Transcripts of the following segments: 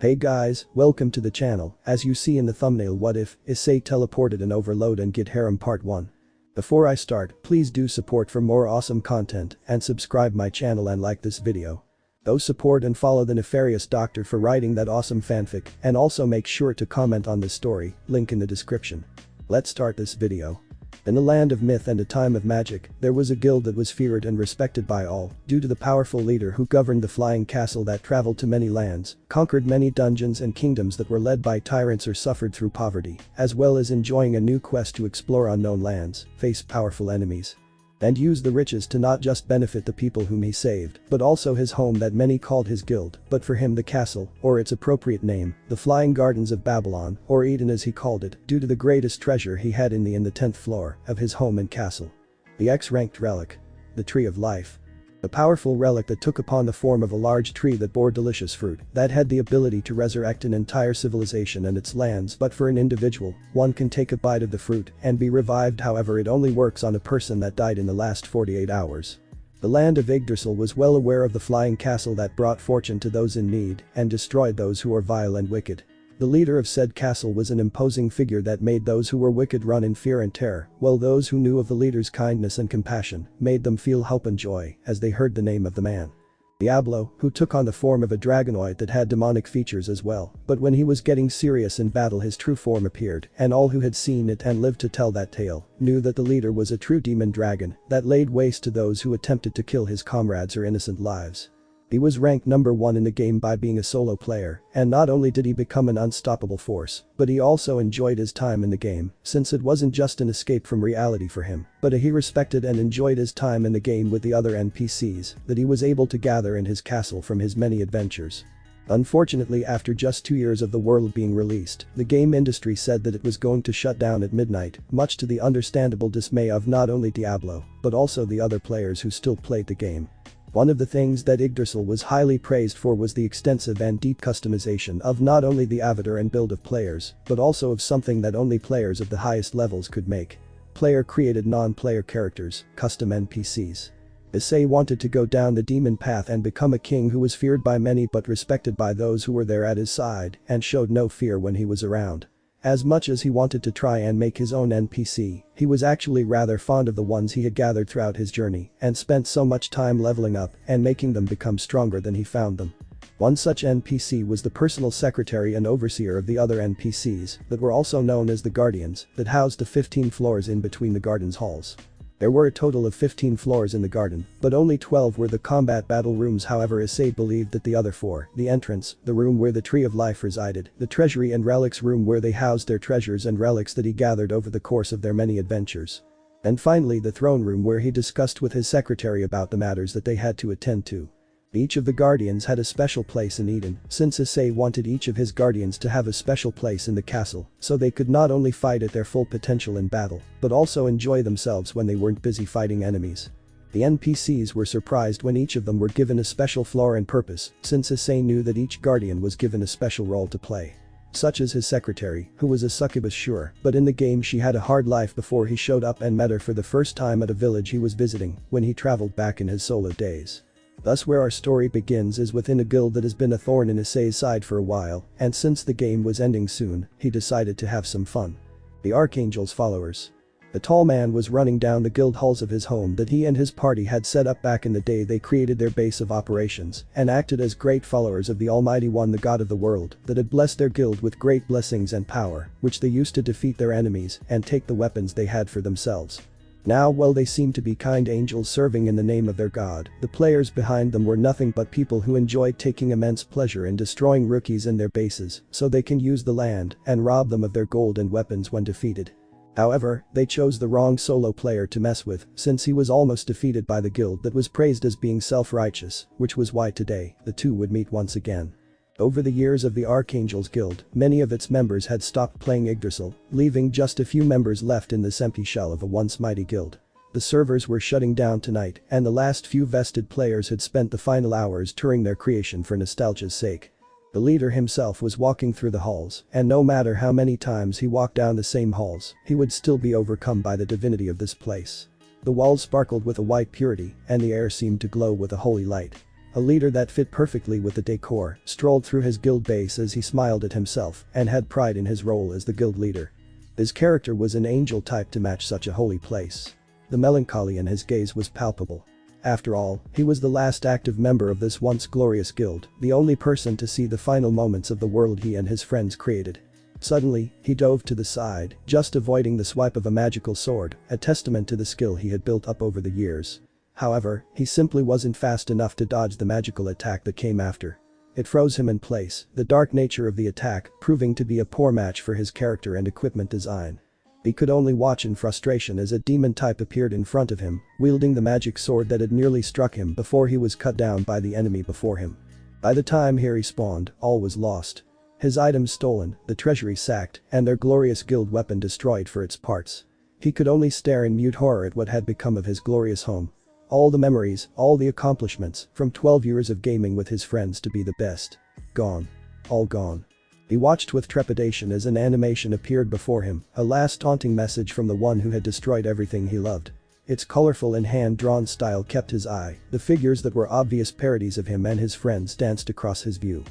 Hey guys, welcome to the channel. As you see in the thumbnail, what if Issei teleported in Overlord and get Harem part 1. Before I start, please do support for more awesome content and subscribe my channel and like this video. Go support and follow the Nefarious doctor for writing that awesome fanfic, and also make sure to comment on this story, link in the description. Let's start this video. In the land of myth and a time of magic, there was a guild that was feared and respected by all, due to the powerful leader who governed the flying castle that traveled to many lands, conquered many dungeons and kingdoms that were led by tyrants or suffered through poverty, as well as enjoying a new quest to explore unknown lands, face powerful enemies, and use the riches to not just benefit the people whom he saved, but also his home that many called his guild, but for him the castle, or its appropriate name, the Flying Gardens of Babylon, or Eden as he called it, due to the greatest treasure he had in the 10th floor of his home and castle. The X-ranked relic. The Tree of Life. A powerful relic that took upon the form of a large tree that bore delicious fruit, that had the ability to resurrect an entire civilization and its lands, but for an individual, one can take a bite of the fruit and be revived, however it only works on a person that died in the last 48 hours. The land of Yggdrasil was well aware of the flying castle that brought fortune to those in need and destroyed those who were vile and wicked. The leader of said castle was an imposing figure that made those who were wicked run in fear and terror, while those who knew of the leader's kindness and compassion made them feel hope and joy as they heard the name of the man. Diablo, who took on the form of a dragonoid that had demonic features as well, but when he was getting serious in battle his true form appeared, and all who had seen it and lived to tell that tale knew that the leader was a true demon dragon that laid waste to those who attempted to kill his comrades or innocent lives. He was ranked number 1 in the game by being a solo player, and not only did he become an unstoppable force, but he also enjoyed his time in the game, since it wasn't just an escape from reality for him, but he respected and enjoyed his time in the game with the other NPCs that he was able to gather in his castle from his many adventures. Unfortunately, after just 2 years of the world being released, the game industry said that it was going to shut down at midnight, much to the understandable dismay of not only Diablo, but also the other players who still played the game. One of the things that Yggdrasil was highly praised for was the extensive and deep customization of not only the avatar and build of players, but also of something that only players of the highest levels could make. Player-created non-player characters, custom NPCs. Issei wanted to go down the demon path and become a king who was feared by many but respected by those who were there at his side and showed no fear when he was around. As much as he wanted to try and make his own NPC, he was actually rather fond of the ones he had gathered throughout his journey and spent so much time leveling up and making them become stronger than he found them. One such NPC was the personal secretary and overseer of the other NPCs that were also known as the Guardians that housed the 15 floors in between the garden's halls. There were a total of 15 floors in the garden, but only 12 were the combat battle rooms. However, Issei believed that the other 4, the entrance, the room where the Tree of Life resided, the treasury and relics room where they housed their treasures and relics that he gathered over the course of their many adventures, and finally the throne room where he discussed with his secretary about the matters that they had to attend to. Each of the Guardians had a special place in Eden, since Issei wanted each of his Guardians to have a special place in the castle, so they could not only fight at their full potential in battle, but also enjoy themselves when they weren't busy fighting enemies. The NPCs were surprised when each of them were given a special floor and purpose, since Issei knew that each Guardian was given a special role to play. Such as his secretary, who was a succubus sure, but in the game she had a hard life before he showed up and met her for the first time at a village he was visiting when he traveled back in his solo days. Thus where our story begins is within a guild that has been a thorn in Issei's side for a while, and since the game was ending soon, he decided to have some fun. The Archangel's followers. The tall man was running down the guild halls of his home that he and his party had set up back in the day they created their base of operations and acted as great followers of the Almighty One, the God of the world, that had blessed their guild with great blessings and power, which they used to defeat their enemies and take the weapons they had for themselves. Now, while they seemed to be kind angels serving in the name of their god, the players behind them were nothing but people who enjoyed taking immense pleasure in destroying rookies in their bases so they can use the land and rob them of their gold and weapons when defeated. However, they chose the wrong solo player to mess with, since he was almost defeated by the guild that was praised as being self-righteous, which was why today, the two would meet once again. Over the years of the Archangel's Guild, many of its members had stopped playing Yggdrasil, leaving just a few members left in this empty shell of a once mighty guild. The servers were shutting down tonight, and the last few vested players had spent the final hours touring their creation for nostalgia's sake. The leader himself was walking through the halls, and no matter how many times he walked down the same halls, he would still be overcome by the divinity of this place. The walls sparkled with a white purity, and the air seemed to glow with a holy light. a leader that fit perfectly with the decor, strolled through his guild base as he smiled at himself and had pride in his role as the guild leader. His character was an angel type to match such a holy place. The melancholy in his gaze was palpable. After all, he was the last active member of this once glorious guild, the only person to see the final moments of the world he and his friends created. Suddenly, he dove to the side, just avoiding the swipe of a magical sword, a testament to the skill he had built up over the years. However, he simply wasn't fast enough to dodge the magical attack that came after. It froze him in place, the dark nature of the attack proving to be a poor match for his character and equipment design. He could only watch in frustration as a demon type appeared in front of him, wielding the magic sword that had nearly struck him before he was cut down by the enemy before him. By the time he respawned, all was lost. His items stolen, the treasury sacked, and their glorious guild weapon destroyed for its parts. He could only stare in mute horror at what had become of his glorious home. All the memories, all the accomplishments, from 12 years of gaming with his friends to be the best. Gone. All gone. He watched with trepidation as an animation appeared before him, a last taunting message from the one who had destroyed everything he loved. Its colorful and hand-drawn style kept his eye, the figures that were obvious parodies of him and his friends danced across his view.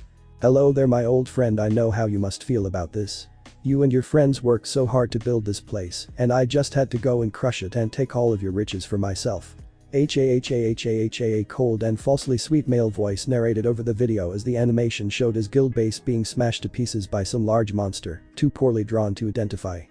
Hello there my old friend, I know how you must feel about this. You and your friends worked so hard to build this place, and I just had to go and crush it and take all of your riches for myself. A cold and falsely sweet male voice narrated over the video as the animation showed his guild base being smashed to pieces by some large monster, too poorly drawn to identify.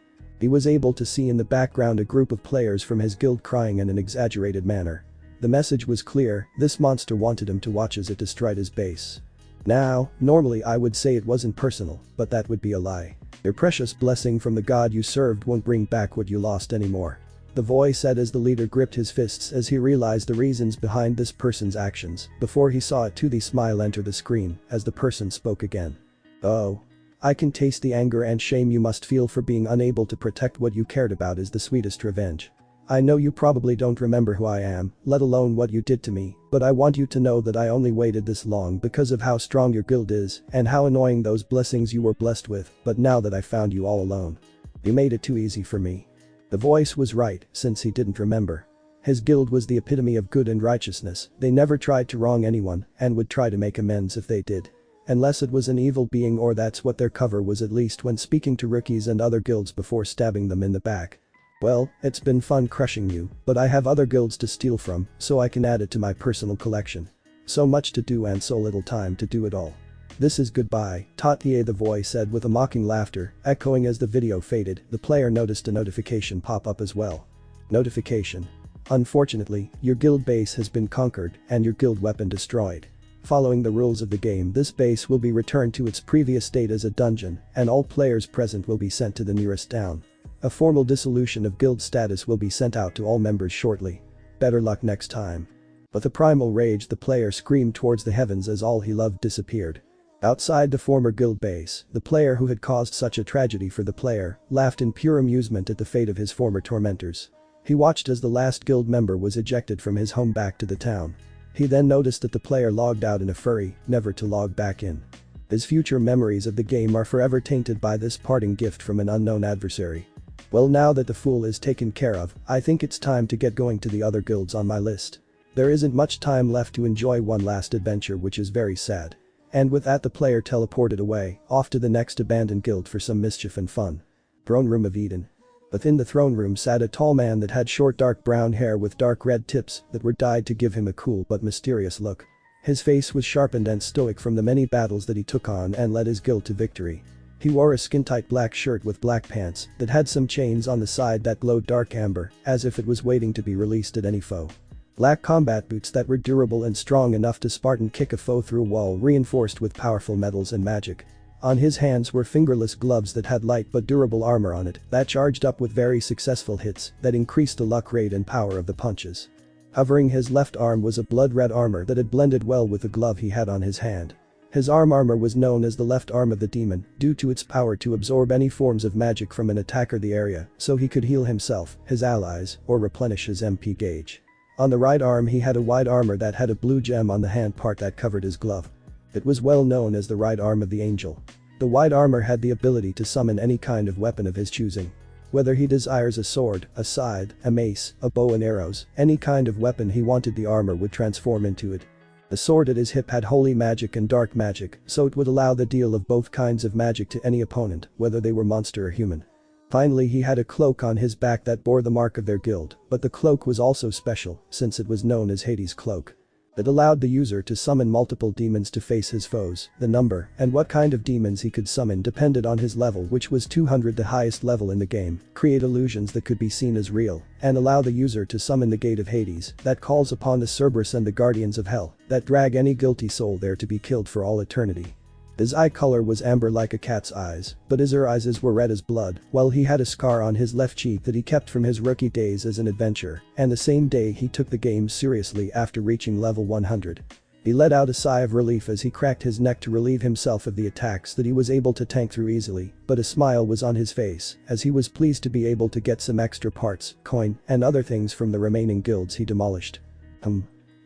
He was able to see in the background a group of players from his guild crying in an exaggerated manner. The message was clear, this monster wanted him to watch as it destroyed his base. Now, normally I would say it wasn't personal, but that would be a lie. Your precious blessing from the god you served won't bring back what you lost anymore. The voice said as the leader gripped his fists as he realized the reasons behind this person's actions before he saw a toothy smile enter the screen as the person spoke again. Oh. I can taste the anger and shame you must feel for being unable to protect what you cared about is the sweetest revenge. I know you probably don't remember who I am, let alone what you did to me, but I want you to know that I only waited this long because of how strong your guild is and how annoying those blessings you were blessed with, but now that I found you all alone. You made it too easy for me. The voice was right, since he didn't remember. His guild was the epitome of good and righteousness, they never tried to wrong anyone and would try to make amends if they did. Unless it was an evil being, or that's what their cover was, at least when speaking to rookies and other guilds before stabbing them in the back. Well, it's been fun crushing you, but I have other guilds to steal from, so I can add it to my personal collection. So much to do and so little time to do it all. This is goodbye, Tatie, the voice said with a mocking laughter, echoing as the video faded. The player noticed a notification pop up as well. Notification. Unfortunately, your guild base has been conquered and your guild weapon destroyed. Following the rules of the game, this base will be returned to its previous state as a dungeon, and all players present will be sent to the nearest town. A formal dissolution of guild status will be sent out to all members shortly. Better luck next time. With a primal rage, the player screamed towards the heavens as all he loved disappeared. Outside the former guild base, the player who had caused such a tragedy for the player laughed in pure amusement at the fate of his former tormentors. He watched as the last guild member was ejected from his home back to the town. He then noticed that the player logged out in a furry, never to log back in. His future memories of the game are forever tainted by this parting gift from an unknown adversary. Well, now that the fool is taken care of, I think it's time to get going to the other guilds on my list. There isn't much time left to enjoy one last adventure, which is very sad. And with that, the player teleported away, off to the next abandoned guild for some mischief and fun. Throne Room of Eden. Within the throne room sat a tall man that had short dark brown hair with dark red tips that were dyed to give him a cool but mysterious look. His face was sharpened and stoic from the many battles that he took on and led his guild to victory. He wore a skin-tight black shirt with black pants that had some chains on the side that glowed dark amber, as if it was waiting to be released at any foe. Black combat boots that were durable and strong enough to Spartan kick a foe through a wall, reinforced with powerful metals and magic. On his hands were fingerless gloves that had light but durable armor on it that charged up with very successful hits that increased the luck rate and power of the punches. Hovering his left arm was a blood-red armor that had blended well with the glove he had on his hand. His arm armor was known as the left arm of the demon due to its power to absorb any forms of magic from an attacker the area, so he could heal himself, his allies, or replenish his MP gauge. On the right arm he had a wide armor that had a blue gem on the hand part that covered his glove. It was well known as the right arm of the angel. The wide armor had the ability to summon any kind of weapon of his choosing. Whether he desires a sword, a scythe, a mace, a bow and arrows, any kind of weapon he wanted, the armor would transform into it. The sword at his hip had holy magic and dark magic, so it would allow the deal of both kinds of magic to any opponent, whether they were monster or human. Finally, he had a cloak on his back that bore the mark of their guild, but the cloak was also special, since it was known as Hades' cloak. It allowed the user to summon multiple demons to face his foes. The number and what kind of demons he could summon depended on his level, which was 200, the highest level in the game, create illusions that could be seen as real, and allow the user to summon the gate of Hades that calls upon the Cerberus and the guardians of hell that drag any guilty soul there to be killed for all eternity. His eye color was amber like a cat's eyes, but his eyes were red as blood, while he had a scar on his left cheek that he kept from his rookie days as an adventurer, and the same day he took the game seriously after reaching level 100. He let out a sigh of relief as he cracked his neck to relieve himself of the attacks that he was able to tank through easily, but a smile was on his face as he was pleased to be able to get some extra parts, coin, and other things from the remaining guilds he demolished.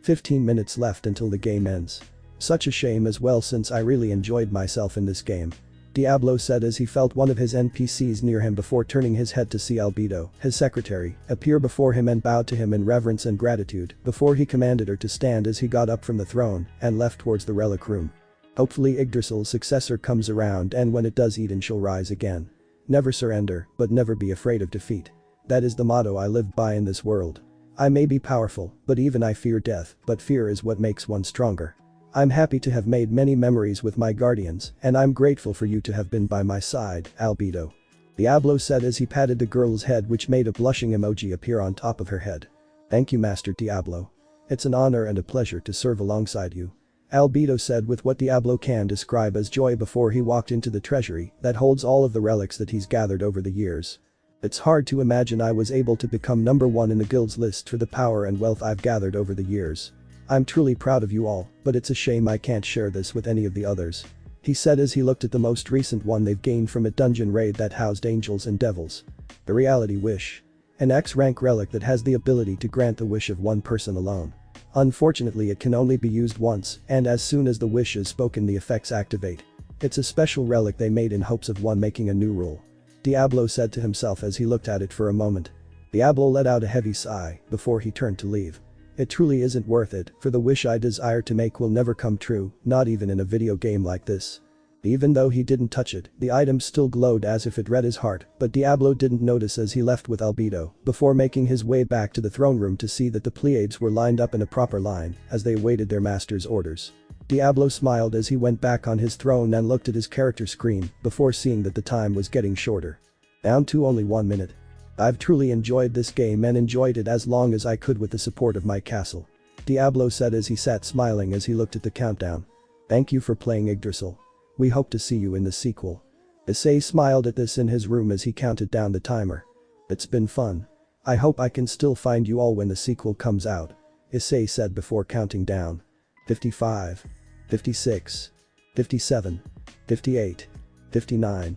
15 minutes left until the game ends. Such a shame as well, since I really enjoyed myself in this game. Diablo said as he felt one of his NPCs near him before turning his head to see Albedo, his secretary, appear before him and bowed to him in reverence and gratitude before he commanded her to stand as he got up from the throne and left towards the relic room. Hopefully Yggdrasil's successor comes around, and when it does, Eden shall rise again. Never surrender, but never be afraid of defeat. That is the motto I live by in this world. I may be powerful, but even I fear death, but fear is what makes one stronger. I'm happy to have made many memories with my guardians, and I'm grateful for you to have been by my side, Albedo. Diablo said as he patted the girl's head, which made a blushing emoji appear on top of her head. Thank you, Master Diablo. It's an honor and a pleasure to serve alongside you. Albedo said with what Diablo can describe as joy before he walked into the treasury that holds all of the relics that he's gathered over the years. It's hard to imagine I was able to become number 1 in the guild's list for the power and wealth I've gathered over the years. I'm truly proud of you all, but it's a shame I can't share this with any of the others. He said as he looked at the most recent one they've gained from a dungeon raid that housed angels and devils. The Reality Wish. An X-rank relic that has the ability to grant the wish of one person alone. Unfortunately, it can only be used once, and as soon as the wish is spoken the effects activate. It's a special relic they made in hopes of one making a new rule. Diablo said to himself as he looked at it for a moment. Diablo let out a heavy sigh before he turned to leave. It truly isn't worth it, for the wish I desire to make will never come true, not even in a video game like this. Even though he didn't touch it, the item still glowed as if it read his heart, but Diablo didn't notice as he left with Albedo, before making his way back to the throne room to see that the Pleiades were lined up in a proper line as they awaited their master's orders. Diablo smiled as he went back on his throne and looked at his character screen before seeing that the time was getting shorter. Down to only 1 minute. I've truly enjoyed this game and enjoyed it as long as I could with the support of my castle. Diablo said as he sat smiling as he looked at the countdown. Thank you for playing Yggdrasil. We hope to see you in the sequel. Issei smiled at this in his room as he counted down the timer. It's been fun. I hope I can still find you all when the sequel comes out. Issei said before counting down. 55. 56. 57. 58. 59.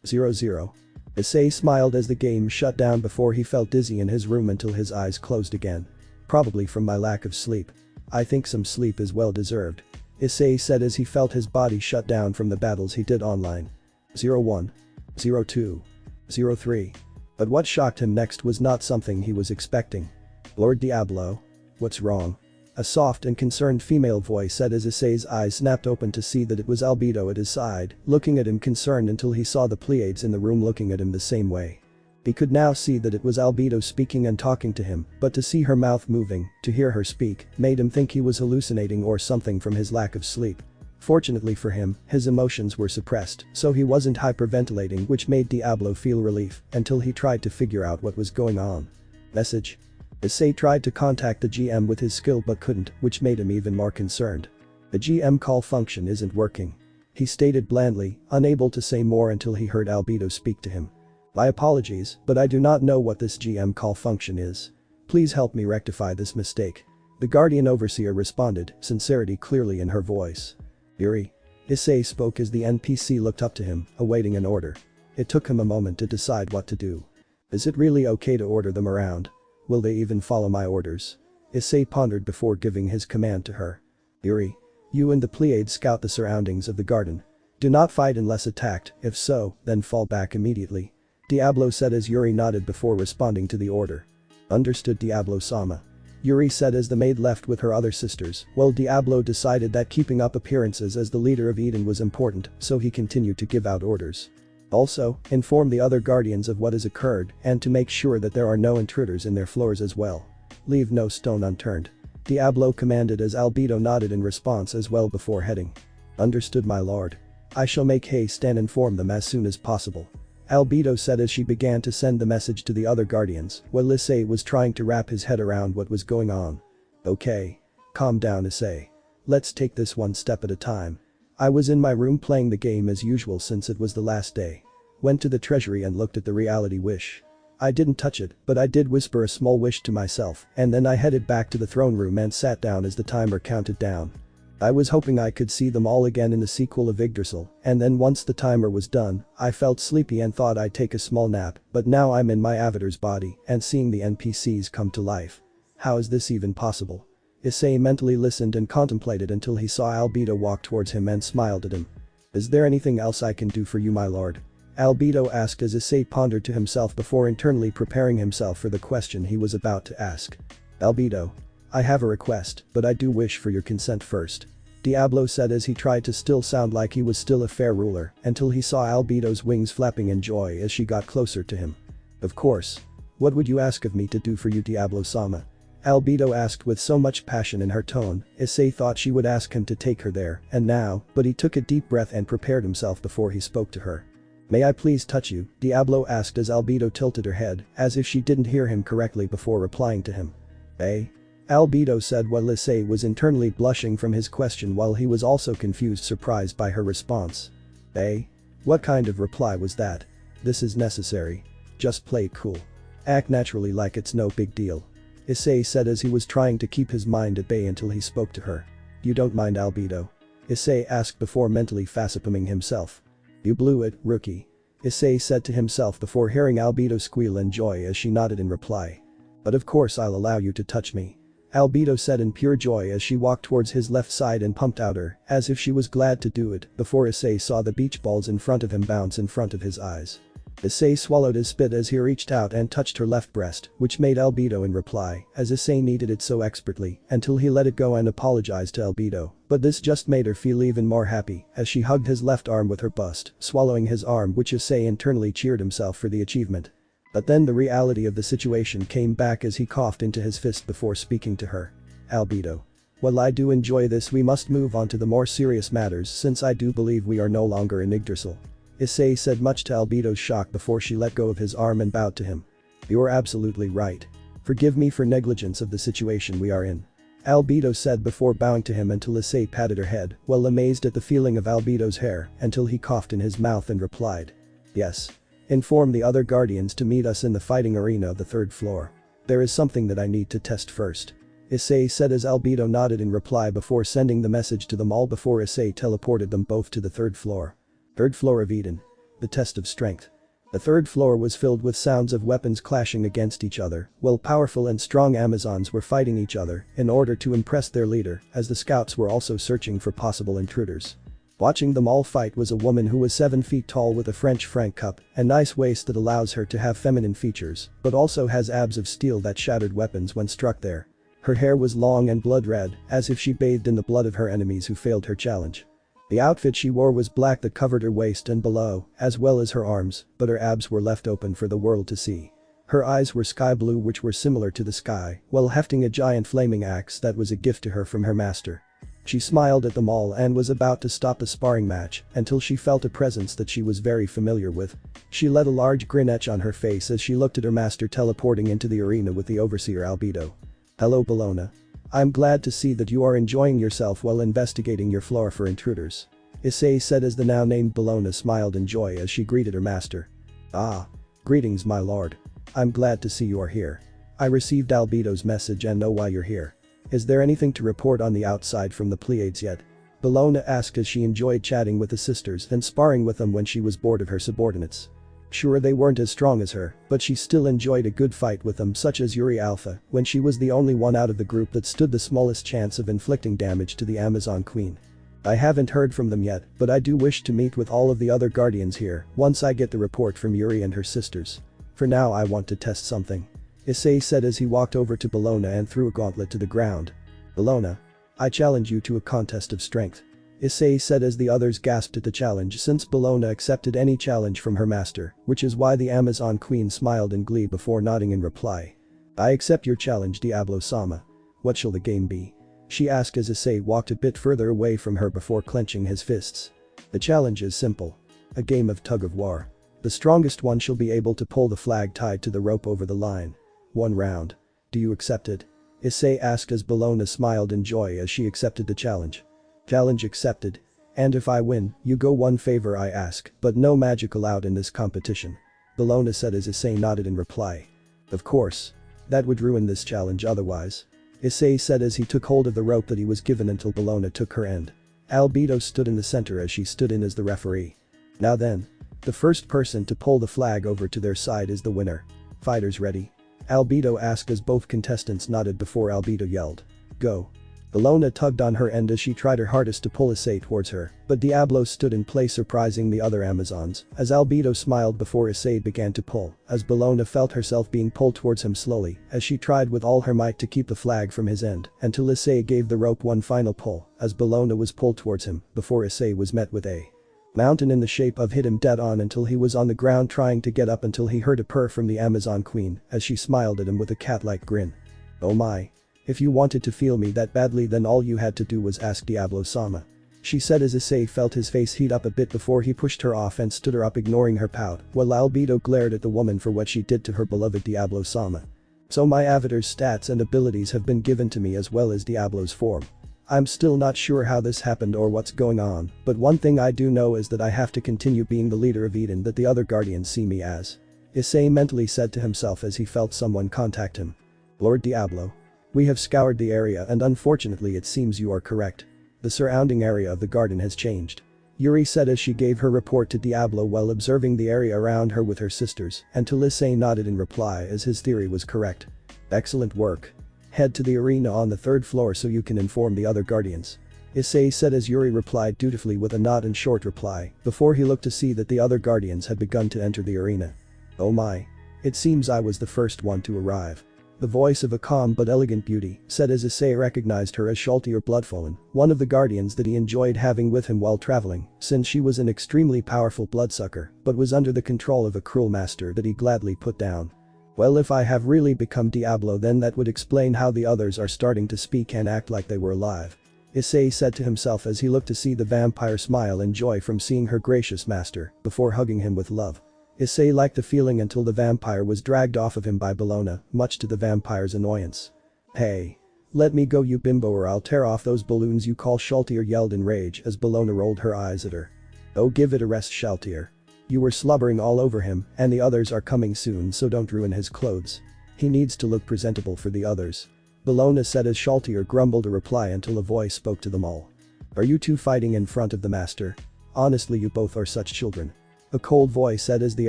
00. Issei smiled as the game shut down before he felt dizzy in his room until his eyes closed again. Probably from my lack of sleep. I think some sleep is well deserved. Issei said as he felt his body shut down from the battles he did online. 01. 02. 03. But what shocked him next was not something he was expecting. Lord Diablo? What's wrong? A soft and concerned female voice said as Issei's eyes snapped open to see that it was Albedo at his side, looking at him concerned until he saw the Pleiades in the room looking at him the same way. He could now see that it was Albedo speaking and talking to him, but to see her mouth moving, to hear her speak, made him think he was hallucinating or something from his lack of sleep. Fortunately for him, his emotions were suppressed, so he wasn't hyperventilating, which made Diablo feel relief until he tried to figure out what was going on. Message. Issei tried to contact the GM with his skill but couldn't, which made him even more concerned. The GM call function isn't working. He stated blandly, unable to say more until he heard Albedo speak to him. My apologies, but I do not know what this GM call function is. Please help me rectify this mistake. The Guardian Overseer responded, sincerity clearly in her voice. Yuri. Issei spoke as the NPC looked up to him, awaiting an order. It took him a moment to decide what to do. Is it really okay to order them around? Will they even follow my orders? Issei pondered before giving his command to her. Yuri. You and the Pleiades scout the surroundings of the garden. Do not fight unless attacked, if so, then fall back immediately. Diablo said as Yuri nodded before responding to the order. Understood, Diablo-sama. Yuri said as the maid left with her other sisters. Well, Diablo decided that keeping up appearances as the leader of Eden was important, so he continued to give out orders. Also, inform the other guardians of what has occurred and to make sure that there are no intruders in their floors as well. Leave no stone unturned. Diablo commanded as Albedo nodded in response as well before heading. Understood, my lord. I shall make haste and inform them as soon as possible. Albedo said as she began to send the message to the other guardians, while Issei was trying to wrap his head around what was going on. Okay. Calm down, Issei. Let's take this one step at a time. I was in my room playing the game as usual since it was the last day. Went to the treasury and looked at the reality wish. I didn't touch it, but I did whisper a small wish to myself, and then I headed back to the throne room and sat down as the timer counted down. I was hoping I could see them all again in the sequel of Yggdrasil, and then once the timer was done, I felt sleepy and thought I'd take a small nap, but now I'm in my avatar's body and seeing the NPCs come to life. How is this even possible? Issei mentally listened and contemplated until he saw Albedo walk towards him and smiled at him. Is there anything else I can do for you, my lord? Albedo asked as Issei pondered to himself before internally preparing himself for the question he was about to ask. Albedo. I have a request, but I do wish for your consent first. Diablo said as he tried to still sound like he was still a fair ruler until he saw Albedo's wings flapping in joy as she got closer to him. Of course. What would you ask of me to do for you, Diablo-sama? Albedo asked with so much passion in her tone, Issei thought she would ask him to take her there, and now, but he took a deep breath and prepared himself before he spoke to her. May I please touch you? Diablo asked as Albedo tilted her head, as if she didn't hear him correctly before replying to him. Eh? Albedo said while Issei was internally blushing from his question while he was also confused surprised by her response. Eh? What kind of reply was that? This is necessary. Just play it cool. Act naturally like it's no big deal. Issei said as he was trying to keep his mind at bay until he spoke to her. You don't mind, Albedo? Issei asked before mentally facepalming himself. You blew it, rookie. Issei said to himself before hearing Albedo squeal in joy as she nodded in reply. But of course I'll allow you to touch me. Albedo said in pure joy as she walked towards his left side and pumped out her, as if she was glad to do it, before Issei saw the beach balls in front of him bounce in front of his eyes. Issei swallowed his spit as he reached out and touched her left breast, which made Albedo in reply, as Issei kneaded it so expertly, until he let it go and apologized to Albedo, but this just made her feel even more happy, as she hugged his left arm with her bust, swallowing his arm which Issei internally cheered himself for the achievement. But then the reality of the situation came back as he coughed into his fist before speaking to her. Albedo. While I do enjoy this, we must move on to the more serious matters since I do believe we are no longer in Yggdrasil. Issei said much to Albedo's shock before she let go of his arm and bowed to him. You're absolutely right. Forgive me for negligence of the situation we are in. Albedo said before bowing to him until Issei patted her head, while amazed at the feeling of Albedo's hair, until he coughed in his mouth and replied. Yes. Inform the other guardians to meet us in the fighting arena of the 3rd floor. There is something that I need to test first. Issei said as Albedo nodded in reply before sending the message to them all before Issei teleported them both to the 3rd floor. 3rd floor of Eden. The test of strength. The 3rd floor was filled with sounds of weapons clashing against each other, while powerful and strong Amazons were fighting each other in order to impress their leader, as the scouts were also searching for possible intruders. Watching them all fight was a woman who was 7 feet tall with a French Franc cup, a nice waist that allows her to have feminine features, but also has abs of steel that shattered weapons when struck there. Her hair was long and blood red, as if she bathed in the blood of her enemies who failed her challenge. The outfit she wore was black that covered her waist and below, as well as her arms, but her abs were left open for the world to see. Her eyes were sky blue which were similar to the sky, while hefting a giant flaming axe that was a gift to her from her master. She smiled at them all and was about to stop the sparring match until she felt a presence that she was very familiar with. She let a large grin etch on her face as she looked at her master teleporting into the arena with the overseer Albedo. Hello, Bologna. I'm glad to see that you are enjoying yourself while investigating your floor for intruders. Issei said as the now named Bologna smiled in joy as she greeted her master. Ah. Greetings, my lord. I'm glad to see you are here. I received Albedo's message and know why you're here. Is there anything to report on the outside from the Pleiades yet? Bologna asked as she enjoyed chatting with the sisters and sparring with them when she was bored of her subordinates. Sure, they weren't as strong as her, but she still enjoyed a good fight with them, such as Yuri Alpha, when she was the only one out of the group that stood the smallest chance of inflicting damage to the Amazon Queen. I haven't heard from them yet, but I do wish to meet with all of the other guardians here once I get the report from Yuri and her sisters. For now I want to test something. Issei said as he walked over to Bologna and threw a gauntlet to the ground. Bologna. I challenge you to a contest of strength. Issei said as the others gasped at the challenge since Bologna accepted any challenge from her master, which is why the Amazon queen smiled in glee before nodding in reply. I accept your challenge, Diablo-sama. What shall the game be? She asked as Issei walked a bit further away from her before clenching his fists. The challenge is simple. A game of tug-of-war. The strongest one shall be able to pull the flag tied to the rope over the line. 1 round. Do you accept it? Issei asked as Bologna smiled in joy as she accepted the challenge. Challenge accepted. And if I win, you go one favor I ask, but no magic allowed in this competition. Bologna said as Issei nodded in reply. Of course. That would ruin this challenge otherwise. Issei said as he took hold of the rope that he was given until Bologna took her end. Albedo stood in the center as she stood in as the referee. Now then. The first person to pull the flag over to their side is the winner. Fighters ready? Albedo asked as both contestants nodded before Albedo yelled. Go. Bologna tugged on her end as she tried her hardest to pull Issei towards her, but Diablo stood in place surprising the other Amazons, as Albedo smiled before Issei began to pull, as Bologna felt herself being pulled towards him slowly, as she tried with all her might to keep the flag from his end, until Issei gave the rope one final pull, as Bologna was pulled towards him, before Issei was met with a mountain in the shape of hit him dead on until he was on the ground trying to get up until he heard a purr from the Amazon queen, as she smiled at him with a cat-like grin. Oh my. If you wanted to feel me that badly then all you had to do was ask Diablo-sama. She said as Issei felt his face heat up a bit before he pushed her off and stood her up ignoring her pout, while Albedo glared at the woman for what she did to her beloved Diablo-sama. So my avatar's stats and abilities have been given to me as well as Diablo's form. I'm still not sure how this happened or what's going on, but one thing I do know is that I have to continue being the leader of Eden that the other guardians see me as. Issei mentally said to himself as he felt someone contact him. Lord Diablo. We have scoured the area and unfortunately it seems you are correct. The surrounding area of the garden has changed. Yuri said as she gave her report to Diablo while observing the area around her with her sisters, and to Issei nodded in reply as his theory was correct. Excellent work. Head to the arena on the 3rd floor so you can inform the other guardians. Issei said as Yuri replied dutifully with a nod and short reply, before he looked to see that the other guardians had begun to enter the arena. Oh my. It seems I was the first one to arrive. The voice of a calm but elegant beauty said as Issei recognized her as Shaltir Bloodfallen, one of the guardians that he enjoyed having with him while traveling, since she was an extremely powerful bloodsucker, but was under the control of a cruel master that he gladly put down. Well, if I have really become Diablo then that would explain how the others are starting to speak and act like they were alive. Issei said to himself as he looked to see the vampire smile in joy from seeing her gracious master, before hugging him with love. Issei liked the feeling until the vampire was dragged off of him by Bologna, much to the vampire's annoyance. Hey. Let me go you bimbo or I'll tear off those balloons you call Shaltir yelled in rage as Bologna rolled her eyes at her. Oh give it a rest Shaltir. You were slobbering all over him and the others are coming soon so don't ruin his clothes. He needs to look presentable for the others. Bologna said as Shaltir grumbled a reply until a voice spoke to them all. Are you two fighting in front of the master? Honestly you both are such children. A cold voice said as the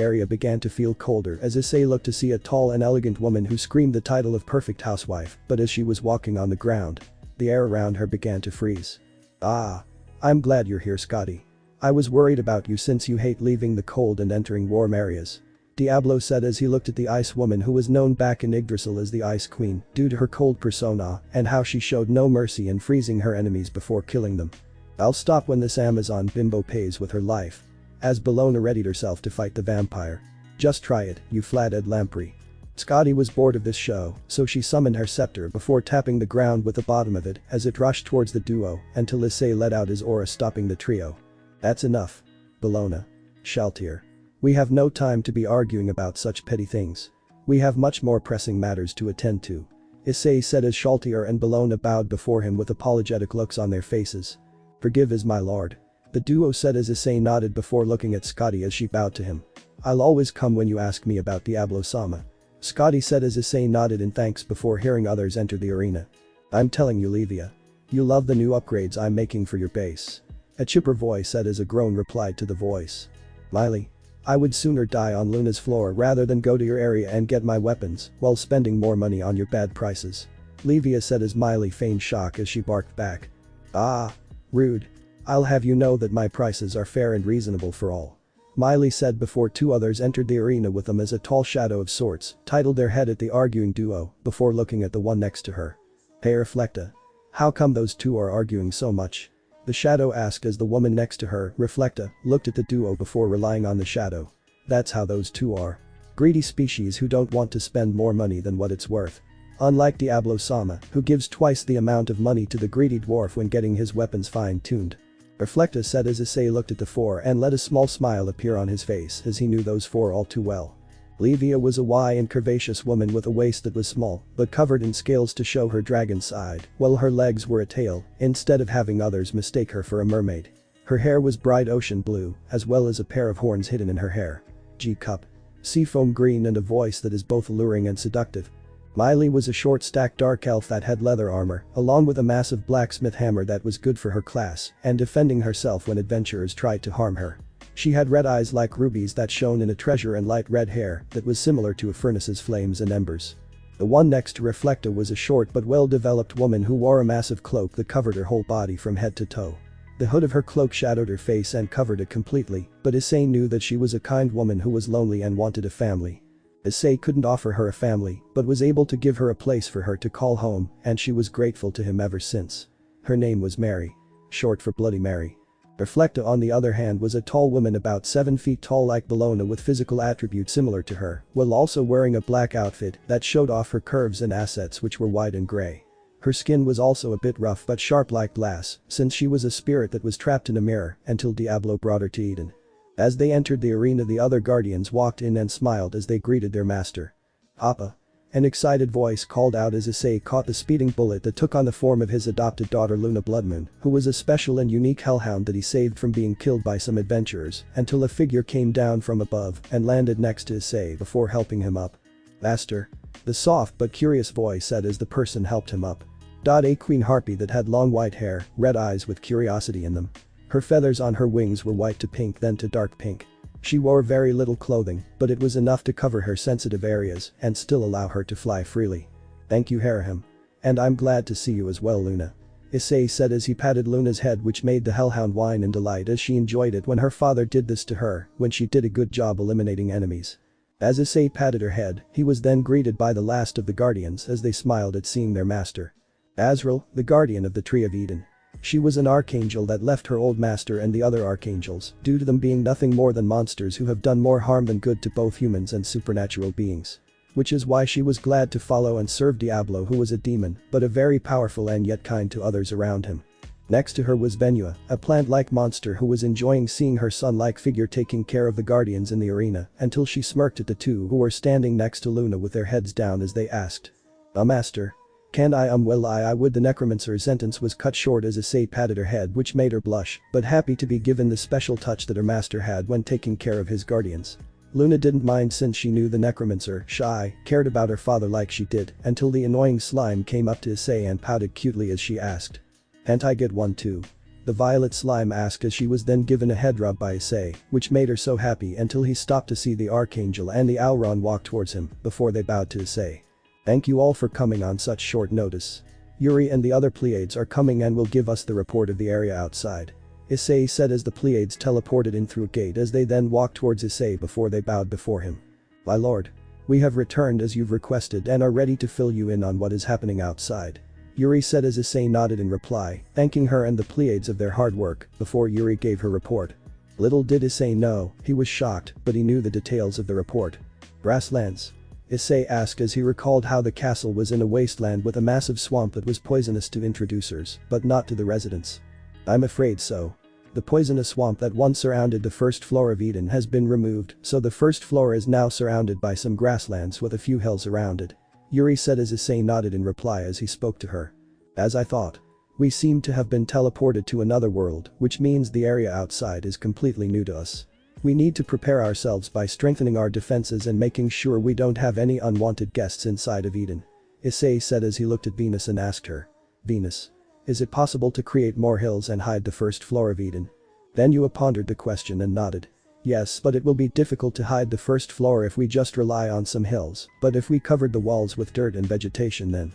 area began to feel colder as Issei looked to see a tall and elegant woman who screamed the title of perfect housewife, but as she was walking on the ground, the air around her began to freeze. Ah. I'm glad you're here Scotty. I was worried about you since you hate leaving the cold and entering warm areas. Diablo said as he looked at the ice woman who was known back in Yggdrasil as the Ice Queen due to her cold persona and how she showed no mercy in freezing her enemies before killing them. I'll stop when this Amazon bimbo pays with her life. As Bologna readied herself to fight the vampire. Just try it, you flathead lamprey. Scotty was bored of this show, so she summoned her scepter before tapping the ground with the bottom of it as it rushed towards the duo until Issei let out his aura stopping the trio. That's enough. Bologna. Shaltir. We have no time to be arguing about such petty things. We have much more pressing matters to attend to. Issei said as Shaltir and Bologna bowed before him with apologetic looks on their faces. Forgive us my lord. The duo said as Issei nodded before looking at Scotty as she bowed to him. I'll always come when you ask me about Diablo-sama. Scotty said as Issei nodded in thanks before hearing others enter the arena. I'm telling you Livia. You love the new upgrades I'm making for your base. A chipper voice said as a groan replied to the voice. Miley. I would sooner die on Luna's floor rather than go to your area and get my weapons while spending more money on your bad prices. Livia said as Miley feigned shock as she barked back. Ah. Rude. I'll have you know that my prices are fair and reasonable for all. Miley said before two others entered the arena with them as a tall shadow of sorts, titled their head at the arguing duo, before looking at the one next to her. Hey Reflecta. How come those two are arguing so much? The shadow asked as the woman next to her, Reflecta, looked at the duo before relying on the shadow. That's how those two are. Greedy species who don't want to spend more money than what it's worth. Unlike Diablo-sama, who gives twice the amount of money to the greedy dwarf when getting his weapons fine-tuned. Reflecta said as Issei looked at the four and let a small smile appear on his face as he knew those four all too well. Levia was a wide and curvaceous woman with a waist that was small, but covered in scales to show her dragon side, while her legs were a tail, instead of having others mistake her for a mermaid. Her hair was bright ocean blue, as well as a pair of horns hidden in her hair. G-cup. Seafoam green and a voice that is both alluring and seductive. Miley was a short stacked dark elf that had leather armor, along with a massive blacksmith hammer that was good for her class, and defending herself when adventurers tried to harm her. She had red eyes like rubies that shone in a treasure and light red hair that was similar to a furnace's flames and embers. The one next to Reflecta was a short but well-developed woman who wore a massive cloak that covered her whole body from head to toe. The hood of her cloak shadowed her face and covered it completely, but Issei knew that she was a kind woman who was lonely and wanted a family. Issei couldn't offer her a family, but was able to give her a place for her to call home, and she was grateful to him ever since. Her name was Mary. Short for Bloody Mary. Reflecta on the other hand was a tall woman about 7 feet tall like Bellona with physical attributes similar to her, while also wearing a black outfit that showed off her curves and assets which were white and grey. Her skin was also a bit rough but sharp like glass, since she was a spirit that was trapped in a mirror until Diablo brought her to Eden. As they entered the arena, the other guardians walked in and smiled as they greeted their master. Appa. An excited voice called out as Issei caught the speeding bullet that took on the form of his adopted daughter Luna Bloodmoon, who was a special and unique hellhound that he saved from being killed by some adventurers, until a figure came down from above and landed next to Issei before helping him up. Master. The soft but curious voice said as the person helped him up. A queen harpy that had long white hair, red eyes with curiosity in them. Her feathers on her wings were white to pink then to dark pink. She wore very little clothing, but it was enough to cover her sensitive areas and still allow her to fly freely. Thank you Harem. And I'm glad to see you as well Luna. Issei said as he patted Luna's head, which made the hellhound whine in delight as she enjoyed it when her father did this to her when she did a good job eliminating enemies. As Issei patted her head, he was then greeted by the last of the guardians as they smiled at seeing their master. Azrael, the guardian of the Tree of Eden. She was an archangel that left her old master and the other archangels due to them being nothing more than monsters who have done more harm than good to both humans and supernatural beings. Which is why she was glad to follow and serve Diablo, who was a demon but a very powerful and yet kind to others around him. Next to her was Venua, a plant-like monster who was enjoying seeing her son-like figure taking care of the guardians in the arena until she smirked at the two who were standing next to Luna with their heads down as they asked. Master. Can I well I would. The necromancer's sentence was cut short as Issei patted her head, which made her blush, but happy to be given the special touch that her master had when taking care of his guardians. Luna didn't mind since she knew the necromancer, shy, cared about her father like she did, until the annoying slime came up to Issei and pouted cutely as she asked. Can't I get one too? The violet slime asked as she was then given a head rub by Issei, which made her so happy until he stopped to see the archangel and the Auron walk towards him before they bowed to Issei. Thank you all for coming on such short notice. Yuri and the other Pleiades are coming and will give us the report of the area outside. Issei said as the Pleiades teleported in through a gate as they then walked towards Issei before they bowed before him. My lord. We have returned as you've requested and are ready to fill you in on what is happening outside. Yuri said as Issei nodded in reply, thanking her and the Pleiades of their hard work before Yuri gave her report. Little did Issei know, he was shocked, but he knew the details of the report. Grasslands. Issei asked as he recalled how the castle was in a wasteland with a massive swamp that was poisonous to introducers, but not to the residents. I'm afraid so. The poisonous swamp that once surrounded the first floor of Eden has been removed, so the first floor is now surrounded by some grasslands with a few hills around it. Yuri said as Issei nodded in reply as he spoke to her. As I thought. We seem to have been teleported to another world, which means the area outside is completely new to us. We need to prepare ourselves by strengthening our defenses and making sure we don't have any unwanted guests inside of Eden. Issei said as he looked at Venus and asked her. Venus. Is it possible to create more hills and hide the first floor of Eden? Venua pondered the question and nodded. Yes, but it will be difficult to hide the first floor if we just rely on some hills, but if we covered the walls with dirt and vegetation then.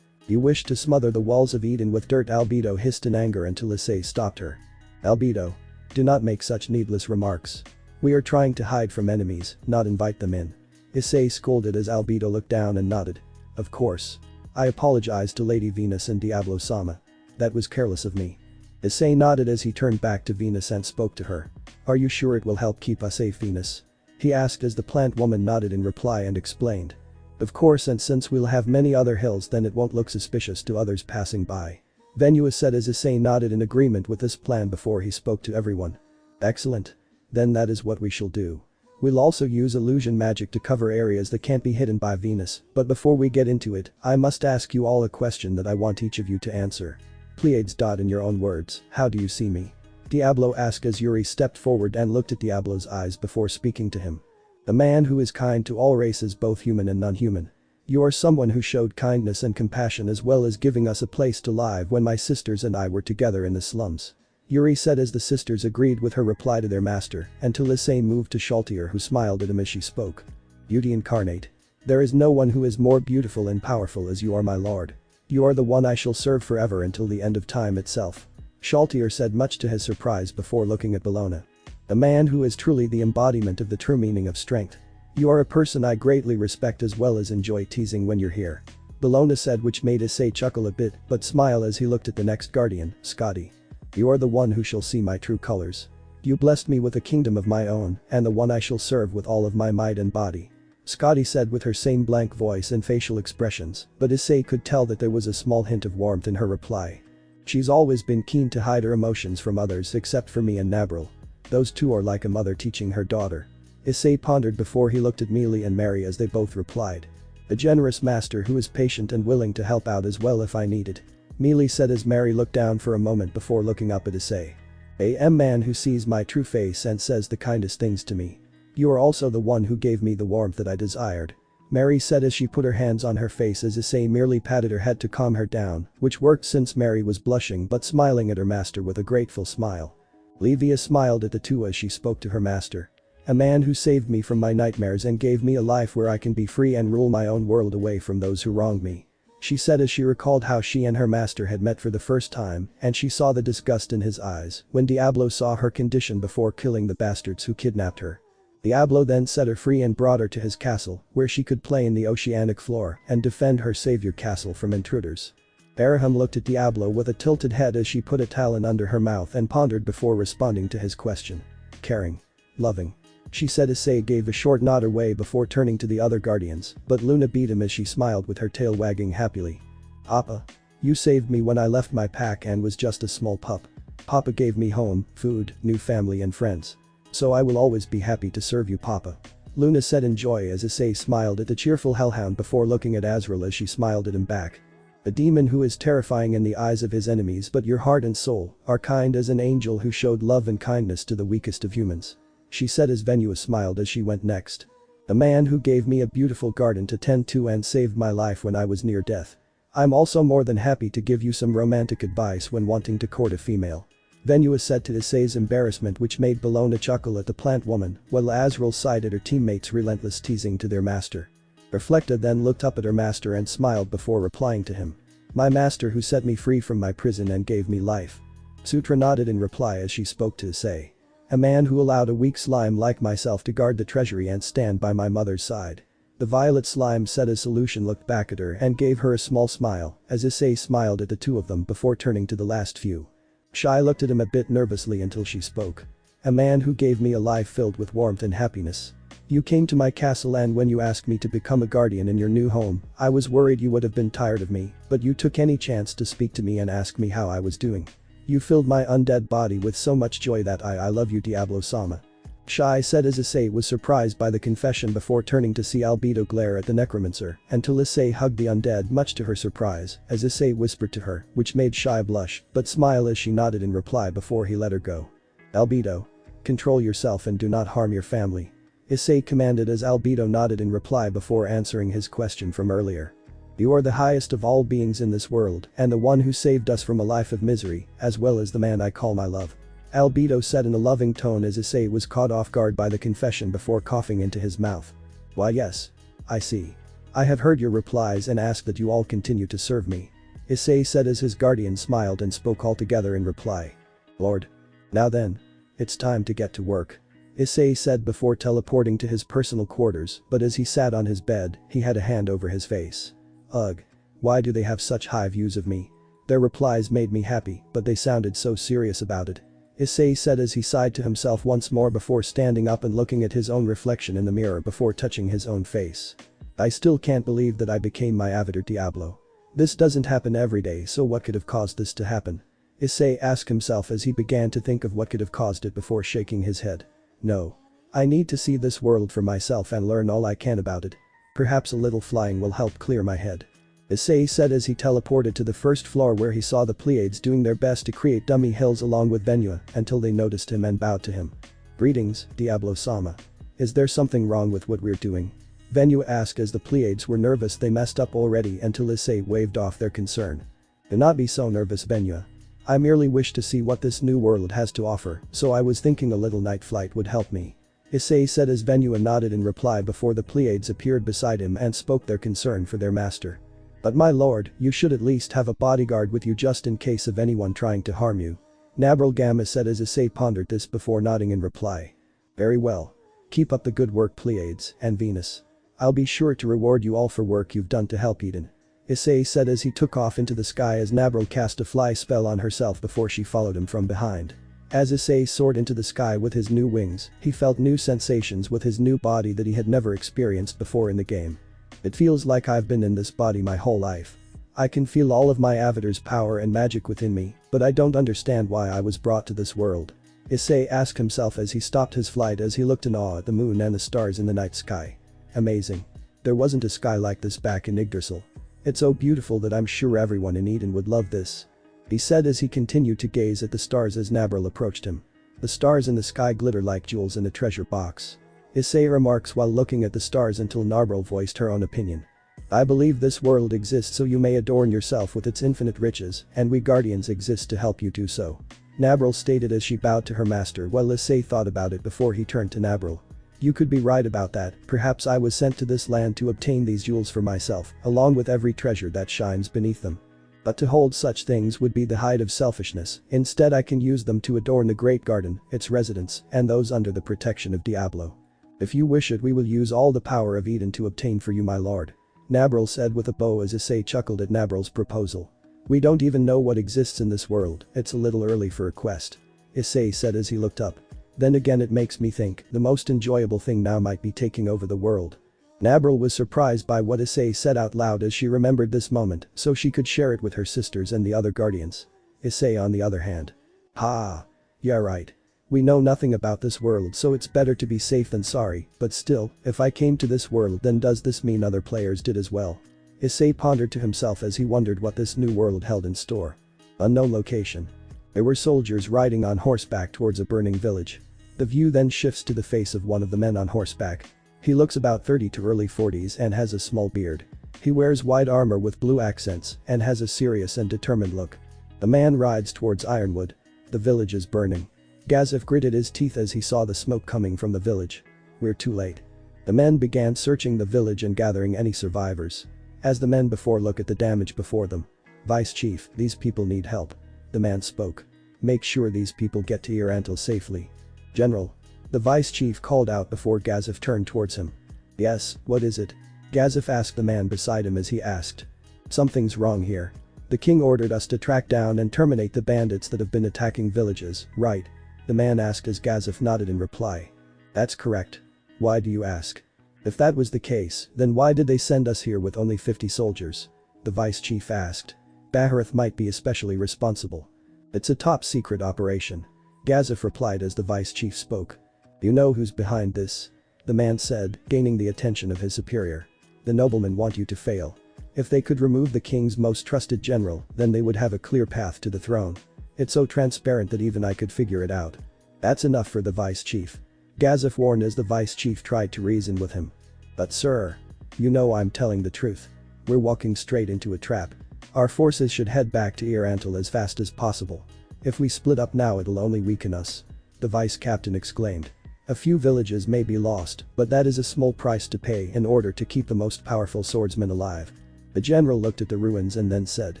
You wish to smother the walls of Eden with dirt? Albedo hissed in anger until Issei stopped her. Albedo. Do not make such needless remarks. We are trying to hide from enemies, not invite them in. Issei scolded as Albedo looked down and nodded. Of course. I apologized to Lady Venus and Diablo-sama. That was careless of me. Issei nodded as he turned back to Venus and spoke to her. Are you sure it will help keep us safe, Venus? He asked as the plant woman nodded in reply and explained. Of course, and since we'll have many other hills, then it won't look suspicious to others passing by. Venus said as Issei nodded in agreement with this plan before he spoke to everyone. Excellent. Then that is what we shall do. We'll also use illusion magic to cover areas that can't be hidden by Venus, but before we get into it, I must ask you all a question that I want each of you to answer. Pleiades. In your own words, how do you see me? Diablo asked as Yuri stepped forward and looked at Diablo's eyes before speaking to him. A man who is kind to all races, both human and non-human. You are someone who showed kindness and compassion as well as giving us a place to live when my sisters and I were together in the slums. Yuri said as the sisters agreed with her reply to their master, until Issei moved to Shaltier, who smiled at him as she spoke. Beauty incarnate. There is no one who is more beautiful and powerful as you are, my lord. You are the one I shall serve forever until the end of time itself. Shaltier said, much to his surprise, before looking at Bellona. A man who is truly the embodiment of the true meaning of strength. You are a person I greatly respect as well as enjoy teasing when you're here. Bellona said, which made Issei chuckle a bit but smile as he looked at the next guardian, Scotty. You are the one who shall see my true colors. You blessed me with a kingdom of my own and the one I shall serve with all of my might and body. Scotty said with her same blank voice and facial expressions, but Issei could tell that there was a small hint of warmth in her reply. She's always been keen to hide her emotions from others except for me and Nabril. Those two are like a mother teaching her daughter. Issei pondered before he looked at Mealy and Mary as they both replied. A generous master who is patient and willing to help out as well if I need it. Mealy said as Mary looked down for a moment before looking up at Issei. A man who sees my true face and says the kindest things to me. You are also the one who gave me the warmth that I desired. Mary said as she put her hands on her face as Issei merely patted her head to calm her down, which worked since Mary was blushing but smiling at her master with a grateful smile. Livia smiled at the two as she spoke to her master. A man who saved me from my nightmares and gave me a life where I can be free and rule my own world away from those who wronged me. She said as she recalled how she and her master had met for the first time, and she saw the disgust in his eyes when Diablo saw her condition before killing the bastards who kidnapped her. Diablo then set her free and brought her to his castle, where she could play in the oceanic floor and defend her savior castle from intruders. Harem looked at Diablo with a tilted head as she put a talon under her mouth and pondered before responding to his question. Caring. Loving. She said. Issei gave a short nod away before turning to the other guardians, but Luna beat him as she smiled with her tail wagging happily. Appa. You saved me when I left my pack and was just a small pup. Papa gave me home, food, new family and friends. So I will always be happy to serve you, Papa. Luna said in joy as Issei smiled at the cheerful hellhound before looking at Azrael as she smiled at him back. A demon who is terrifying in the eyes of his enemies, but your heart and soul are kind as an angel who showed love and kindness to the weakest of humans. She said as Venus smiled as she went next. A man who gave me a beautiful garden to tend to and saved my life when I was near death. I'm also more than happy to give you some romantic advice when wanting to court a female. Venus said to Issei's embarrassment, which made Bellona chuckle at the plant woman, while Azrael sighed at her teammates' relentless teasing to their master. Reflecta then looked up at her master and smiled before replying to him. My master who set me free from my prison and gave me life. Sutra nodded in reply as she spoke to Issei. A man who allowed a weak slime like myself to guard the treasury and stand by my mother's side. The violet slime said as Solution looked back at her and gave her a small smile as Issei smiled at the two of them before turning to the last few. Shai looked at him a bit nervously until she spoke. A man who gave me a life filled with warmth and happiness. You came to my castle and when you asked me to become a guardian in your new home, I was worried you would have been tired of me, but you took any chance to speak to me and ask me how I was doing. You filled my undead body with so much joy that I love you, Diablo-sama. Shai said as Issei was surprised by the confession before turning to see Albedo glare at the necromancer until Issei hugged the undead, much to her surprise, as Issei whispered to her, which made Shai blush but smile as she nodded in reply before he let her go. Albedo. Control yourself and do not harm your family. Issei commanded as Albedo nodded in reply before answering his question from earlier. You are the highest of all beings in this world and the one who saved us from a life of misery, as well as the man I call my love. Albedo said in a loving tone as Issei was caught off guard by the confession before coughing into his mouth. Why yes. I see. I have heard your replies and ask that you all continue to serve me. Issei said as his guardian smiled and spoke all together in reply. Lord. Now then. It's time to get to work. Issei said before teleporting to his personal quarters, but as he sat on his bed, he had a hand over his face. Ugh. Why do they have such high views of me? Their replies made me happy, but they sounded so serious about it. Issei said as he sighed to himself once more before standing up and looking at his own reflection in the mirror before touching his own face. I still can't believe that I became my avatar Diablo. This doesn't happen every day, so what could have caused this to happen? Issei asked himself as he began to think of what could have caused it before shaking his head. No. I need to see this world for myself and learn all I can about it. Perhaps a little flying will help clear my head. Issei said as he teleported to the first floor where he saw the Pleiades doing their best to create dummy hills along with Venua until they noticed him and bowed to him. Greetings, Diablo-sama. Is there something wrong with what we're doing? Venua asked as the Pleiades were nervous they messed up already until Issei waved off their concern. Do not be so nervous, Venua. I merely wish to see what this new world has to offer, so I was thinking a little night flight would help me. Issei said as Venua nodded in reply before the Pleiades appeared beside him and spoke their concern for their master. But my lord, you should at least have a bodyguard with you just in case of anyone trying to harm you. Nabral Gamma said as Issei pondered this before nodding in reply. Very well. Keep up the good work, Pleiades and Venus. I'll be sure to reward you all for work you've done to help Eden. Issei said as he took off into the sky as Nabral cast a fly spell on herself before she followed him from behind. As Issei soared into the sky with his new wings, he felt new sensations with his new body that he had never experienced before in the game. It feels like I've been in this body my whole life. I can feel all of my avatar's power and magic within me, but I don't understand why I was brought to this world. Issei asked himself as he stopped his flight as he looked in awe at the moon and the stars in the night sky. Amazing. There wasn't a sky like this back in Yggdrasil. It's so beautiful that I'm sure everyone in Eden would love this. He said as he continued to gaze at the stars as Nabral approached him. The stars in the sky glitter like jewels in a treasure box. Issei remarks while looking at the stars until Nabral voiced her own opinion. I believe this world exists so you may adorn yourself with its infinite riches, and we guardians exist to help you do so. Nabral stated as she bowed to her master while Issei thought about it before he turned to Nabral. You could be right about that, perhaps I was sent to this land to obtain these jewels for myself, along with every treasure that shines beneath them. But to hold such things would be the height of selfishness, instead I can use them to adorn the great garden, its residents, and those under the protection of Diablo. If you wish it we will use all the power of Eden to obtain for you my lord. Nabral said with a bow as Issei chuckled at Nabral's proposal. We don't even know what exists in this world, it's a little early for a quest. Issei said as he looked up. Then again it makes me think the most enjoyable thing now might be taking over the world. Nabral was surprised by what Issei said out loud as she remembered this moment so she could share it with her sisters and the other guardians. Issei on the other hand. Ha. Yeah right. We know nothing about this world so it's better to be safe than sorry, but still, if I came to this world then does this mean other players did as well? Issei pondered to himself as he wondered what this new world held in store. Unknown location. There were soldiers riding on horseback towards a burning village. The view then shifts to the face of one of the men on horseback. He looks about 30 to early 40s and has a small beard. He wears white armor with blue accents and has a serious and determined look. The man rides towards Ironwood. The village is burning. Gazif gritted his teeth as he saw the smoke coming from the village. We're too late. The men began searching the village and gathering any survivors. As the men before look at the damage before them. Vice Chief, these people need help. The man spoke. Make sure these people get to Irantil safely. General. The vice chief called out before Gazif turned towards him. Yes, what is it? Gazif asked the man beside him as he asked. Something's wrong here. The king ordered us to track down and terminate the bandits that have been attacking villages, right? The man asked as Gazif nodded in reply. That's correct. Why do you ask? If that was the case, then why did they send us here with only 50 soldiers? The vice chief asked. Bahareth might be especially responsible. It's a top secret operation. Gazif replied as the vice chief spoke. Do you know who's behind this? The man said, gaining the attention of his superior. The noblemen want you to fail. If they could remove the king's most trusted general, then they would have a clear path to the throne. It's so transparent that even I could figure it out. That's enough for the vice chief. Gazif warned as the vice chief tried to reason with him. But sir. You know I'm telling the truth. We're walking straight into a trap. Our forces should head back to Irantil as fast as possible. If we split up now it'll only weaken us. The vice captain exclaimed. A few villages may be lost, but that is a small price to pay in order to keep the most powerful swordsman alive. The general looked at the ruins and then said.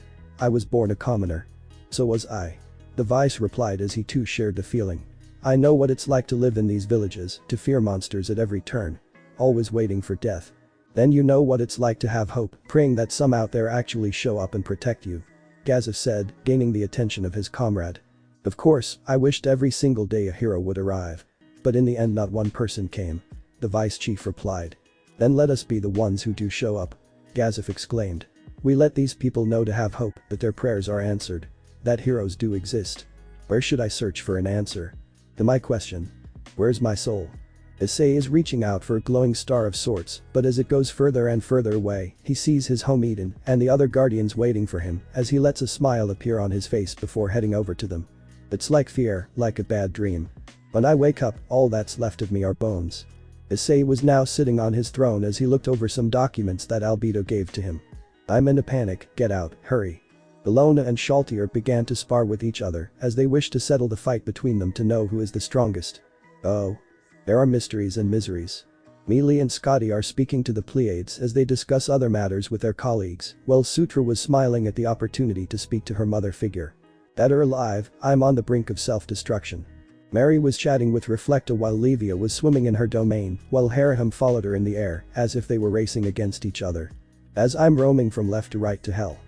I was born a commoner. So was I. The vice replied as he too shared the feeling. I know what it's like to live in these villages, to fear monsters at every turn. Always waiting for death. Then you know what it's like to have hope, praying that some out there actually show up and protect you. Gazef said, gaining the attention of his comrade. Of course, I wished every single day a hero would arrive. But in the end not one person came. The vice chief replied. Then let us be the ones who do show up. Gazef exclaimed. We let these people know to have hope that their prayers are answered. That heroes do exist. Where should I search for an answer? To my question. Where's my soul? Issei is reaching out for a glowing star of sorts, but as it goes further and further away, he sees his home Eden and the other guardians waiting for him as he lets a smile appear on his face before heading over to them. It's like fear, like a bad dream. When I wake up, all that's left of me are bones. Issei was now sitting on his throne as he looked over some documents that Albedo gave to him. I'm in a panic, get out, hurry. Bellona and Shaltier began to spar with each other as they wished to settle the fight between them to know who is the strongest. Oh. There are mysteries and miseries. Mealy and Scotty are speaking to the Pleiades as they discuss other matters with their colleagues, while Sutra was smiling at the opportunity to speak to her mother figure. Dead or alive, I'm on the brink of self-destruction. Mary was chatting with Reflecta while Levia was swimming in her domain, while Harem followed her in the air, as if they were racing against each other. As I'm roaming from left to right to hell.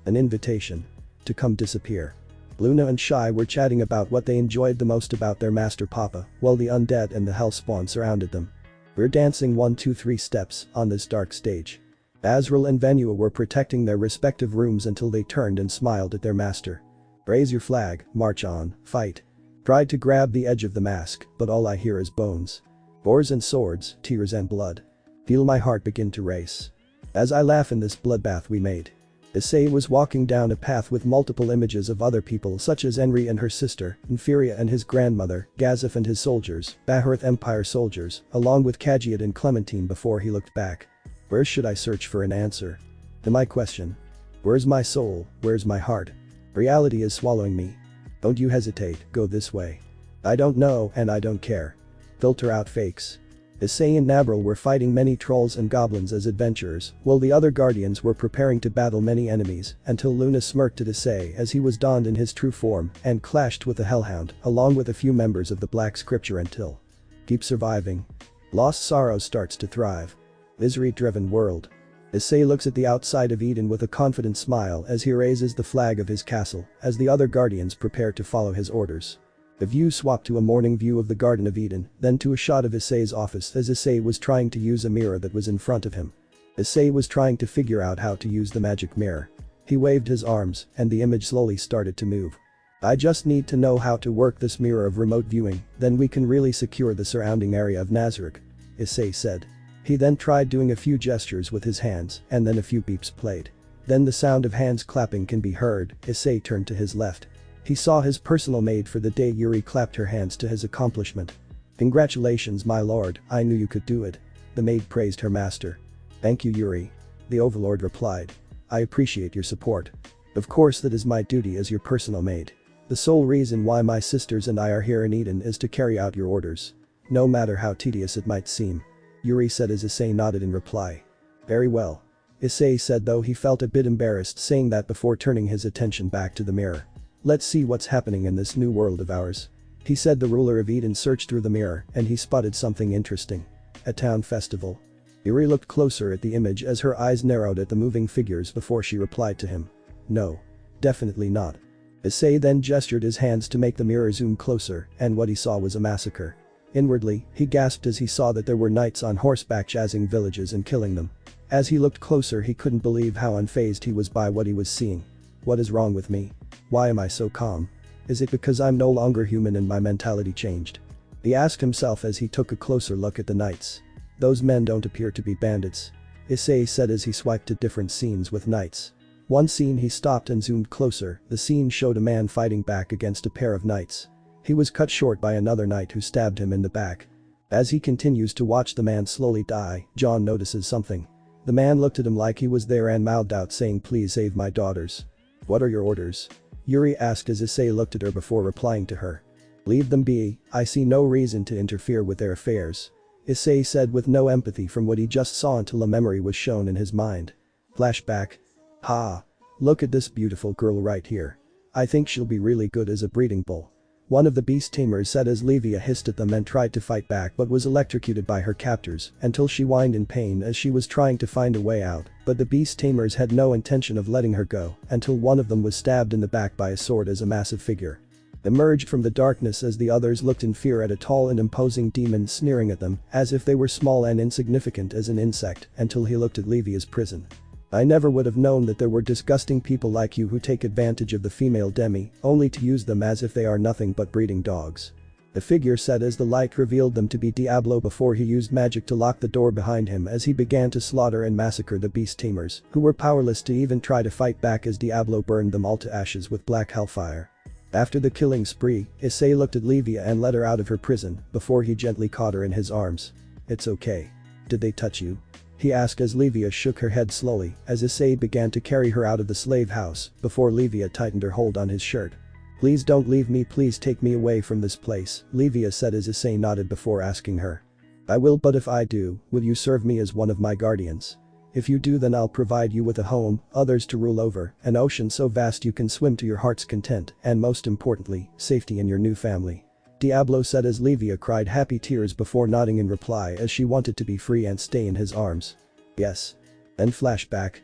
An invitation. To come disappear. Luna and Shai were chatting about what they enjoyed the most about their master Papa, while the undead and the hellspawn surrounded them. We're dancing 1 2 3 steps on this dark stage. Azrael and Venua were protecting their respective rooms until they turned and smiled at their master. Raise your flag, march on, fight. Tried to grab the edge of the mask, but all I hear is bones. Boars and swords, tears and blood. Feel my heart begin to race. As I laugh in this bloodbath we made. Issei was walking down a path with multiple images of other people such as Enri and her sister, Nefarious and his grandmother, Gazef and his soldiers, Baharth Empire soldiers, along with Kajiat and Clementine before he looked back. Where should I search for an answer? To my question. Where's my soul, where's my heart? Reality is swallowing me. Don't you hesitate, go this way. I don't know and I don't care. Filter out fakes. Issei and Nabril were fighting many trolls and goblins as adventurers, while the other guardians were preparing to battle many enemies, until Luna smirked at Issei as he was donned in his true form and clashed with the Hellhound, along with a few members of the Black Scripture until. Keep surviving. Lost Sorrow starts to thrive. Misery-driven world. Issei looks at the outside of Eden with a confident smile as he raises the flag of his castle, as the other guardians prepare to follow his orders. The view swapped to a morning view of the Garden of Eden, then to a shot of Issei's office as Issei was trying to use a mirror that was in front of him. Issei was trying to figure out how to use the magic mirror. He waved his arms, and the image slowly started to move. I just need to know how to work this mirror of remote viewing, then we can really secure the surrounding area of Nazareth, Issei said. He then tried doing a few gestures with his hands, and then a few beeps played. Then the sound of hands clapping can be heard. Issei turned to his left. He saw his personal maid for the day. Yuri clapped her hands to his accomplishment. Congratulations my lord, I knew you could do it. The maid praised her master. Thank you Yuri. The Overlord replied. I appreciate your support. Of course that is my duty as your personal maid. The sole reason why my sisters and I are here in Eden is to carry out your orders. No matter how tedious it might seem. Yuri said as Issei nodded in reply. Very well. Issei said though he felt a bit embarrassed saying that before turning his attention back to the mirror. Let's see what's happening in this new world of ours. He said the ruler of Eden searched through the mirror and he spotted something interesting. A town festival. Yuri looked closer at the image as her eyes narrowed at the moving figures before she replied to him. No. Definitely not. Issei then gestured his hands to make the mirror zoom closer and what he saw was a massacre. Inwardly, he gasped as he saw that there were knights on horseback jazzing villages and killing them. As he looked closer he couldn't believe how unfazed he was by what he was seeing. What is wrong with me? Why am I so calm? Is it because I'm no longer human and my mentality changed? He asked himself as he took a closer look at the knights. Those men don't appear to be bandits. Issei said as he swiped to different scenes with knights. One scene he stopped and zoomed closer. The scene showed a man fighting back against a pair of knights. He was cut short by another knight who stabbed him in the back. As he continues to watch the man slowly die, John notices something. The man looked at him like he was there and mouthed out saying please save my daughters. What are your orders? Yuri asked as Issei looked at her before replying to her. Leave them be, I see no reason to interfere with their affairs. Issei said with no empathy from what he just saw until a memory was shown in his mind. Flashback. Ha. Look at this beautiful girl right here. I think she'll be really good as a breeding bull. One of the beast tamers said as Levia hissed at them and tried to fight back but was electrocuted by her captors until she whined in pain as she was trying to find a way out, but the beast tamers had no intention of letting her go until one of them was stabbed in the back by a sword as a massive figure emerged from the darkness as the others looked in fear at a tall and imposing demon sneering at them as if they were small and insignificant as an insect until he looked at Levia's prison. I never would have known that there were disgusting people like you who take advantage of the female demi, only to use them as if they are nothing but breeding dogs. The figure said as the light revealed them to be Diablo before he used magic to lock the door behind him as he began to slaughter and massacre the beast tamers, who were powerless to even try to fight back as Diablo burned them all to ashes with black hellfire. After the killing spree, Issei looked at Levia and let her out of her prison before he gently caught her in his arms. "It's okay. Did they touch you?" he asked as Levia shook her head slowly as Issei began to carry her out of the slave house before Levia tightened her hold on his shirt. "Please don't leave me, please take me away from this place," Levia said as Issei nodded before asking her. "I will, but if I do, will you serve me as one of my guardians? If you do, then I'll provide you with a home, others to rule over, an ocean so vast you can swim to your heart's content, and most importantly, safety in your new family." Diablo said as Levia cried happy tears before nodding in reply as she wanted to be free and stay in his arms. "Yes." Then flashback.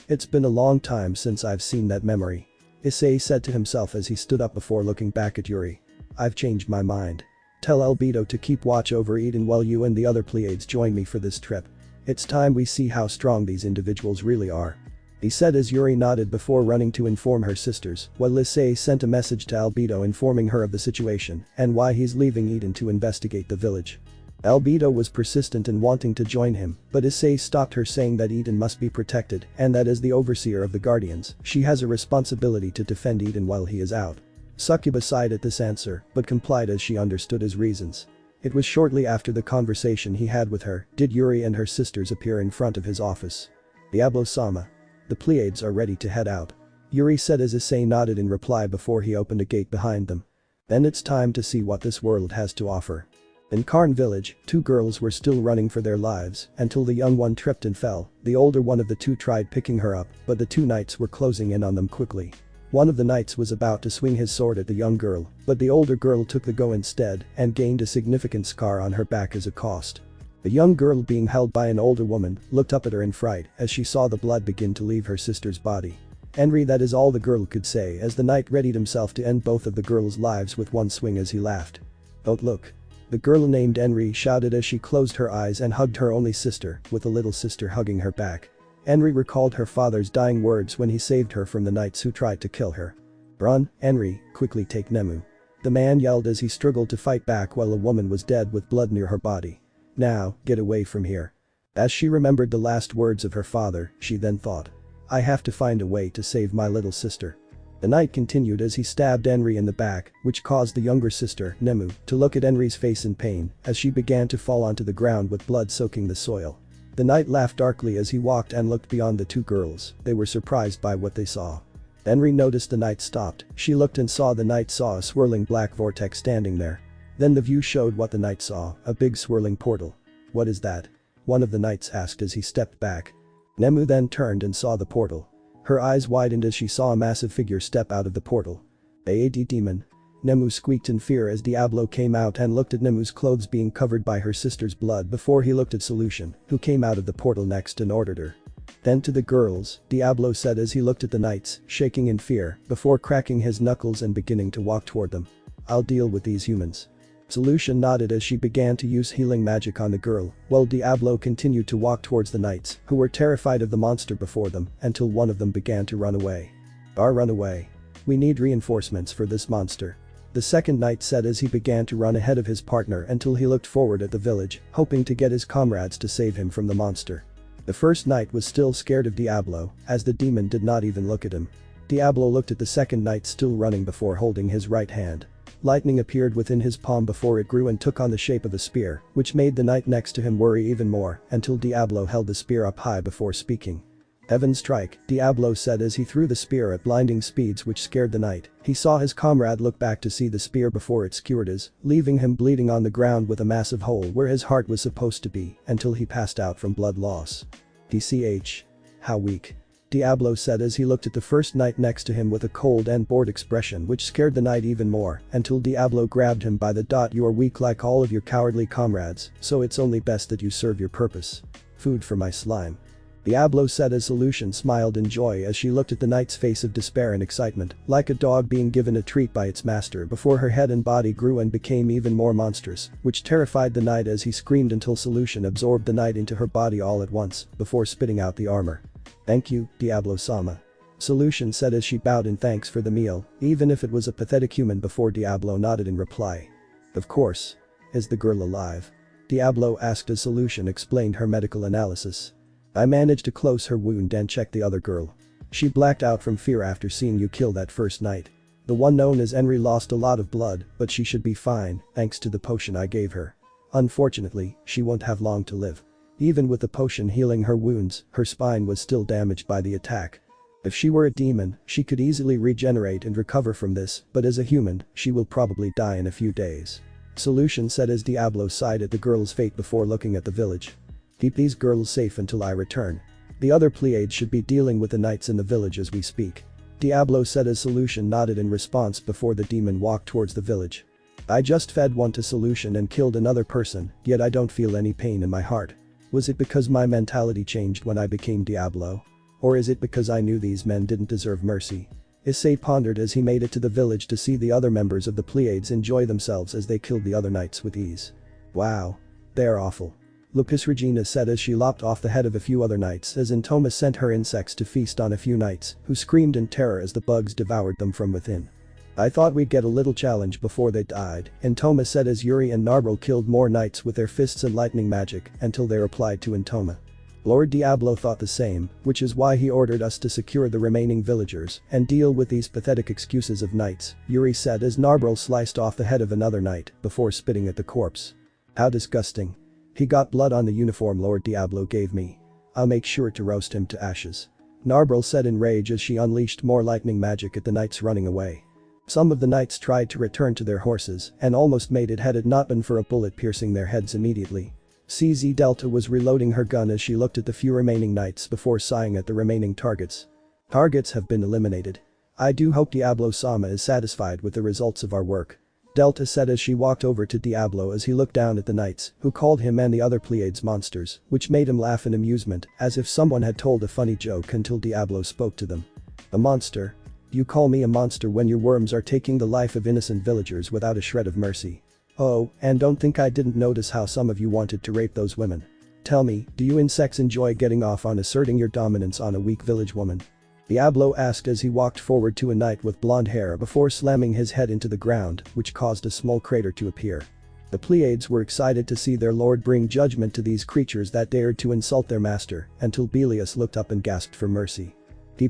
It's been a long time since I've seen that memory," Issei said to himself as he stood up before looking back at Yuri. "I've changed my mind. Tell Albedo to keep watch over Eden while you and the other Pleiades join me for this trip. It's time we see how strong these individuals really are," he said as Yuri nodded before running to inform her sisters, while Issei sent a message to Albedo informing her of the situation and why he's leaving Eden to investigate the village. Albedo was persistent in wanting to join him, but Issei stopped her saying that Eden must be protected and that as the overseer of the Guardians, she has a responsibility to defend Eden while he is out. Succuba sighed at this answer but complied as she understood his reasons. It was shortly after the conversation he had with her did Yuri and her sisters appear in front of his office. "Diablo-sama. The Pleiades are ready to head out," Yuri said as Issei nodded in reply before he opened a gate behind them. "Then it's time to see what this world has to offer." In Karn village, two girls were still running for their lives until the young one tripped and fell. The older one of the two tried picking her up, but the two knights were closing in on them quickly. One of the knights was about to swing his sword at the young girl, but the older girl took the go instead and gained a significant scar on her back as a cost. The young girl, being held by an older woman, looked up at her in fright as she saw the blood begin to leave her sister's body. "Henry," that is all the girl could say as the knight readied himself to end both of the girls' lives with one swing as he laughed. "Don't look." The girl named Henry shouted as she closed her eyes and hugged her only sister, with the little sister hugging her back. Henry recalled her father's dying words when he saved her from the knights who tried to kill her. "Run, Henry, quickly take Nemu," the man yelled as he struggled to fight back while a woman was dead with blood near her body. "Now, get away from here." As she remembered the last words of her father, she then thought, "I have to find a way to save my little sister." The knight continued as he stabbed Henry in the back, which caused the younger sister, Nemu, to look at Henry's face in pain as she began to fall onto the ground with blood soaking the soil. The knight laughed darkly as he walked and looked beyond the two girls. They were surprised by what they saw. Henry noticed the knight stopped. She looked and saw the knight saw a swirling black vortex standing there. Then the view showed what the knight saw, a big swirling portal. "What is that?" one of the knights asked as he stepped back. Nemu then turned and saw the portal. Her eyes widened as she saw a massive figure step out of the portal. "AAD demon." Nemu squeaked in fear as Diablo came out and looked at Nemu's clothes being covered by her sister's blood before he looked at Solution, who came out of the portal next and ordered her. Then to the girls, Diablo said as he looked at the knights, shaking in fear, before cracking his knuckles and beginning to walk toward them. "I'll deal with these humans." Solution nodded as she began to use healing magic on the girl, while Diablo continued to walk towards the knights, who were terrified of the monster before them, until one of them began to run away. Run away. We need reinforcements for this monster," the second knight said as he began to run ahead of his partner until he looked forward at the village, hoping to get his comrades to save him from the monster. The first knight was still scared of Diablo, as the demon did not even look at him. Diablo looked at the second knight still running before holding his right hand. Lightning appeared within his palm before it grew and took on the shape of a spear, which made the knight next to him worry even more until Diablo held the spear up high before speaking. "Heaven strike," Diablo said as he threw the spear at blinding speeds, which scared the knight. He saw his comrade look back to see the spear before it skewered his, leaving him bleeding on the ground with a massive hole where his heart was supposed to be until he passed out from blood loss. "DCH. How weak." Diablo said as he looked at the first knight next to him with a cold and bored expression which scared the knight even more until Diablo grabbed him by the dot. You are weak like all of your cowardly comrades, so it's only best that you serve your purpose. Food for my slime. Diablo said as Solution smiled in joy as she looked at the knight's face of despair and excitement, like a dog being given a treat by its master before her head and body grew and became even more monstrous, which terrified the knight as he screamed until Solution absorbed the knight into her body all at once before spitting out the armor. Thank you, Diablo-sama. Solution said as she bowed in thanks for the meal, even if it was a pathetic human before Diablo nodded in reply. Of course. Is the girl alive? Diablo asked as Solution explained her medical analysis. I managed to close her wound and check the other girl. She blacked out from fear after seeing you kill that first knight. The one known as Henry lost a lot of blood, but she should be fine, thanks to the potion I gave her. Unfortunately, she won't have long to live. Even with the potion healing her wounds, her spine was still damaged by the attack. If she were a demon, she could easily regenerate and recover from this, but as a human, she will probably die in a few days. Solution said as Diablo sighed at the girl's fate before looking at the village. Keep these girls safe until I return. The other Pleiades should be dealing with the knights in the village as we speak. Diablo said as Solution nodded in response before the demon walked towards the village. I just fed one to Solution and killed another person, yet I don't feel any pain in my heart. Was it because my mentality changed when I became Diablo? Or is it because I knew these men didn't deserve mercy? Issei pondered as he made it to the village to see the other members of the Pleiades enjoy themselves as they killed the other knights with ease. Wow. They're awful. Lupus Regina said as she lopped off the head of a few other knights as Intoma sent her insects to feast on a few knights, who screamed in terror as the bugs devoured them from within. I thought we'd get a little challenge before they died, Intoma said as Yuri and Narbrel killed more knights with their fists and lightning magic until they replied to Intoma. Lord Diablo thought the same, which is why he ordered us to secure the remaining villagers and deal with these pathetic excuses of knights, Yuri said as Narbrel sliced off the head of another knight before spitting at the corpse. How disgusting. He got blood on the uniform Lord Diablo gave me. I'll make sure to roast him to ashes. Narbrel said in rage as she unleashed more lightning magic at the knights running away. Some of the knights tried to return to their horses and almost made it had it not been for a bullet piercing their heads immediately. CZ Delta was reloading her gun as she looked at the few remaining knights before sighing at the remaining targets. Targets have been eliminated. I do hope Diablo-sama is satisfied with the results of our work. Delta said as she walked over to Diablo as he looked down at the knights, who called him and the other Pleiades monsters, which made him laugh in amusement as if someone had told a funny joke until Diablo spoke to them. A monster? You call me a monster when your worms are taking the life of innocent villagers without a shred of mercy. Oh, and don't think I didn't notice how some of you wanted to rape those women. Tell me, do you insects enjoy getting off on asserting your dominance on a weak village woman? Diablo asked as he walked forward to a knight with blonde hair before slamming his head into the ground, which caused a small crater to appear. The Pleiades were excited to see their lord bring judgment to these creatures that dared to insult their master until Belius looked up and gasped for mercy.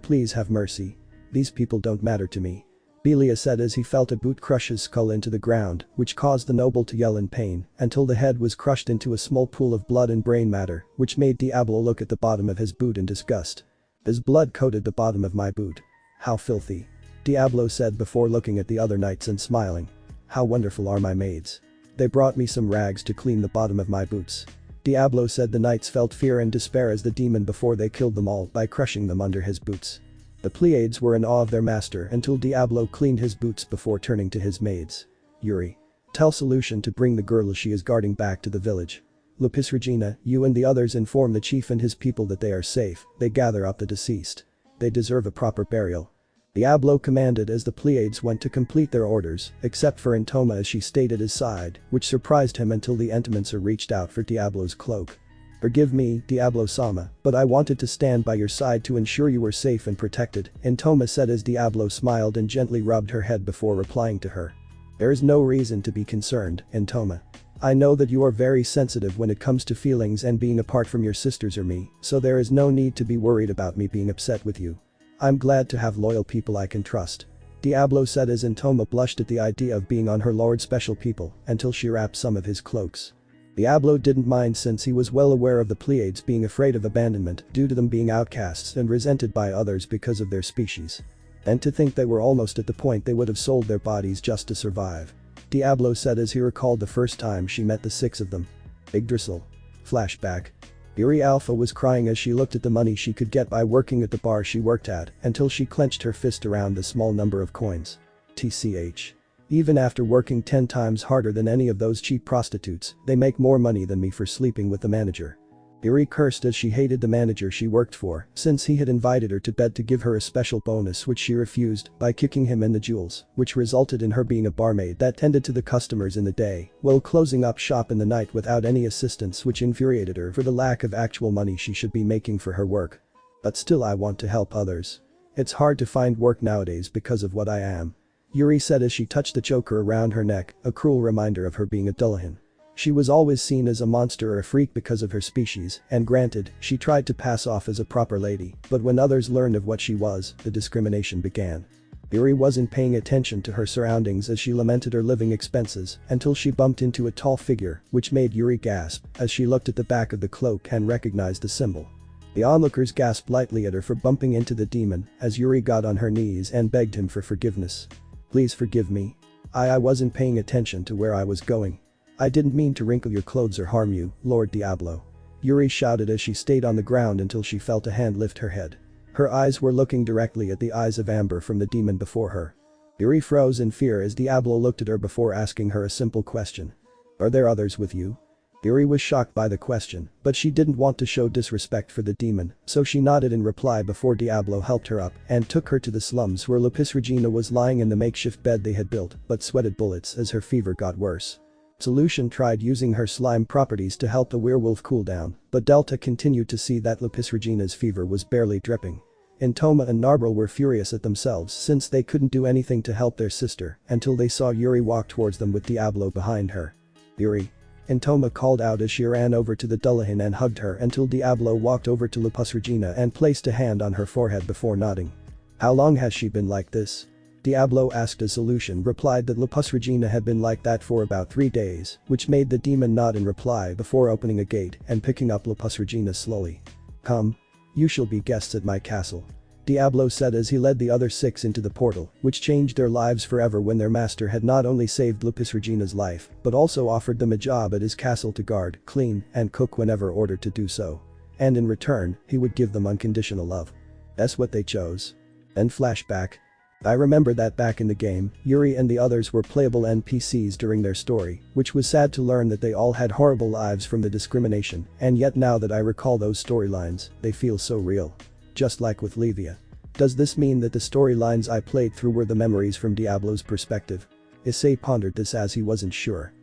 Please have mercy. These people don't matter to me. Belius said as he felt a boot crush his skull into the ground, which caused the noble to yell in pain until the head was crushed into a small pool of blood and brain matter, which made Diablo look at the bottom of his boot in disgust. His blood coated the bottom of my boot. How filthy. Diablo said before looking at the other knights and smiling. How wonderful are my maids. They brought me some rags to clean the bottom of my boots. Diablo said the knights felt fear and despair as the demon before they killed them all by crushing them under his boots. The Pleiades were in awe of their master until Diablo cleaned his boots before turning to his maids. Yuri. Tell Solution to bring the girl she is guarding back to the village. Lupus Regina, you and the others inform the chief and his people that they are safe. They gather up the deceased. They deserve a proper burial. Diablo commanded as the Pleiades went to complete their orders, except for Intoma as she stayed at his side, which surprised him until the Entomancer reached out for Diablo's cloak. Forgive me, Diablo-sama, but I wanted to stand by your side to ensure you were safe and protected, Intoma said as Diablo smiled and gently rubbed her head before replying to her. There is no reason to be concerned, Intoma. I know that you are very sensitive when it comes to feelings and being apart from your sisters or me, so there is no need to be worried about me being upset with you. I'm glad to have loyal people I can trust. Diablo said as Intoma blushed at the idea of being on her lord's special people until she wrapped some of his cloaks. Diablo didn't mind since he was well aware of the Pleiades being afraid of abandonment due to them being outcasts and resented by others because of their species. And to think they were almost at the point they would have sold their bodies just to survive. Diablo said as he recalled the first time she met the 6 of them. Yggdrasil. Flashback. Yuri Alpha was crying as she looked at the money she could get by working at the bar she worked at until she clenched her fist around the small number of coins. TCH. Even after working 10 times harder than any of those cheap prostitutes, they make more money than me for sleeping with the manager. Yuri cursed as she hated the manager she worked for since he had invited her to bed to give her a special bonus which she refused by kicking him in the jewels, which resulted in her being a barmaid that tended to the customers in the day while closing up shop in the night without any assistance, which infuriated her for the lack of actual money she should be making for her work. But still, I want to help others. It's hard to find work nowadays because of what I am. Yuri said as she touched the choker around her neck, a cruel reminder of her being a Dullahan. She was always seen as a monster or a freak because of her species, and granted, she tried to pass off as a proper lady, but when others learned of what she was, the discrimination began. Yuri wasn't paying attention to her surroundings as she lamented her living expenses until she bumped into a tall figure, which made Yuri gasp as she looked at the back of the cloak and recognized the symbol. The onlookers gasped lightly at her for bumping into the demon as Yuri got on her knees and begged him for forgiveness. Please forgive me. I wasn't paying attention to where I was going. I didn't mean to wrinkle your clothes or harm you, Lord Diablo. Yuri shouted as she stayed on the ground until she felt a hand lift her head. Her eyes were looking directly at the eyes of amber from the demon before her. Yuri froze in fear as Diablo looked at her before asking her a simple question. Are there others with you? Yuri was shocked by the question, but she didn't want to show disrespect for the demon, so she nodded in reply before Diablo helped her up and took her to the slums where Lapis Regina was lying in the makeshift bed they had built, but sweated bullets as her fever got worse. Solution tried using her slime properties to help the werewolf cool down, but Delta continued to see that Lapis Regina's fever was barely dripping. Intoma and Narbril were furious at themselves since they couldn't do anything to help their sister until they saw Yuri walk towards them with Diablo behind her. Yuri. Intoma called out as she ran over to the Dullahan and hugged her until Diablo walked over to Lapis Regina and placed a hand on her forehead before nodding. How long has she been like this? Diablo asked as Solution replied that Lapis Regina had been like that for about 3 days, which made the demon nod in reply before opening a gate and picking up Lapis Regina slowly. Come. You shall be guests at my castle. Diablo said as he led the other 6 into the portal, which changed their lives forever when their master had not only saved Lapis Regina's life, but also offered them a job at his castle to guard, clean, and cook whenever ordered to do so. And in return, he would give them unconditional love. That's what they chose. Then flashback. I remember that back in the game, Yuri and the others were playable NPCs during their story, which was sad to learn that they all had horrible lives from the discrimination, and yet now that I recall those storylines, they feel so real. Just like with Levia. Does this mean that the storylines I played through were the memories from Diablo's perspective? Issei pondered this as he wasn't sure.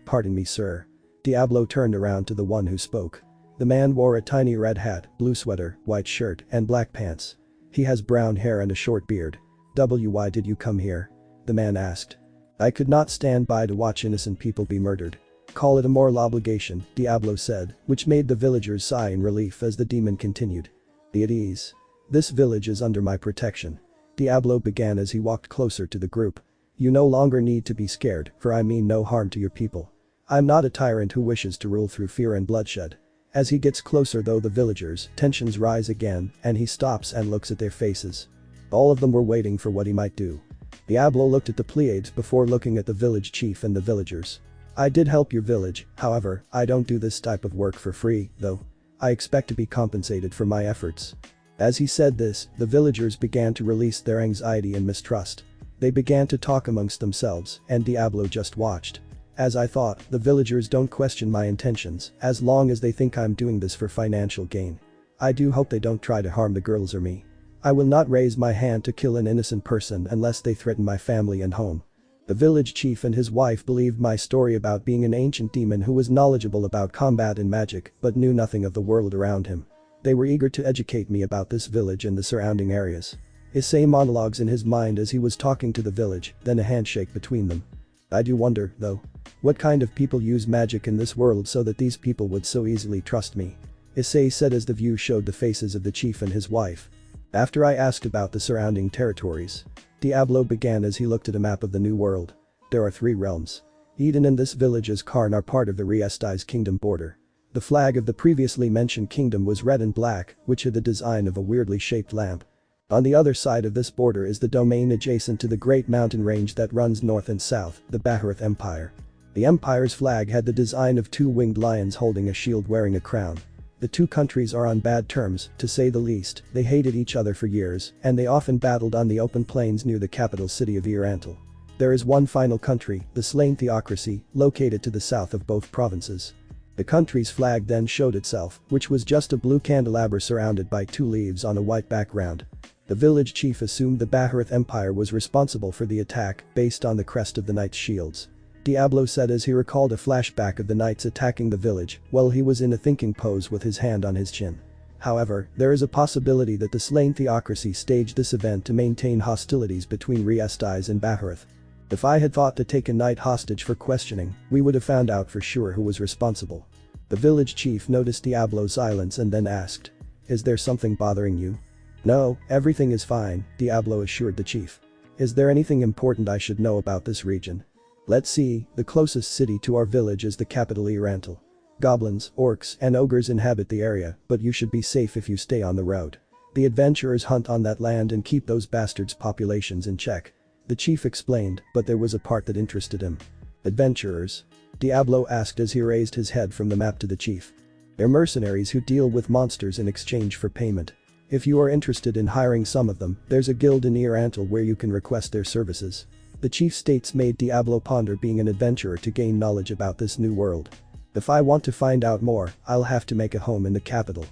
Pardon me sir. Diablo turned around to the one who spoke. The man wore a tiny red hat, blue sweater, white shirt, and black pants. He has brown hair and a short beard. Why did you come here? The man asked. I could not stand by to watch innocent people be murdered. Call it a moral obligation, Diablo said, which made the villagers sigh in relief as the demon continued. Be at ease. This village is under my protection. Diablo began as he walked closer to the group. You no longer need to be scared, for I mean no harm to your people. I'm not a tyrant who wishes to rule through fear and bloodshed. As he gets closer though the villagers, tensions rise again, and he stops and looks at their faces. All of them were waiting for what he might do. Diablo looked at the Pleiades before looking at the village chief and the villagers. I did help your village, however, I don't do this type of work for free, though. I expect to be compensated for my efforts. As he said this, the villagers began to release their anxiety and mistrust. They began to talk amongst themselves, and Diablo just watched. As I thought, the villagers don't question my intentions, as long as they think I'm doing this for financial gain. I do hope they don't try to harm the girls or me. I will not raise my hand to kill an innocent person unless they threaten my family and home. The village chief and his wife believed my story about being an ancient demon who was knowledgeable about combat and magic but knew nothing of the world around him. They were eager to educate me about this village and the surrounding areas. Issei monologues in his mind as he was talking to the village, then a handshake between them. I do wonder, though. What kind of people use magic in this world so that these people would so easily trust me? Issei said as the view showed the faces of the chief and his wife. After I asked about the surrounding territories, Diablo began as he looked at a map of the new world. There are 3 realms. Eden and this village's Karn are part of the Riesti's kingdom border. The flag of the previously mentioned kingdom was red and black, which had the design of a weirdly shaped lamp. On the other side of this border is the domain adjacent to the great mountain range that runs north and south, the Bahareth Empire. The empire's flag had the design of 2 winged lions holding a shield wearing a crown. The two countries are on bad terms, to say the least. They hated each other for years, and they often battled on the open plains near the capital city of Irantal. There is one final country, the slain theocracy, located to the south of both provinces. The country's flag then showed itself, which was just a blue candelabra surrounded by two leaves on a white background. The village chief assumed the Bahareth Empire was responsible for the attack, based on the crest of the knights' shields. Diablo said as he recalled a flashback of the knights attacking the village while he was in a thinking pose with his hand on his chin. However, there is a possibility that the slain theocracy staged this event to maintain hostilities between Issei and Bahareth. If I had thought to take a knight hostage for questioning, we would have found out for sure who was responsible. The village chief noticed Diablo's silence and then asked, "Is there something bothering you?" "No, everything is fine," Diablo assured the chief. "Is there anything important I should know about this region?" "Let's see, the closest city to our village is the capital Irantal. Goblins, orcs, and ogres inhabit the area, but you should be safe if you stay on the road. The adventurers hunt on that land and keep those bastards' populations in check." The chief explained, but there was a part that interested him. "Adventurers?" Diablo asked as he raised his head from the map to the chief. "They're mercenaries who deal with monsters in exchange for payment. If you are interested in hiring some of them, there's a guild in Irantal where you can request their services." The chief's states made Diablo ponder being an adventurer to gain knowledge about this new world. "If I want to find out more, I'll have to make a home in the capital."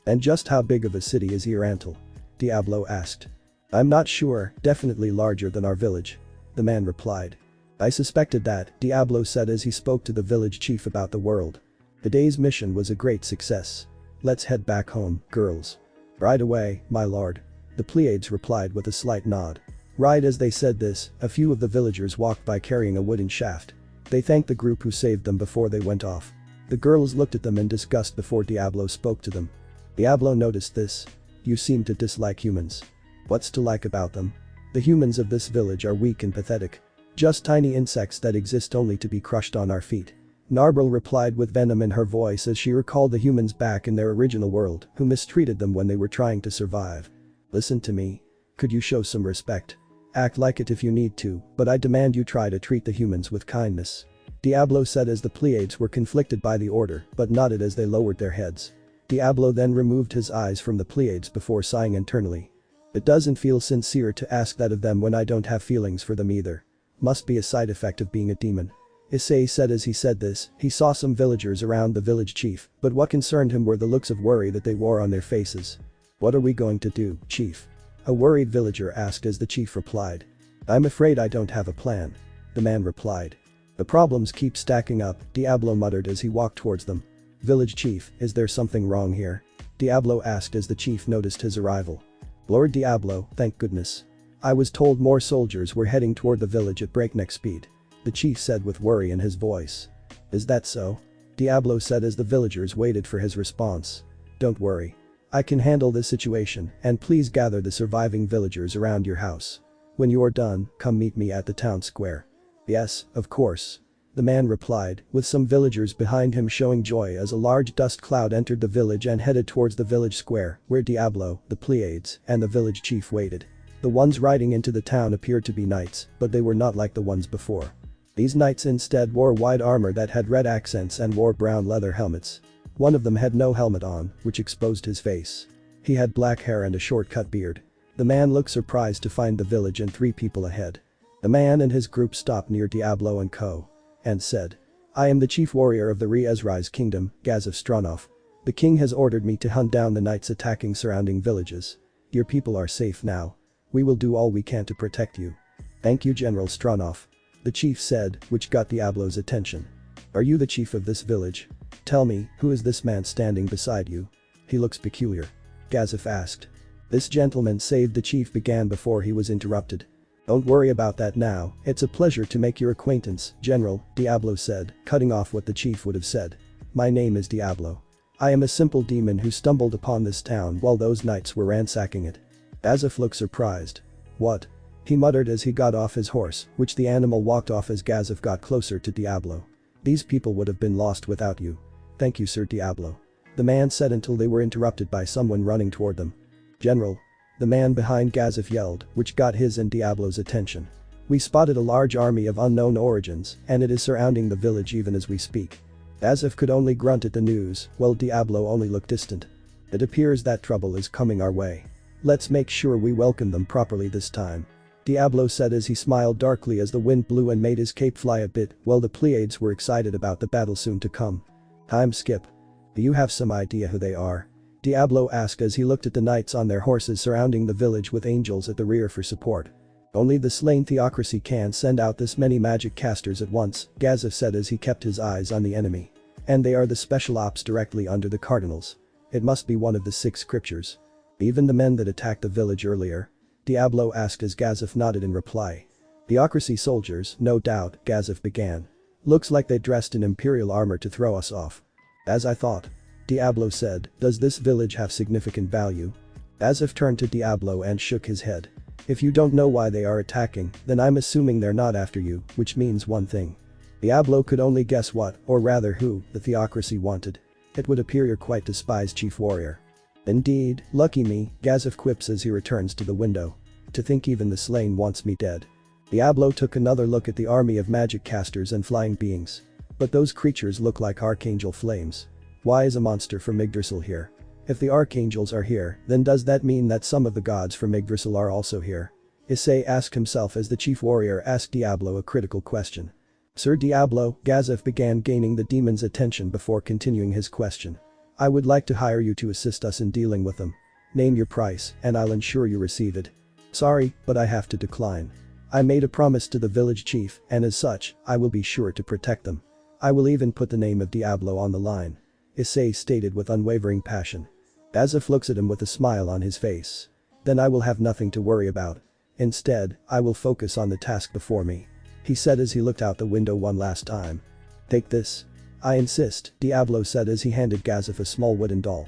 "And just how big of a city is Irantal?" Diablo asked. "I'm not sure, definitely larger than our village," the man replied. "I suspected that," Diablo said as he spoke to the village chief about the world. "The day's mission was a great success. Let's head back home, girls." "Right away, my lord," the Pleiades replied with a slight nod. Right as they said this, a few of the villagers walked by carrying a wooden shaft. They thanked the group who saved them before they went off. The girls looked at them in disgust before Diablo spoke to them. Diablo noticed this. "You seem to dislike humans. What's to like about them?" "The humans of this village are weak and pathetic. Just tiny insects that exist only to be crushed on our feet." Narbril replied with venom in her voice as she recalled the humans back in their original world who mistreated them when they were trying to survive. "Listen to me. Could you show some respect? Act like it if you need to, but I demand you try to treat the humans with kindness," Diablo said as the Pleiades were conflicted by the order but nodded as they lowered their heads. Diablo then removed his eyes from the Pleiades before sighing internally. "It doesn't feel sincere to ask that of them when I don't have feelings for them either. Must be a side effect of being a demon." Issei said as he said this. He saw some villagers around the village chief, but what concerned him were the looks of worry that they wore on their faces. "What are we going to do, chief?" a worried villager asked as the chief replied. "I'm afraid I don't have a plan," the man replied. "The problems keep stacking up," Diablo muttered as he walked towards them. "Village chief, is there something wrong here?" Diablo asked as the chief noticed his arrival. "Lord Diablo, thank goodness. I was told more soldiers were heading toward the village at breakneck speed," the chief said with worry in his voice. "Is that so?" Diablo said as the villagers waited for his response. "Don't worry. I can handle this situation, and please gather the surviving villagers around your house. When you are done, come meet me at the town square." "Yes, of course," the man replied, with some villagers behind him showing joy as a large dust cloud entered the village and headed towards the village square, where Diablo, the Pleiades, and the village chief waited. The ones riding into the town appeared to be knights, but they were not like the ones before. These knights instead wore white armor that had red accents and wore brown leather helmets. One of them had no helmet on, which exposed his face. He had black hair and a short-cut beard. The man looked surprised to find the village and 3 people ahead. The man and his group stopped near Diablo and Co. and said, "I am the chief warrior of the Re-Ezrai's kingdom, Gaz of Stronov. The king has ordered me to hunt down the knights attacking surrounding villages. Your people are safe now. We will do all we can to protect you." "Thank you, General Stronov," the chief said, which got Diablo's attention. "Are you the chief of this village? Tell me, who is this man standing beside you? He looks peculiar," Gazif asked. "This gentleman saved," the chief began before he was interrupted. "Don't worry about that now, it's a pleasure to make your acquaintance, General," Diablo said, cutting off what the chief would have said. "My name is Diablo. I am a simple demon who stumbled upon this town while those knights were ransacking it." Gazif looked surprised. "What?" he muttered as he got off his horse, which the animal walked off as Gazif got closer to Diablo. "These people would have been lost without you." "Thank you, Sir Diablo," the man said until they were interrupted by someone running toward them. "General," the man behind Gazif yelled, which got his and Diablo's attention. "We spotted a large army of unknown origins, and it is surrounding the village even as we speak." As if could only grunt at the news, while Diablo only looked distant. It appears that trouble is coming our way. Let's make sure we welcome them properly this time. Diablo said as he smiled darkly as the wind blew and made his cape fly a bit, while the Pleiades were excited about the battle soon to come. Time skip. Do you have some idea who they are? Diablo asked as he looked at the knights on their horses surrounding the village with angels at the rear for support. Only the slain theocracy can send out this many magic casters at once, Gazef said as he kept his eyes on the enemy. And they are the special ops directly under the cardinals. It must be one of the 6 scriptures. Even the men that attacked the village earlier? Diablo asked as Gazef nodded in reply. Theocracy soldiers, no doubt, Gazef began. Looks like they dressed in imperial armor to throw us off. As I thought. Diablo said, does this village have significant value? Gazef turned to Diablo and shook his head. If you don't know why they are attacking, then I'm assuming they're not after you, which means one thing. Diablo could only guess what, or rather who, the theocracy wanted. It would appear you're quite despised chief warrior. Indeed, lucky me, Gazef quips as he returns to the window. To think even the slain wants me dead. Diablo took another look at the army of magic casters and flying beings. But those creatures look like archangel flames. Why is a monster from Yggdrasil here? If the archangels are here, then does that mean that some of the gods from Yggdrasil are also here? Issei asked himself as the chief warrior asked Diablo a critical question. Sir Diablo, Gazef began gaining the demon's attention before continuing his question. I would like to hire you to assist us in dealing with them. Name your price, and I'll ensure you receive it. Sorry, but I have to decline. I made a promise to the village chief, and as such, I will be sure to protect them. I will even put the name of Diablo on the line. Issei stated with unwavering passion. Gazef looks at him with a smile on his face. Then I will have nothing to worry about. Instead, I will focus on the task before me. He said as he looked out the window one last time. Take this. I insist, Diablo said as he handed Gazef a small wooden doll.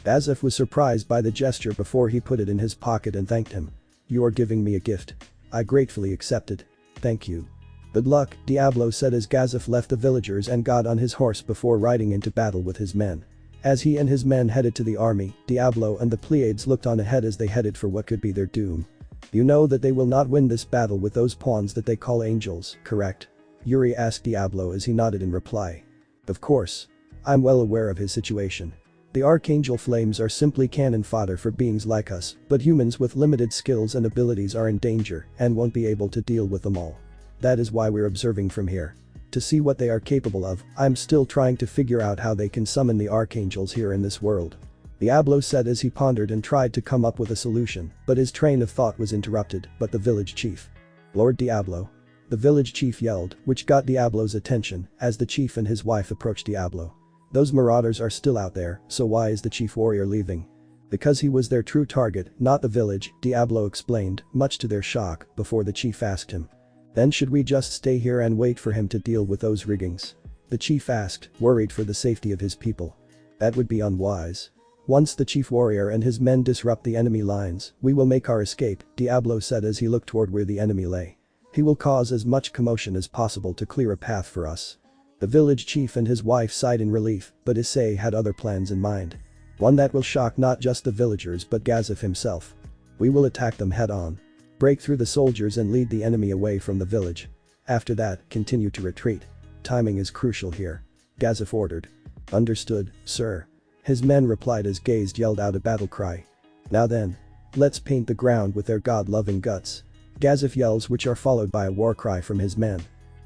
Gazef was surprised by the gesture before he put it in his pocket and thanked him. You are giving me a gift. I gratefully accepted. Thank you. Good luck, Diablo said as Gazef left the villagers and got on his horse before riding into battle with his men. As he and his men headed to the army, Diablo and the Pleiades looked on ahead as they headed for what could be their doom. You know that they will not win this battle with those pawns that they call angels, correct? Yuri asked Diablo as he nodded in reply. Of course. I'm well aware of his situation. The archangel flames are simply cannon fodder for beings like us, but humans with limited skills and abilities are in danger and won't be able to deal with them all. That is why we're observing from here. To see what they are capable of, I'm still trying to figure out how they can summon the archangels here in this world. Diablo said as he pondered and tried to come up with a solution, but his train of thought was interrupted by the village chief. Lord Diablo. The village chief yelled, which got Diablo's attention as the chief and his wife approached Diablo. Those marauders are still out there, so why is the chief warrior leaving? Because he was their true target, not the village, Diablo explained, much to their shock, before the chief asked him. Then should we just stay here and wait for him to deal with those riggings? The chief asked, worried for the safety of his people. That would be unwise. Once the chief warrior and his men disrupt the enemy lines, we will make our escape, Diablo said as he looked toward where the enemy lay. He will cause as much commotion as possible to clear a path for us. The village chief and his wife sighed in relief, but Issei had other plans in mind. One that will shock not just the villagers but Gazef himself. We will attack them head on. Break through the soldiers and lead the enemy away from the village. After that, continue to retreat. Timing is crucial here. Gazef ordered. Understood, sir. His men replied as Gazed yelled out a battle cry. Now then. Let's paint the ground with their god-loving guts. Gazef yells which are followed by a war cry from his men.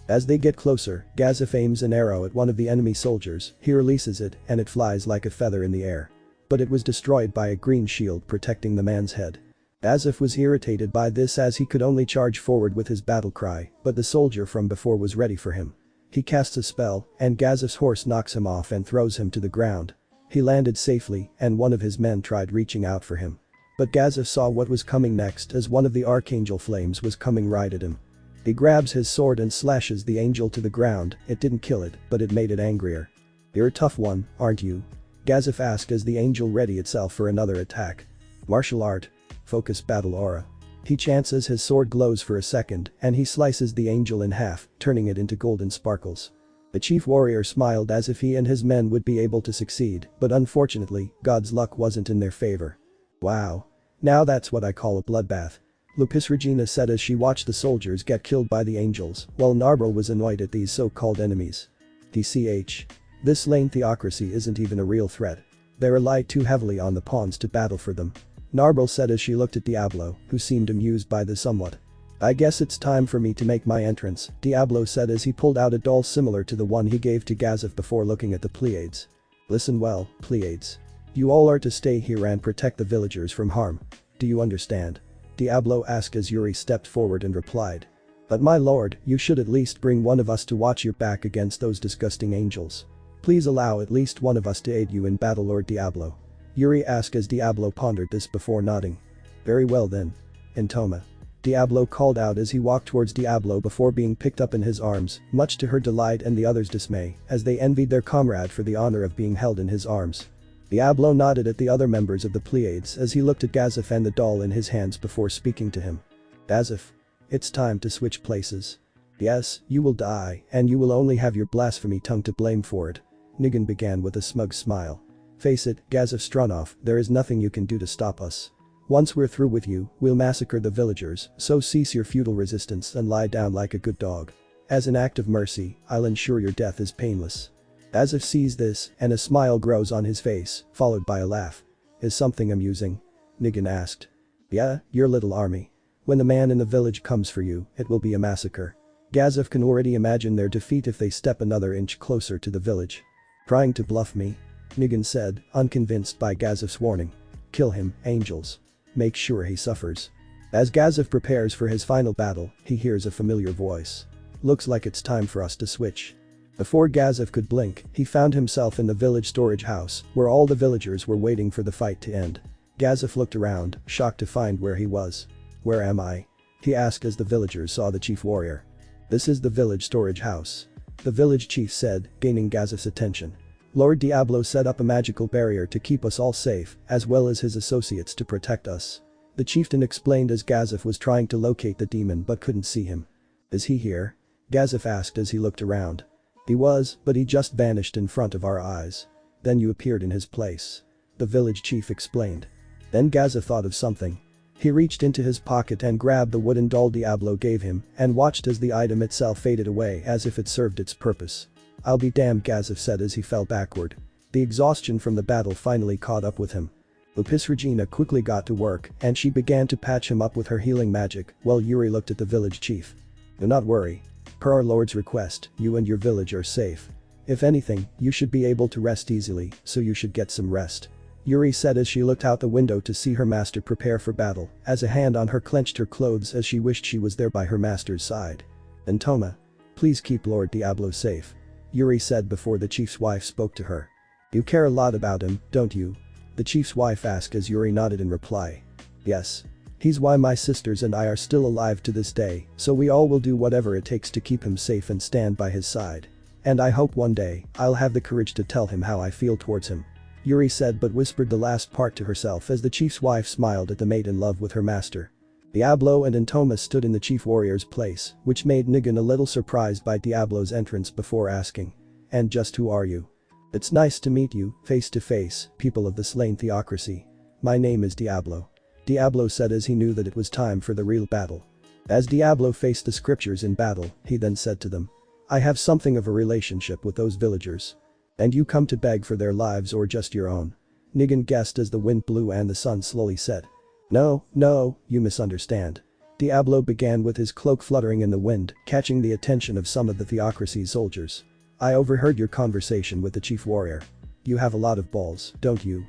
As they get closer, Gazef aims an arrow at one of the enemy soldiers, he releases it and it flies like a feather in the air. But it was destroyed by a green shield protecting the man's head. Gazef was irritated by this as he could only charge forward with his battle cry, but the soldier from before was ready for him. He casts a spell, and Gazef's horse knocks him off and throws him to the ground. He landed safely, and one of his men tried reaching out for him. But Gazef saw what was coming next as one of the archangel flames was coming right at him. He grabs his sword and slashes the angel to the ground. It didn't kill it, but it made it angrier. You're a tough one, aren't you? Gazef asked as the angel readied itself for another attack. Martial art. Focus battle aura. He chants as his sword glows for a second, and he slices the angel in half, turning it into golden sparkles. The chief warrior smiled as if he and his men would be able to succeed, but unfortunately, God's luck wasn't in their favor. Wow. Now that's what I call a bloodbath. Lupus Regina said as she watched the soldiers get killed by the angels, while Narbril was annoyed at these so-called enemies. TCH. This lane theocracy isn't even a real threat. They rely too heavily on the pawns to battle for them. Narble said as she looked at Diablo, who seemed amused by this somewhat. I guess it's time for me to make my entrance, Diablo said as he pulled out a doll similar to the one he gave to Gazef before looking at the Pleiades. Listen well, Pleiades. You all are to stay here and protect the villagers from harm. Do you understand? Diablo asked as Yuri stepped forward and replied. But my lord, you should at least bring one of us to watch your back against those disgusting angels. Please allow at least one of us to aid you in battle, Lord Diablo. Yuri asked as Diablo pondered this before nodding. Very well then. Intoma. Diablo called out as he walked towards Diablo before being picked up in his arms, much to her delight and the others' dismay, as they envied their comrade for the honor of being held in his arms. Diablo nodded at the other members of the Pleiades as he looked at Gazef and the doll in his hands before speaking to him. Gazef. It's time to switch places. Yes, you will die, and you will only have your blasphemy tongue to blame for it. Nigan began with a smug smile. Face it, Gazef Stronov, there is nothing you can do to stop us. Once we're through with you, we'll massacre the villagers, so cease your futile resistance and lie down like a good dog. As an act of mercy, I'll ensure your death is painless. Gazef sees this, and a smile grows on his face, followed by a laugh. Is something amusing? Nigan asked. Yeah, your little army. When the man in the village comes for you, it will be a massacre. Gazef can already imagine their defeat if they step another inch closer to the village. Trying to bluff me? Nigan said, unconvinced by Gazef's warning. Kill him, angels. Make sure he suffers. As Gazef prepares for his final battle, he hears a familiar voice. Looks like it's time for us to switch. Before Gazef could blink, he found himself in the village storage house, where all the villagers were waiting for the fight to end. Gazef looked around, shocked to find where he was. Where am I? He asked as the villagers saw the chief warrior. This is the village storage house. The village chief said, gaining Gazef's attention. Lord Diablo set up a magical barrier to keep us all safe, as well as his associates to protect us. The chieftain explained as Gazef was trying to locate the demon but couldn't see him. Is he here? Gazef asked as he looked around. He was, but he just vanished in front of our eyes. Then you appeared in his place. The village chief explained. Then Gazef thought of something. He reached into his pocket and grabbed the wooden doll Diablo gave him and watched as the item itself faded away as if it served its purpose. I'll be damned, Gazef said as he fell backward. The exhaustion from the battle finally caught up with him. Lupis Regina quickly got to work and she began to patch him up with her healing magic while Yuri looked at the village chief. Do not worry. Per our lord's request, you and your village are safe. If anything, you should be able to rest easily, so you should get some rest. Yuri said as she looked out the window to see her master prepare for battle, as a hand on her clenched her clothes as she wished she was there by her master's side. Intoma. Please keep Lord Diablo safe. Yuri said before the chief's wife spoke to her. You care a lot about him, don't you? The chief's wife asked as Yuri nodded in reply. Yes. He's why my sisters and I are still alive to this day, so we all will do whatever it takes to keep him safe and stand by his side. And I hope one day, I'll have the courage to tell him how I feel towards him. Yuri said but whispered the last part to herself as the chief's wife smiled at the mate in love with her master. Diablo and Intoma stood in the chief warrior's place, which made Nigan a little surprised by Diablo's entrance before asking. And just who are you? It's nice to meet you, face to face, people of the slain theocracy. My name is Diablo. Diablo said as he knew that it was time for the real battle. As Diablo faced the scriptures in battle, he then said to them. I have something of a relationship with those villagers. And you come to beg for their lives or just your own? Nigan guessed as the wind blew and the sun slowly set. No, you misunderstand. Diablo began with his cloak fluttering in the wind, catching the attention of some of the theocracy's soldiers. I overheard your conversation with the chief warrior. You have a lot of balls, don't you?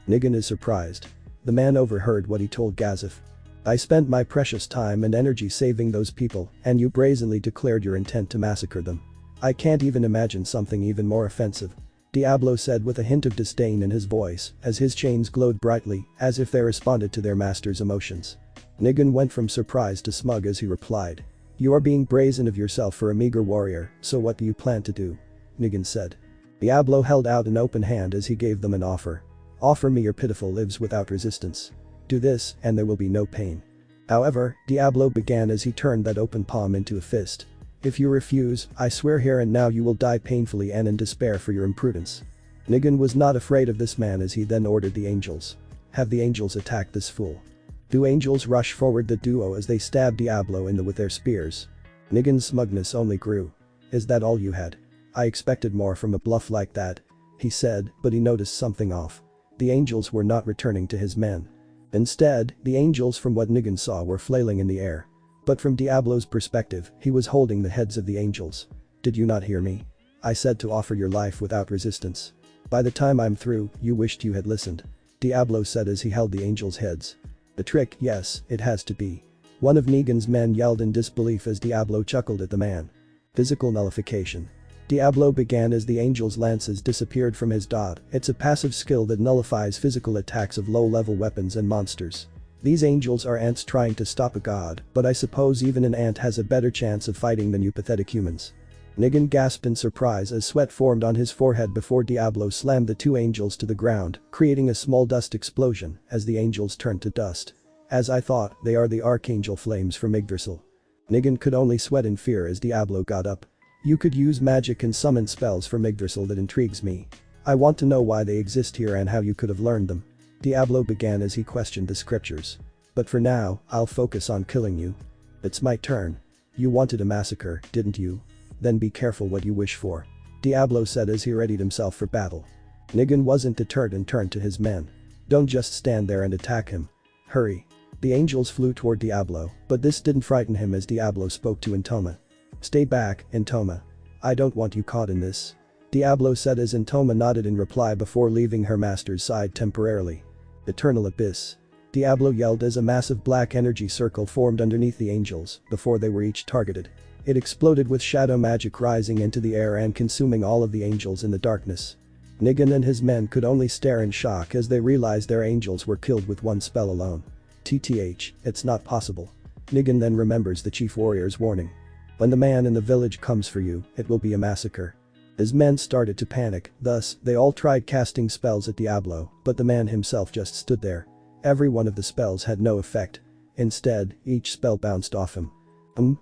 Nigan is surprised. The man overheard what he told Gazef. I spent my precious time and energy saving those people, and you brazenly declared your intent to massacre them. I can't even imagine something even more offensive. Diablo said with a hint of disdain in his voice, as his chains glowed brightly, as if they responded to their master's emotions. Nigan went from surprise to smug as he replied. You are being brazen of yourself for a meager warrior, so what do you plan to do? Nigan said. Diablo held out an open hand as he gave them an offer. Offer me your pitiful lives without resistance. Do this, and there will be no pain. However, Diablo began as he turned that open palm into a fist. If you refuse, I swear here and now you will die painfully and in despair for your imprudence. Nigan was not afraid of this man as he then ordered the angels. Have the angels attack this fool. Do angels rush forward the duo as they stabbed Diablo with their spears. Nigan's smugness only grew. Is that all you had? I expected more from a bluff like that, he said, but he noticed something off. The angels were not returning to his men. Instead, the angels from what Nigan saw were flailing in the air. But from Diablo's perspective, he was holding the heads of the angels. Did you not hear me? I said to offer your life without resistance. By the time I'm through, you wished you had listened. Diablo said as he held the angels' heads. The trick, yes, it has to be. One of Negan's men yelled in disbelief as Diablo chuckled at the man. Physical nullification. Diablo began as the angel's lances disappeared from his dot. It's a passive skill that nullifies physical attacks of low-level weapons and monsters. These angels are ants trying to stop a god, but I suppose even an ant has a better chance of fighting than you pathetic humans. Negan gasped in surprise as sweat formed on his forehead before Diablo slammed the two angels to the ground, creating a small dust explosion as the angels turned to dust. As I thought, they are the archangel flames from Yggdrasil. Negan could only sweat in fear as Diablo got up. You could use magic and summon spells from Yggdrasil that intrigues me. I want to know why they exist here and how you could have learned them. Diablo began as he questioned the scriptures. But for now, I'll focus on killing you. It's my turn. You wanted a massacre, didn't you? Then be careful what you wish for. Diablo said as he readied himself for battle. Negan wasn't deterred and turned to his men. Don't just stand there and attack him. Hurry. The angels flew toward Diablo, but this didn't frighten him as Diablo spoke to Intoma. Stay back, Intoma. I don't want you caught in this. Diablo said as Intoma nodded in reply before leaving her master's side temporarily. Eternal Abyss. Diablo yelled as a massive black energy circle formed underneath the angels before they were each targeted. It exploded with shadow magic rising into the air and consuming all of the angels in the darkness. Negan and his men could only stare in shock as they realized their angels were killed with one spell alone. TTH, it's not possible. Negan then remembers the chief warrior's warning. When the man in the village comes for you, it will be a massacre. His men started to panic, thus, they all tried casting spells at Diablo, but the man himself just stood there. Every one of the spells had no effect. Instead, each spell bounced off him.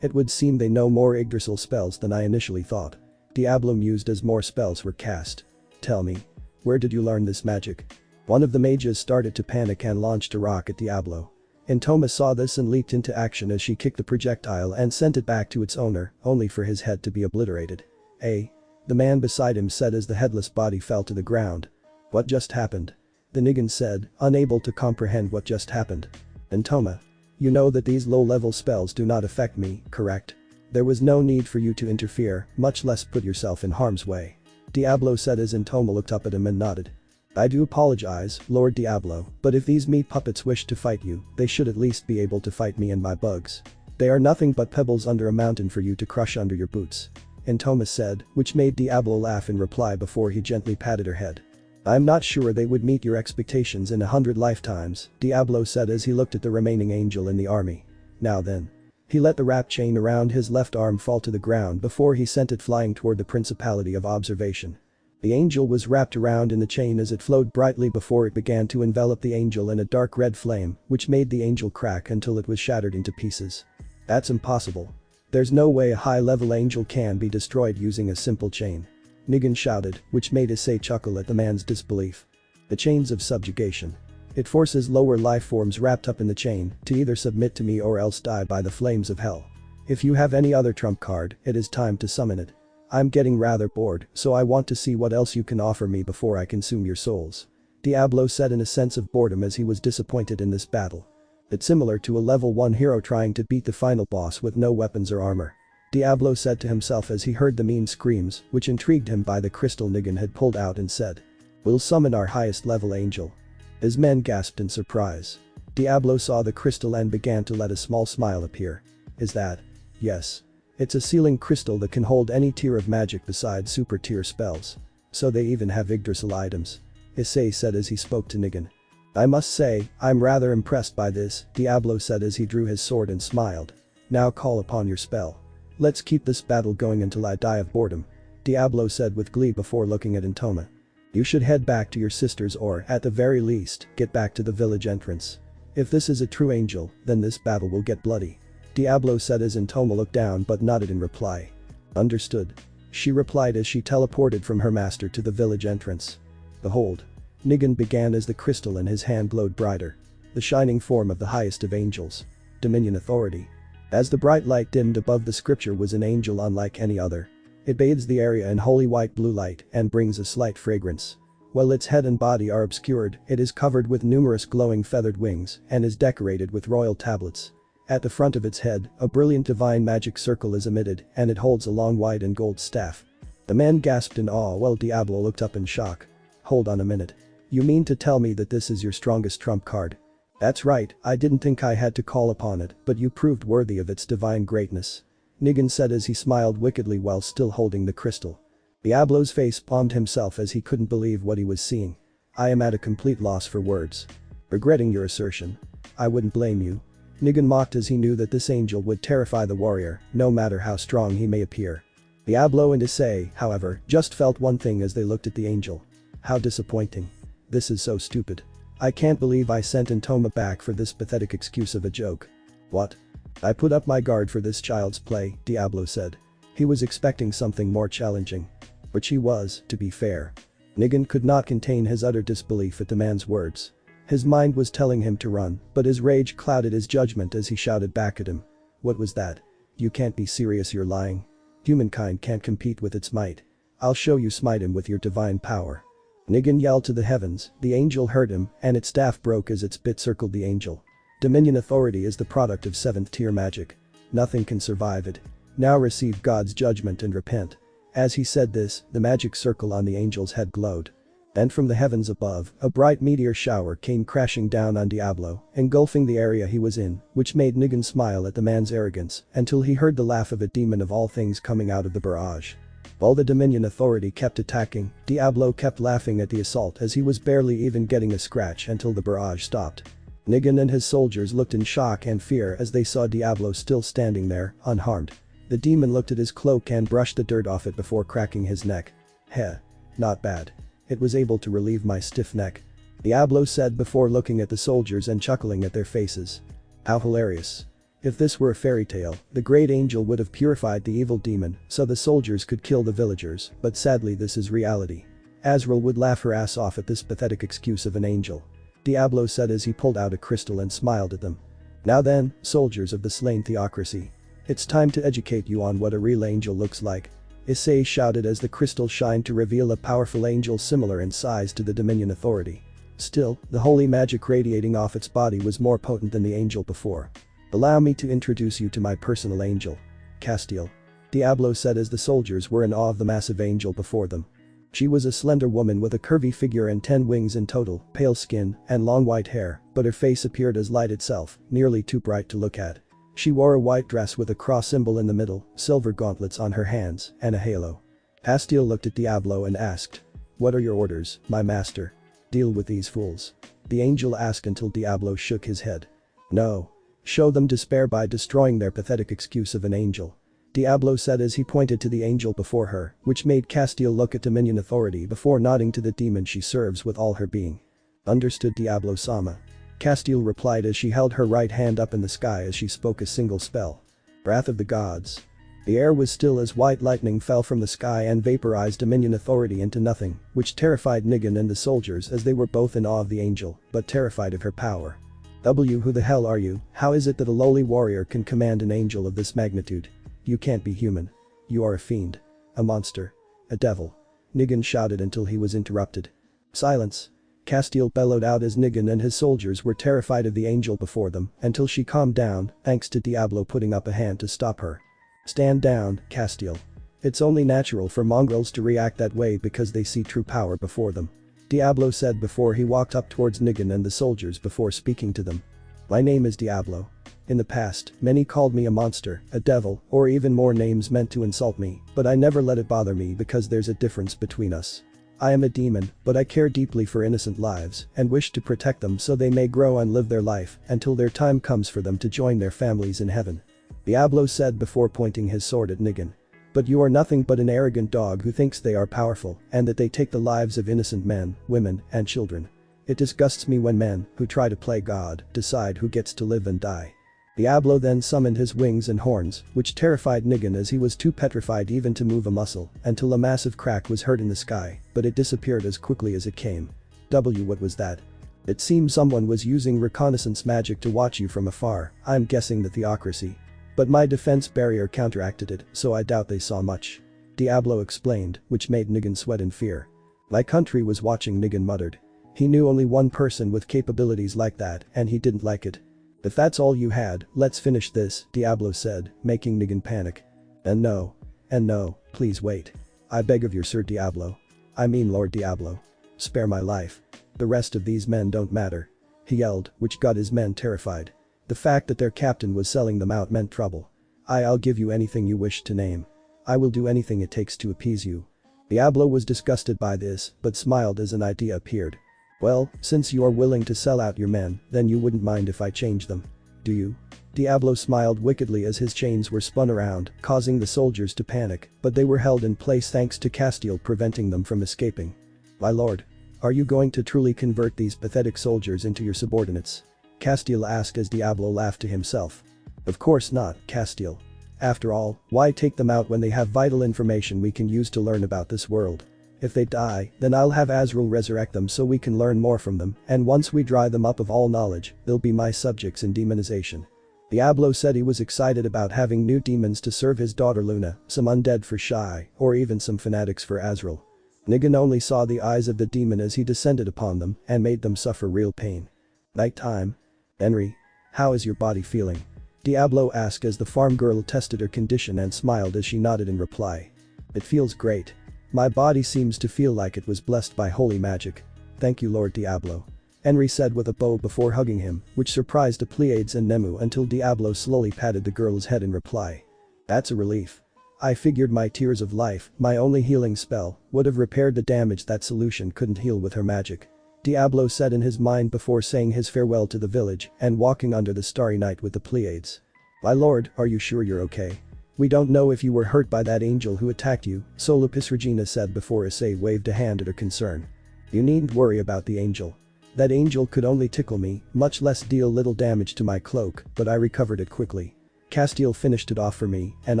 It would seem they know more Yggdrasil spells than I initially thought. Diablo mused as more spells were cast. Tell me, where did you learn this magic? One of the mages started to panic and launched a rock at Diablo. Intoma saw this and leaped into action as she kicked the projectile and sent it back to its owner, only for his head to be obliterated. The man beside him said as the headless body fell to the ground. What just happened? The Negan said, unable to comprehend what just happened. Intoma. You know that these low-level spells do not affect me, correct? There was no need for you to interfere, much less put yourself in harm's way. Diablo said as Intoma looked up at him and nodded. I do apologize, Lord Diablo, but if these meat puppets wish to fight you, they should at least be able to fight me and my bugs. They are nothing but pebbles under a mountain for you to crush under your boots. Intoma said, which made Diablo laugh in reply before he gently patted her head. I'm not sure they would meet your expectations in 100 lifetimes, Diablo said as he looked at the remaining angel in the army. Now then. He let the wrap chain around his left arm fall to the ground before he sent it flying toward the Principality of Observation. The angel was wrapped around in the chain as it flowed brightly before it began to envelop the angel in a dark red flame, which made the angel crack until it was shattered into pieces. That's impossible. There's no way a high-level angel can be destroyed using a simple chain. Negan shouted, which made Issei chuckle at the man's disbelief. The chains of subjugation. It forces lower life forms wrapped up in the chain to either submit to me or else die by the flames of hell. If you have any other trump card, it is time to summon it. I'm getting rather bored, so I want to see what else you can offer me before I consume your souls. Diablo said in a sense of boredom as he was disappointed in this battle. It's similar to a level 1 hero trying to beat the final boss with no weapons or armor. Diablo said to himself as he heard the mean screams, which intrigued him by the crystal Negan had pulled out and said. We'll summon our highest level angel. His men gasped in surprise. Diablo saw the crystal and began to let a small smile appear. Is that? Yes. It's a sealing crystal that can hold any tier of magic besides super tier spells. So they even have Yggdrasil items. Issei said as he spoke to Negan. I must say, I'm rather impressed by this, Diablo said as he drew his sword and smiled. Now call upon your spell. Let's keep this battle going until I die of boredom. Diablo said with glee before looking at Intoma. You should head back to your sisters or, at the very least, get back to the village entrance. If this is a true angel, then this battle will get bloody. Diablo said as Intoma looked down but nodded in reply. Understood. She replied as she teleported from her master to the village entrance. Behold. Negan began as the crystal in his hand glowed brighter. The shining form of the highest of angels. Dominion authority. As the bright light dimmed above the scripture was an angel unlike any other. It bathes the area in holy white blue light and brings a slight fragrance. While its head and body are obscured, it is covered with numerous glowing feathered wings and is decorated with royal tablets. At the front of its head, a brilliant divine magic circle is emitted and it holds a long white and gold staff. The man gasped in awe while Diablo looked up in shock. Hold on a minute. You mean to tell me that this is your strongest trump card? That's right, I didn't think I had to call upon it, but you proved worthy of its divine greatness. Nigan said as he smiled wickedly while still holding the crystal. Diablo's face palmed himself as he couldn't believe what he was seeing. I am at a complete loss for words. Regretting your assertion. I wouldn't blame you. Nigan mocked as he knew that this angel would terrify the warrior, no matter how strong he may appear. Diablo and Issei, however, just felt one thing as they looked at the angel. How disappointing. This is so stupid. I can't believe I sent Intoma back for this pathetic excuse of a joke. What? I put up my guard for this child's play, Diablo said. He was expecting something more challenging. Which he was, to be fair. Nigan could not contain his utter disbelief at the man's words. His mind was telling him to run, but his rage clouded his judgment as he shouted back at him. What was that? You can't be serious, you're lying. Humankind can't compete with its might. I'll show you, smite him with your divine power. Nigan yelled to the heavens, the angel heard him, and its staff broke as its bit circled the angel. Dominion authority is the product of 7th tier magic. Nothing can survive it. Now receive God's judgment and repent. As he said this, the magic circle on the angel's head glowed. And from the heavens above, a bright meteor shower came crashing down on Diablo, engulfing the area he was in, which made Nigan smile at the man's arrogance, until he heard the laugh of a demon of all things coming out of the barrage. While the Dominion authority kept attacking, Diablo kept laughing at the assault as he was barely even getting a scratch until the barrage stopped. Nigan and his soldiers looked in shock and fear as they saw Diablo still standing there, unharmed. The demon looked at his cloak and brushed the dirt off it before cracking his neck. Heh. Not bad. It was able to relieve my stiff neck. Diablo said before looking at the soldiers and chuckling at their faces. How hilarious. If this were a fairy tale, the great angel would have purified the evil demon so the soldiers could kill the villagers, but sadly this is reality. Azrael would laugh her ass off at this pathetic excuse of an angel. Diablo said as he pulled out a crystal and smiled at them. Now then, soldiers of the slain theocracy. It's time to educate you on what a real angel looks like. Issei shouted as the crystal shined to reveal a powerful angel similar in size to the Dominion authority. Still, the holy magic radiating off its body was more potent than the angel before. Allow me to introduce you to my personal angel. Castiel. Diablo said as the soldiers were in awe of the massive angel before them. She was a slender woman with a curvy figure and 10 wings in total, pale skin, and long white hair, but her face appeared as light itself, nearly too bright to look at. She wore a white dress with a cross symbol in the middle, silver gauntlets on her hands, and a halo. Castiel looked at Diablo and asked. What are your orders, my master? Deal with these fools. The angel asked until Diablo shook his head. No. Show them despair by destroying their pathetic excuse of an angel. Diablo said as he pointed to the angel before her, which made Castiel look at Dominion authority before nodding to the demon she serves with all her being. Understood, Diablo-sama. Castiel replied as she held her right hand up in the sky as she spoke a single spell. Wrath of the gods. The air was still as white lightning fell from the sky and vaporized Dominion authority into nothing, which terrified Nigan and the soldiers as they were both in awe of the angel, but terrified of her power. Who the hell are you? How is it that a lowly warrior can command an angel of this magnitude? You can't be human. You are a fiend. A monster. A devil. Nigan shouted until he was interrupted. Silence. Castiel bellowed out as Nigan and his soldiers were terrified of the angel before them until she calmed down, thanks to Diablo putting up a hand to stop her. Stand down, Castiel. It's only natural for mongrels to react that way because they see true power before them. Diablo said before he walked up towards Nigan and the soldiers before speaking to them. My name is Diablo. In the past, many called me a monster, a devil, or even more names meant to insult me, but I never let it bother me because there's a difference between us. I am a demon, but I care deeply for innocent lives and wish to protect them so they may grow and live their life until their time comes for them to join their families in heaven. Diablo said before pointing his sword at Nigan. But you are nothing but an arrogant dog who thinks they are powerful and that they take the lives of innocent men, women, and children. It disgusts me when men, who try to play God, decide who gets to live and die. Diablo then summoned his wings and horns, which terrified Nigan as he was too petrified even to move a muscle, until a massive crack was heard in the sky, but it disappeared as quickly as it came. What was that? It seems someone was using reconnaissance magic to watch you from afar, I'm guessing the theocracy. But my defense barrier counteracted it, so I doubt they saw much. Diablo explained, which made Negan sweat in fear. My country was watching, Negan muttered. He knew only one person with capabilities like that and he didn't like it. If that's all you had, let's finish this, Diablo said, making Negan panic. And no, please wait. I beg of you, Sir Diablo. I mean Lord Diablo. Spare my life. The rest of these men don't matter. He yelled, which got his men terrified. The fact that their captain was selling them out meant trouble. I'll give you anything you wish to name. I will do anything it takes to appease you. Diablo was disgusted by this, but smiled as an idea appeared. Well, since you are willing to sell out your men, then you wouldn't mind if I change them. Do you? Diablo smiled wickedly as his chains were spun around, causing the soldiers to panic, but they were held in place thanks to Castiel preventing them from escaping. My lord. Are you going to truly convert these pathetic soldiers into your subordinates? Castiel asked as Diablo laughed to himself. Of course not, Castiel. After all, why take them out when they have vital information we can use to learn about this world? If they die, then I'll have Azrael resurrect them so we can learn more from them, and once we dry them up of all knowledge, they'll be my subjects in demonization. Diablo said he was excited about having new demons to serve his daughter Luna, some undead for Shy, or even some fanatics for Azrael. Negan only saw the eyes of the demon as he descended upon them and made them suffer real pain. Nighttime. Henry. How is your body feeling? Diablo asked as the farm girl tested her condition and smiled as she nodded in reply. It feels great. My body seems to feel like it was blessed by holy magic. Thank you, Lord Diablo. Henry said with a bow before hugging him, which surprised the Pleiades and Nemu until Diablo slowly patted the girl's head in reply. That's a relief. I figured my tears of life, my only healing spell, would have repaired the damage that solution couldn't heal with her magic. Diablo said in his mind before saying his farewell to the village and walking under the starry night with the Pleiades. My lord, are you sure you're okay? We don't know if you were hurt by that angel who attacked you, so Lupus Regina said before Issei waved a hand at her concern. You needn't worry about the angel. That angel could only tickle me, much less deal little damage to my cloak, but I recovered it quickly. Castiel finished it off for me, and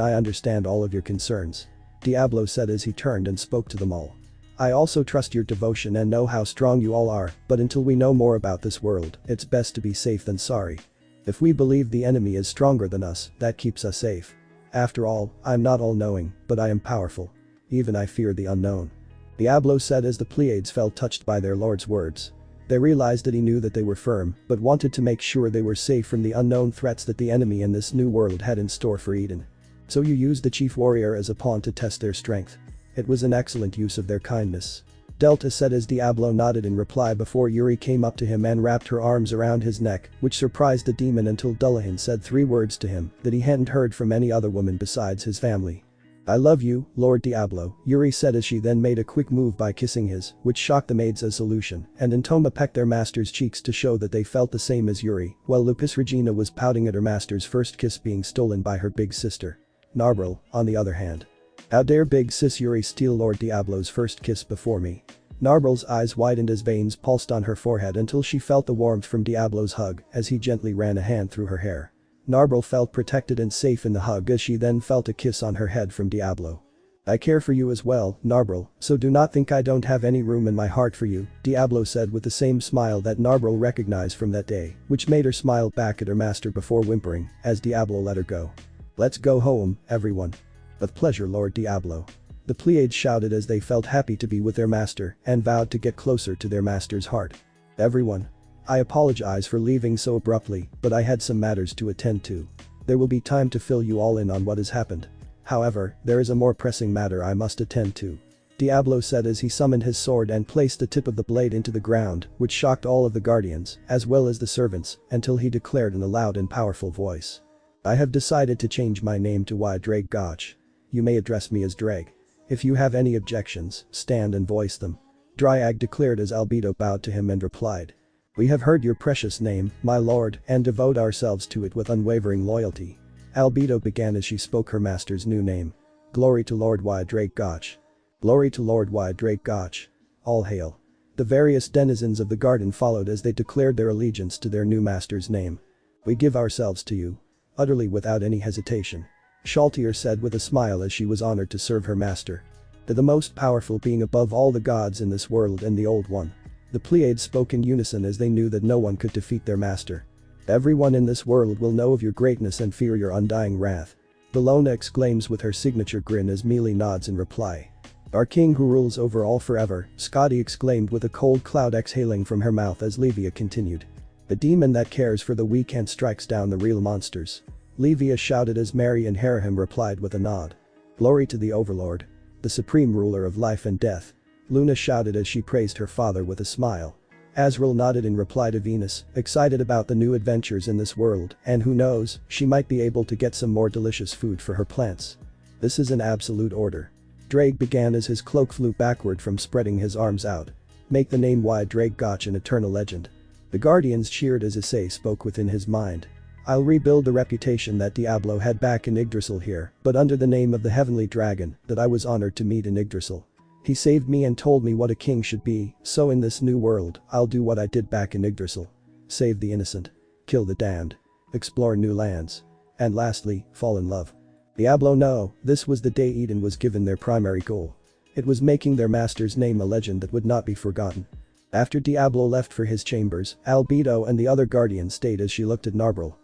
I understand all of your concerns. Diablo said as he turned and spoke to them all. I also trust your devotion and know how strong you all are, but until we know more about this world, it's best to be safe than sorry. If we believe the enemy is stronger than us, that keeps us safe. After all, I'm not all-knowing, but I am powerful. Even I fear the unknown. Diablo said as the Pleiades felt touched by their lord's words. They realized that he knew that they were firm, but wanted to make sure they were safe from the unknown threats that the enemy in this new world had in store for Eden. So you used the chief warrior as a pawn to test their strength. It was an excellent use of their kindness. Delta said as Diablo nodded in reply before Yuri came up to him and wrapped her arms around his neck, which surprised the demon until Dullahan said 3 words to him that he hadn't heard from any other woman besides his family. I love you, Lord Diablo, Yuri said as she then made a quick move by kissing his, which shocked the maids as solution, and Intoma pecked their master's cheeks to show that they felt the same as Yuri, while Lupus Regina was pouting at her master's first kiss being stolen by her big sister. Narbril, on the other hand. How dare big sis Yuri steal Lord Diablo's first kiss before me? Narbril's eyes widened as veins pulsed on her forehead until she felt the warmth from Diablo's hug as he gently ran a hand through her hair. Narbril felt protected and safe in the hug as she then felt a kiss on her head from Diablo. I care for you as well, Narbril, so do not think I don't have any room in my heart for you, Diablo said with the same smile that Narbril recognized from that day, which made her smile back at her master before whimpering as Diablo let her go. Let's go home, everyone. With pleasure, Lord Diablo. The Pleiades shouted as they felt happy to be with their master and vowed to get closer to their master's heart. Everyone. I apologize for leaving so abruptly, but I had some matters to attend to. There will be time to fill you all in on what has happened. However, there is a more pressing matter I must attend to. Diablo said as he summoned his sword and placed the tip of the blade into the ground, which shocked all of the guardians, as well as the servants, until he declared in a loud and powerful voice. I have decided to change my name to Ddraig Goch. You may address me as Ddraig. If you have any objections, stand and voice them. Ddraig declared as Albedo bowed to him and replied. We have heard your precious name, my lord, and devote ourselves to it with unwavering loyalty. Albedo began as she spoke her master's new name. Glory to Lord Ddraig Goch. Glory to Lord Ddraig Goch. All hail. The various denizens of the garden followed as they declared their allegiance to their new master's name. We give ourselves to you. Utterly without any hesitation. Shaltir said with a smile as she was honored to serve her master. To the most powerful being above all the gods in this world and the old one. The Pleiades spoke in unison as they knew that no one could defeat their master. Everyone in this world will know of your greatness and fear your undying wrath. Bellona exclaims with her signature grin as Mealy nods in reply. Our king who rules over all forever, Scotty exclaimed with a cold cloud exhaling from her mouth as Livia continued. The demon that cares for the weak and strikes down the real monsters. Livia shouted as Mary and Harem replied with a nod. Glory to the Overlord. The supreme ruler of life and death. Luna shouted as she praised her father with a smile. Azrael nodded in reply to Venus, excited about the new adventures in this world, and who knows, she might be able to get some more delicious food for her plants. This is an absolute order. Ddraig began as his cloak flew backward from spreading his arms out. Make the name wide Ddraig Goch an eternal legend. The Guardians cheered as Issei spoke within his mind. I'll rebuild the reputation that Diablo had back in Yggdrasil here, but under the name of the Heavenly Dragon, that I was honored to meet in Yggdrasil. He saved me and told me what a king should be, so in this new world, I'll do what I did back in Yggdrasil. Save the innocent. Kill the damned. Explore new lands. And lastly, fall in love. Diablo no, this was the day Eden was given their primary goal. It was making their master's name a legend that would not be forgotten. After Diablo left for his chambers, Albedo and the other guardians stayed as she looked at Narbril.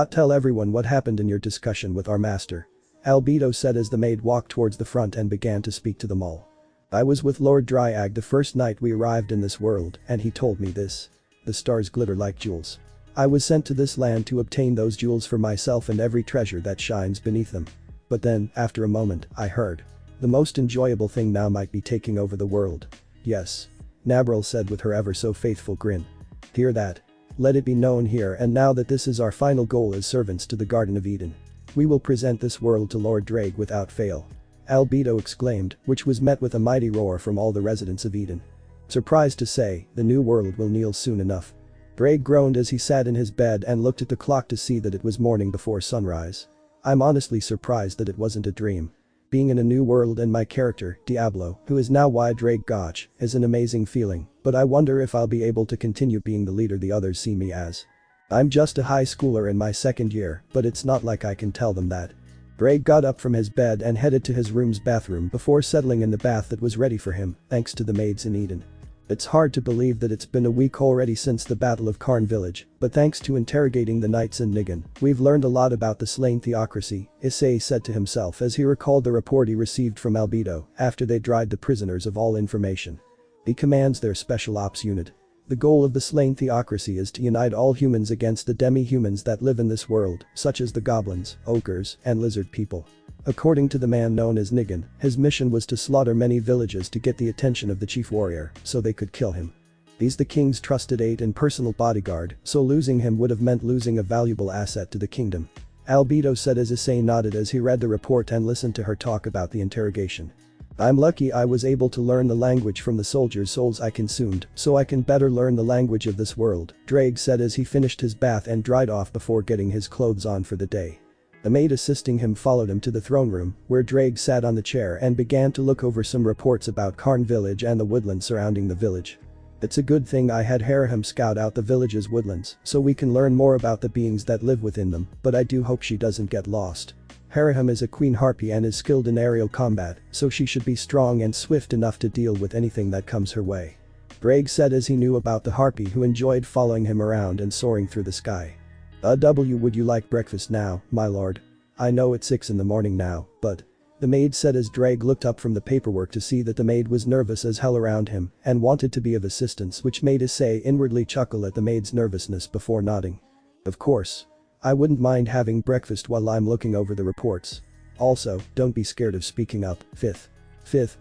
Tell everyone what happened in your discussion with our master. Albedo said as the maid walked towards the front and began to speak to them all. I was with Lord Ddraig the first night we arrived in this world, and he told me this. The stars glitter like jewels. I was sent to this land to obtain those jewels for myself and every treasure that shines beneath them. But then, after a moment, I heard. The most enjoyable thing now might be taking over the world. Yes. Narbril said with her ever so faithful grin. Hear that? Let it be known here and now that this is our final goal as servants to the Garden of Eden. We will present this world to Lord Ddraig without fail. Albedo exclaimed, which was met with a mighty roar from all the residents of Eden. Surprised to say, the new world will kneel soon enough. Ddraig groaned as he sat in his bed and looked at the clock to see that it was morning before sunrise. I'm honestly surprised that it wasn't a dream. Being in a new world and my character, Diablo, who is now Ddraig Goch, is an amazing feeling, but I wonder if I'll be able to continue being the leader the others see me as. I'm just a high schooler in my second year, but it's not like I can tell them that. Ddraig got up from his bed and headed to his room's bathroom before settling in the bath that was ready for him, thanks to the maids in Eden. It's hard to believe that it's been a week already since the Battle of Karn Village, but thanks to interrogating the knights in Nigan, we've learned a lot about the slain theocracy, Issei said to himself as he recalled the report he received from Albedo after they dried the prisoners of all information. He commands their special ops unit. The goal of the slain theocracy is to unite all humans against the demi-humans that live in this world, such as the goblins, ogres, and lizard people. According to the man known as Nigan, his mission was to slaughter many villages to get the attention of the chief warrior, so they could kill him. He's the king's trusted aide and personal bodyguard, so losing him would have meant losing a valuable asset to the kingdom. Albedo said as Issei nodded as he read the report and listened to her talk about the interrogation. I'm lucky I was able to learn the language from the soldiers' souls I consumed, so I can better learn the language of this world, Ddraig said as he finished his bath and dried off before getting his clothes on for the day. The maid assisting him followed him to the throne room, where Ddraig sat on the chair and began to look over some reports about Karn village and the woodlands surrounding the village. It's a good thing I had Harem scout out the village's woodlands, so we can learn more about the beings that live within them, but I do hope she doesn't get lost. Harem is a queen harpy and is skilled in aerial combat, so she should be strong and swift enough to deal with anything that comes her way. Ddraig said as he knew about the harpy who enjoyed following him around and soaring through the sky. Would you like breakfast now, my lord? I know it's 6 in the morning now, but… The maid said as Ddraig looked up from the paperwork to see that the maid was nervous as hell around him and wanted to be of assistance, which made Issei inwardly chuckle at the maid's nervousness before nodding. Of course. I wouldn't mind having breakfast while I'm looking over the reports. Also, don't be scared of speaking up, Fifth,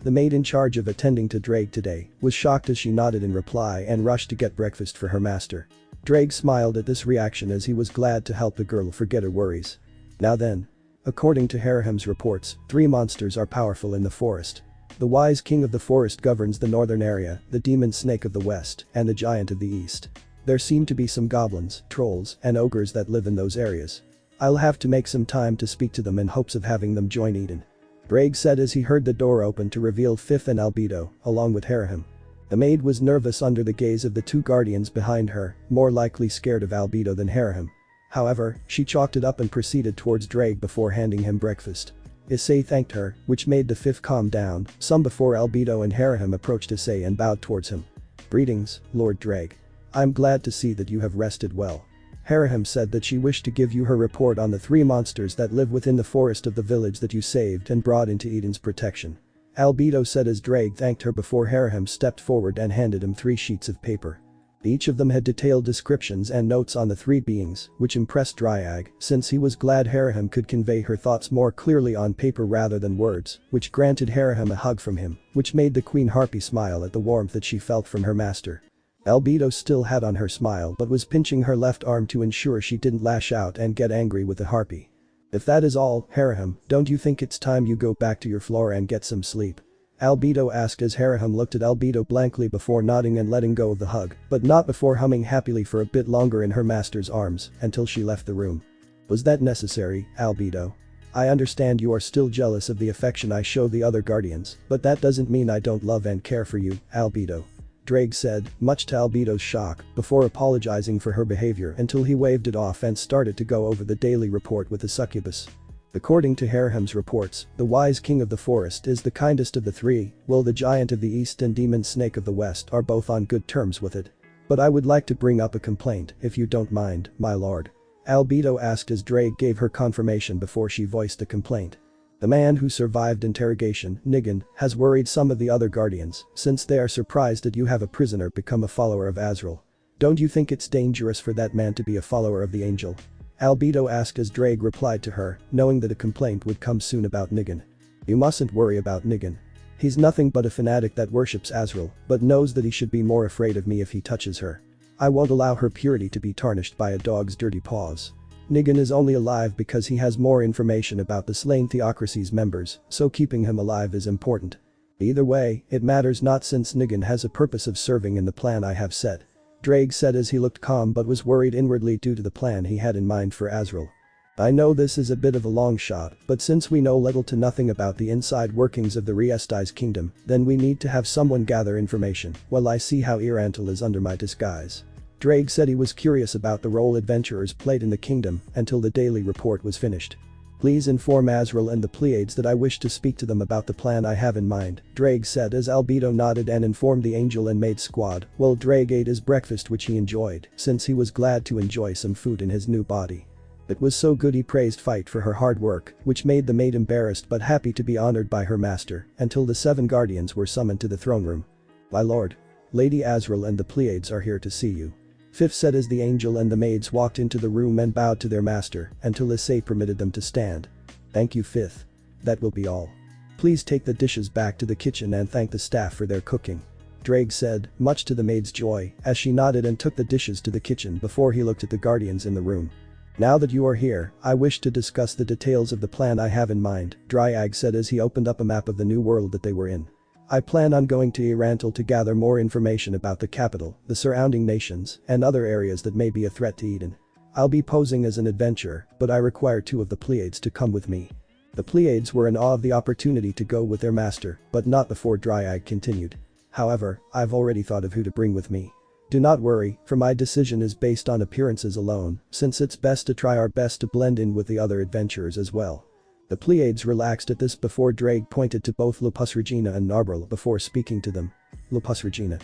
the maid in charge of attending to Ddraig today, was shocked as she nodded in reply and rushed to get breakfast for her master. Ddraig smiled at this reaction as he was glad to help the girl forget her worries. Now then. According to Harem's reports, 3 monsters are powerful in the forest. The wise king of the forest governs the northern area, the demon snake of the west, and the giant of the east. There seem to be some goblins, trolls, and ogres that live in those areas. I'll have to make some time to speak to them in hopes of having them join Eden. Ddraig said as he heard the door open to reveal Fifth and Albedo, along with Harem. The maid was nervous under the gaze of the 2 guardians behind her, more likely scared of Albedo than Harem. However, she chalked it up and proceeded towards Ddraig before handing him breakfast. Issei thanked her, which made the 5th calm down, some before Albedo and Harem approached Issei and bowed towards him. Greetings, Lord Ddraig. I'm glad to see that you have rested well. Harem said that she wished to give you her report on the 3 monsters that live within the forest of the village that you saved and brought into Eden's protection. Albedo said as Ddraig thanked her before Harem stepped forward and handed him 3 sheets of paper. Each of them had detailed descriptions and notes on the 3 beings, which impressed Ddraig, since he was glad Harem could convey her thoughts more clearly on paper rather than words, which granted Harem a hug from him, which made the Queen Harpy smile at the warmth that she felt from her master. Albedo still had on her smile but was pinching her left arm to ensure she didn't lash out and get angry with the Harpy. If that is all, Harem, don't you think it's time you go back to your floor and get some sleep? Albedo asked as Harem looked at Albedo blankly before nodding and letting go of the hug, but not before humming happily for a bit longer in her master's arms until she left the room. Was that necessary, Albedo? I understand you are still jealous of the affection I show the other guardians, but that doesn't mean I don't love and care for you, Albedo. Ddraig said, much to Albedo's shock, before apologizing for her behavior until he waved it off and started to go over the daily report with the succubus. According to Harem's reports, the wise king of the forest is the kindest of the 3, while the giant of the east and demon snake of the west are both on good terms with it. But I would like to bring up a complaint, if you don't mind, my lord. Albedo asked as Ddraig gave her confirmation before she voiced a complaint. The man who survived interrogation, Nigan, has worried some of the other guardians, since they are surprised that you have a prisoner become a follower of Azrael. Don't you think it's dangerous for that man to be a follower of the angel? Albedo asked as Ddraig replied to her, knowing that a complaint would come soon about Nigan. You mustn't worry about Nigan. He's nothing but a fanatic that worships Azrael, but knows that he should be more afraid of me if he touches her. I won't allow her purity to be tarnished by a dog's dirty paws. Nigan is only alive because he has more information about the slain theocracy's members, so keeping him alive is important. Either way, it matters not since Nigan has a purpose of serving in the plan I have set. Ddraig said as he looked calm but was worried inwardly due to the plan he had in mind for Azrael. I know this is a bit of a long shot, but since we know little to nothing about the inside workings of the Riestai's kingdom, then we need to have someone gather information while I see how Irantil is under my disguise. Ddraig said he was curious about the role adventurers played in the kingdom until the daily report was finished. Please inform Azrael and the Pleiades that I wish to speak to them about the plan I have in mind, Ddraig said as Albedo nodded and informed the angel and maid squad while Ddraig ate his breakfast which he enjoyed since he was glad to enjoy some food in his new body. It was so good he praised Fight for her hard work, which made the maid embarrassed but happy to be honored by her master until the 7 guardians were summoned to the throne room. My lord. Lady Azrael and the Pleiades are here to see you. Fifth said as the angel and the maids walked into the room and bowed to their master until Issei permitted them to stand. Thank you Fifth. That will be all. Please take the dishes back to the kitchen and thank the staff for their cooking. Ddraig said, much to the maid's joy, as she nodded and took the dishes to the kitchen before he looked at the guardians in the room. Now that you are here, I wish to discuss the details of the plan I have in mind, Ddraig said as he opened up a map of the new world that they were in. I plan on going to Irantil to gather more information about the capital, the surrounding nations, and other areas that may be a threat to Eden. I'll be posing as an adventurer, but I require 2 of the Pleiades to come with me. The Pleiades were in awe of the opportunity to go with their master, but not before Ddraig continued. However, I've already thought of who to bring with me. Do not worry, for my decision is based on appearances alone, since it's best to try our best to blend in with the other adventurers as well. The Pleiades relaxed at this before Ddraig pointed to both Lupus Regina and Narbril before speaking to them. Lupus Regina.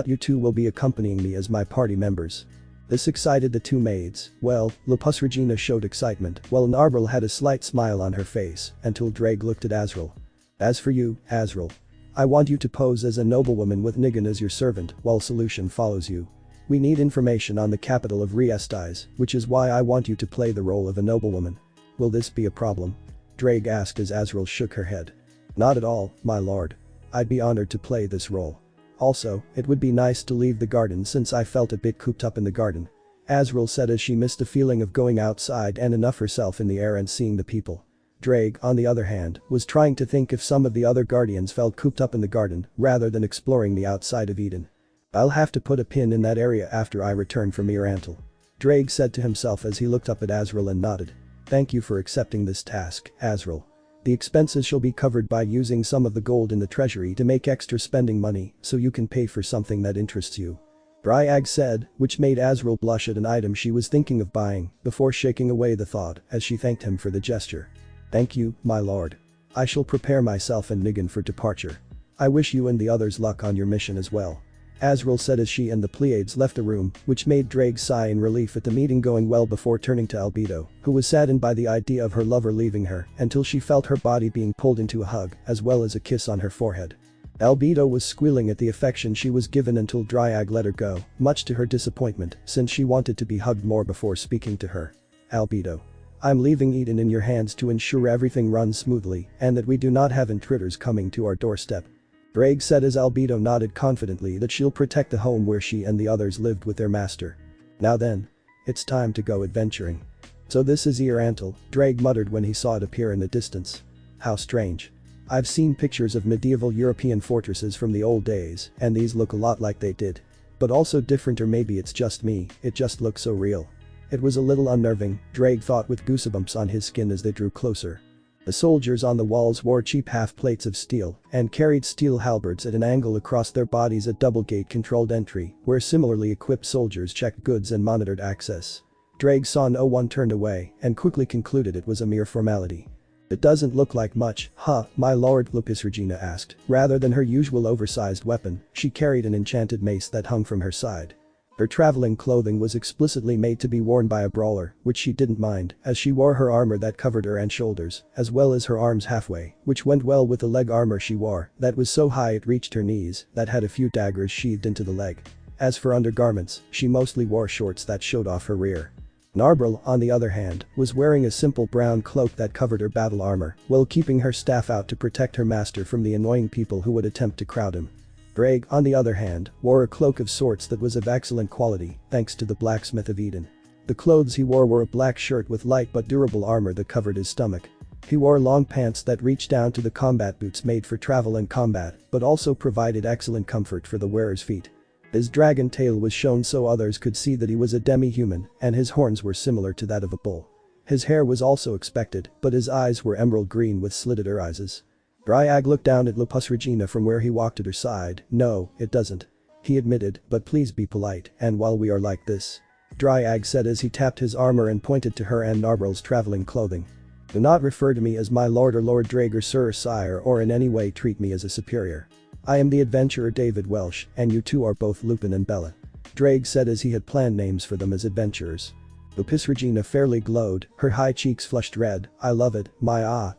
You 2 will be accompanying me as my party members. This excited the 2 maids. Well, Lupus Regina showed excitement while Narbril had a slight smile on her face until Ddraig looked at Azrael. As for you, Azrael. I want you to pose as a noblewoman with Nigan as your servant while Solution follows you. We need information on the capital of Riestai's, which is why I want you to play the role of a noblewoman. Will this be a problem? Ddraig asked as Azrael shook her head. Not at all, my lord. I'd be honored to play this role. Also, it would be nice to leave the garden since I felt a bit cooped up in the garden. Azrael said as she missed the feeling of going outside and enough herself in the air and seeing the people. Ddraig, on the other hand, was trying to think if some of the other guardians felt cooped up in the garden rather than exploring the outside of Eden. I'll have to put a pin in that area after I return from Irantil. Ddraig said to himself as he looked up at Azrael and nodded. Thank you for accepting this task, Azrael. The expenses shall be covered by using some of the gold in the treasury to make extra spending money so you can pay for something that interests you. Ddraig said, which made Azrael blush at an item she was thinking of buying before shaking away the thought as she thanked him for the gesture. Thank you, my lord. I shall prepare myself and Nigan for departure. I wish you and the others luck on your mission as well. Azrael said as she and the Pleiades left the room, which made Ddraig sigh in relief at the meeting going well before turning to Albedo, who was saddened by the idea of her lover leaving her until she felt her body being pulled into a hug as well as a kiss on her forehead. Albedo was squealing at the affection she was given until Ddraig let her go, much to her disappointment since she wanted to be hugged more before speaking to her. Albedo. I'm leaving Eden in your hands to ensure everything runs smoothly and that we do not have intruders coming to our doorstep. Ddraig said as Albedo nodded confidently that she'll protect the home where she and the others lived with their master. Now then. It's time to go adventuring. So this is Earantal, Ddraig muttered when he saw it appear in the distance. How strange. I've seen pictures of medieval European fortresses from the old days, and these look a lot like they did. But also different, or maybe it's just me, it just looks so real. It was a little unnerving, Ddraig thought with goosebumps on his skin as they drew closer. The soldiers on the walls wore cheap half-plates of steel and carried steel halberds at an angle across their bodies at double gate-controlled entry, where similarly equipped soldiers checked goods and monitored access. Ddraig saw no one turned away and quickly concluded it was a mere formality. It doesn't look like much, huh, my lord, Lupisregina asked. Rather than her usual oversized weapon, she carried an enchanted mace that hung from her side. Her traveling clothing was explicitly made to be worn by a brawler, which she didn't mind, as she wore her armor that covered her and shoulders, as well as her arms halfway, which went well with the leg armor she wore, that was so high it reached her knees, that had a few daggers sheathed into the leg. As for undergarments, she mostly wore shorts that showed off her rear. Narbril, on the other hand, was wearing a simple brown cloak that covered her battle armor, while keeping her staff out to protect her master from the annoying people who would attempt to crowd him. Ddraig, on the other hand, wore a cloak of sorts that was of excellent quality, thanks to the blacksmith of Eden. The clothes he wore were a black shirt with light but durable armor that covered his stomach. He wore long pants that reached down to the combat boots made for travel and combat, but also provided excellent comfort for the wearer's feet. His dragon tail was shown so others could see that he was a demi-human, and his horns were similar to that of a bull. His hair was also expected, but his eyes were emerald green with slitted irises. Ddraig looked down at Lupisregina from where he walked at her side. No, it doesn't. He admitted, but please be polite, and while we are like this. Ddraig said as he tapped his armor and pointed to her and Narbril's traveling clothing. Do not refer to me as my lord or Lord Ddraig or sir or sire or in any way treat me as a superior. I am the adventurer David Welsh, and you two are both Lupin and Bella. Ddraig said as he had planned names for them as adventurers. Lupisregina fairly glowed, her high cheeks flushed red. I love it,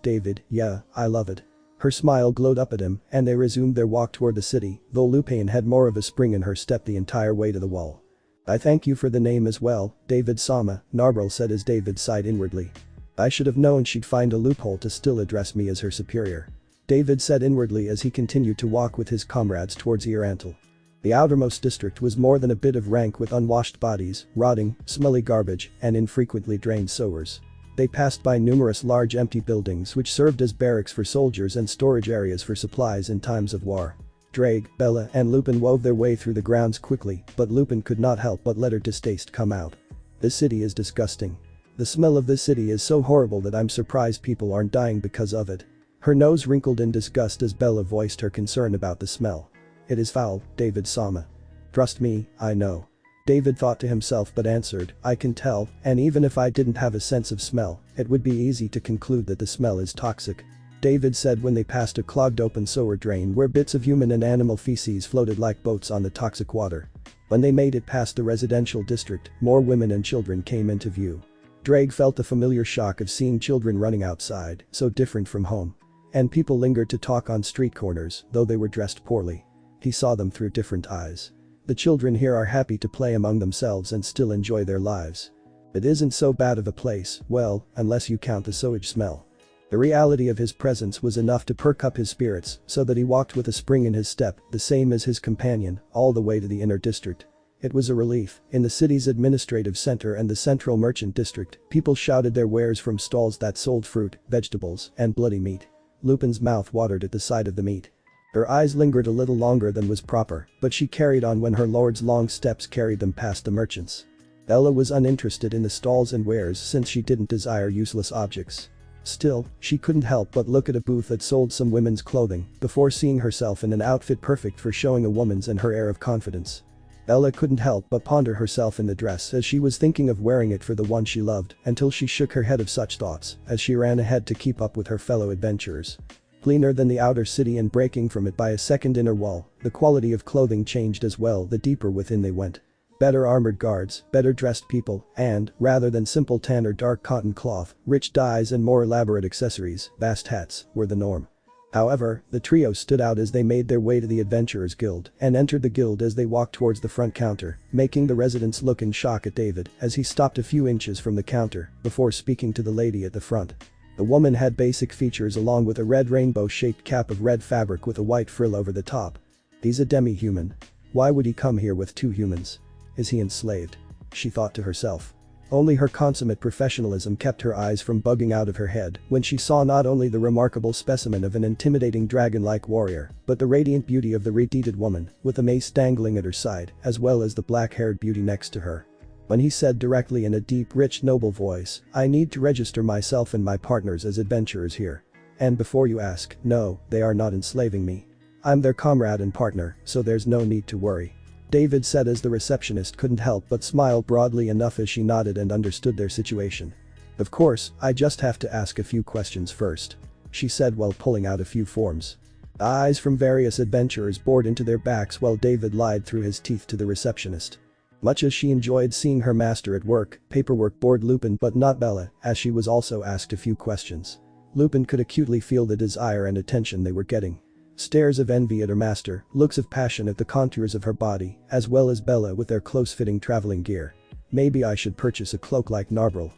David, yeah, I love it. Her smile glowed up at him, and they resumed their walk toward the city, though Lupin had more of a spring in her step the entire way to the wall. I thank you for the name as well, David Sama, Narbril said as David sighed inwardly. I should have known she'd find a loophole to still address me as her superior. David said inwardly as he continued to walk with his comrades towards Earantal. The outermost district was more than a bit of rank with unwashed bodies, rotting, smelly garbage, and infrequently drained sewers. They passed by numerous large empty buildings which served as barracks for soldiers and storage areas for supplies in times of war. Ddraig, Bella, and Lupin wove their way through the grounds quickly, but Lupin could not help but let her distaste come out. This city is disgusting. The smell of this city is so horrible that I'm surprised people aren't dying because of it. Her nose wrinkled in disgust as Bella voiced her concern about the smell. It is foul, David Sama. Trust me, I know. David thought to himself but answered, I can tell, and even if I didn't have a sense of smell, it would be easy to conclude that the smell is toxic. David said when they passed a clogged open sewer drain where bits of human and animal feces floated like boats on the toxic water. When they made it past the residential district, more women and children came into view. Ddraig felt the familiar shock of seeing children running outside, so different from home. And people lingered to talk on street corners, though they were dressed poorly. He saw them through different eyes. The children here are happy to play among themselves and still enjoy their lives. It isn't so bad of a place, well, unless you count the sewage smell. The reality of his presence was enough to perk up his spirits so that he walked with a spring in his step, the same as his companion, all the way to the inner district. It was a relief. In the city's administrative center and the central merchant district, people shouted their wares from stalls that sold fruit, vegetables, and bloody meat. Lupin's mouth watered at the sight of the meat. Her eyes lingered a little longer than was proper, but she carried on when her lord's long steps carried them past the merchants. Ella was uninterested in the stalls and wares since she didn't desire useless objects. Still, she couldn't help but look at a booth that sold some women's clothing before seeing herself in an outfit perfect for showing a woman's and her air of confidence. Ella couldn't help but ponder herself in the dress as she was thinking of wearing it for the one she loved until she shook her head of such thoughts as she ran ahead to keep up with her fellow adventurers. Cleaner than the outer city and breaking from it by a second inner wall, the quality of clothing changed as well the deeper within they went. Better armored guards, better dressed people, and, rather than simple tan or dark cotton cloth, rich dyes and more elaborate accessories, vast hats, were the norm. However, the trio stood out as they made their way to the Adventurers Guild and entered the guild as they walked towards the front counter, making the residents look in shock at David as he stopped a few inches from the counter before speaking to the lady at the front. The woman had basic features along with a red rainbow-shaped cap of red fabric with a white frill over the top. He's a demi-human. Why would he come here with two humans? Is he enslaved? She thought to herself. Only her consummate professionalism kept her eyes from bugging out of her head when she saw not only the remarkable specimen of an intimidating dragon-like warrior, but the radiant beauty of the red-deeded woman with a mace dangling at her side as well as the black-haired beauty next to her. When he said directly in a deep, rich, noble voice, "I need to register myself and my partners as adventurers here. And before you ask, no, they are not enslaving me. I'm their comrade and partner, so there's no need to worry." David said as the receptionist couldn't help but smile broadly enough as she nodded and understood their situation. "Of course, I just have to ask a few questions first," she said while pulling out a few forms. Eyes from various adventurers bored into their backs while David lied through his teeth to the receptionist. Much as she enjoyed seeing her master at work, paperwork bored Lupin but not Bella, as she was also asked a few questions. Lupin could acutely feel the desire and attention they were getting. Stares of envy at her master, looks of passion at the contours of her body, as well as Bella with their close-fitting traveling gear. Maybe I should purchase a cloak like Narbril.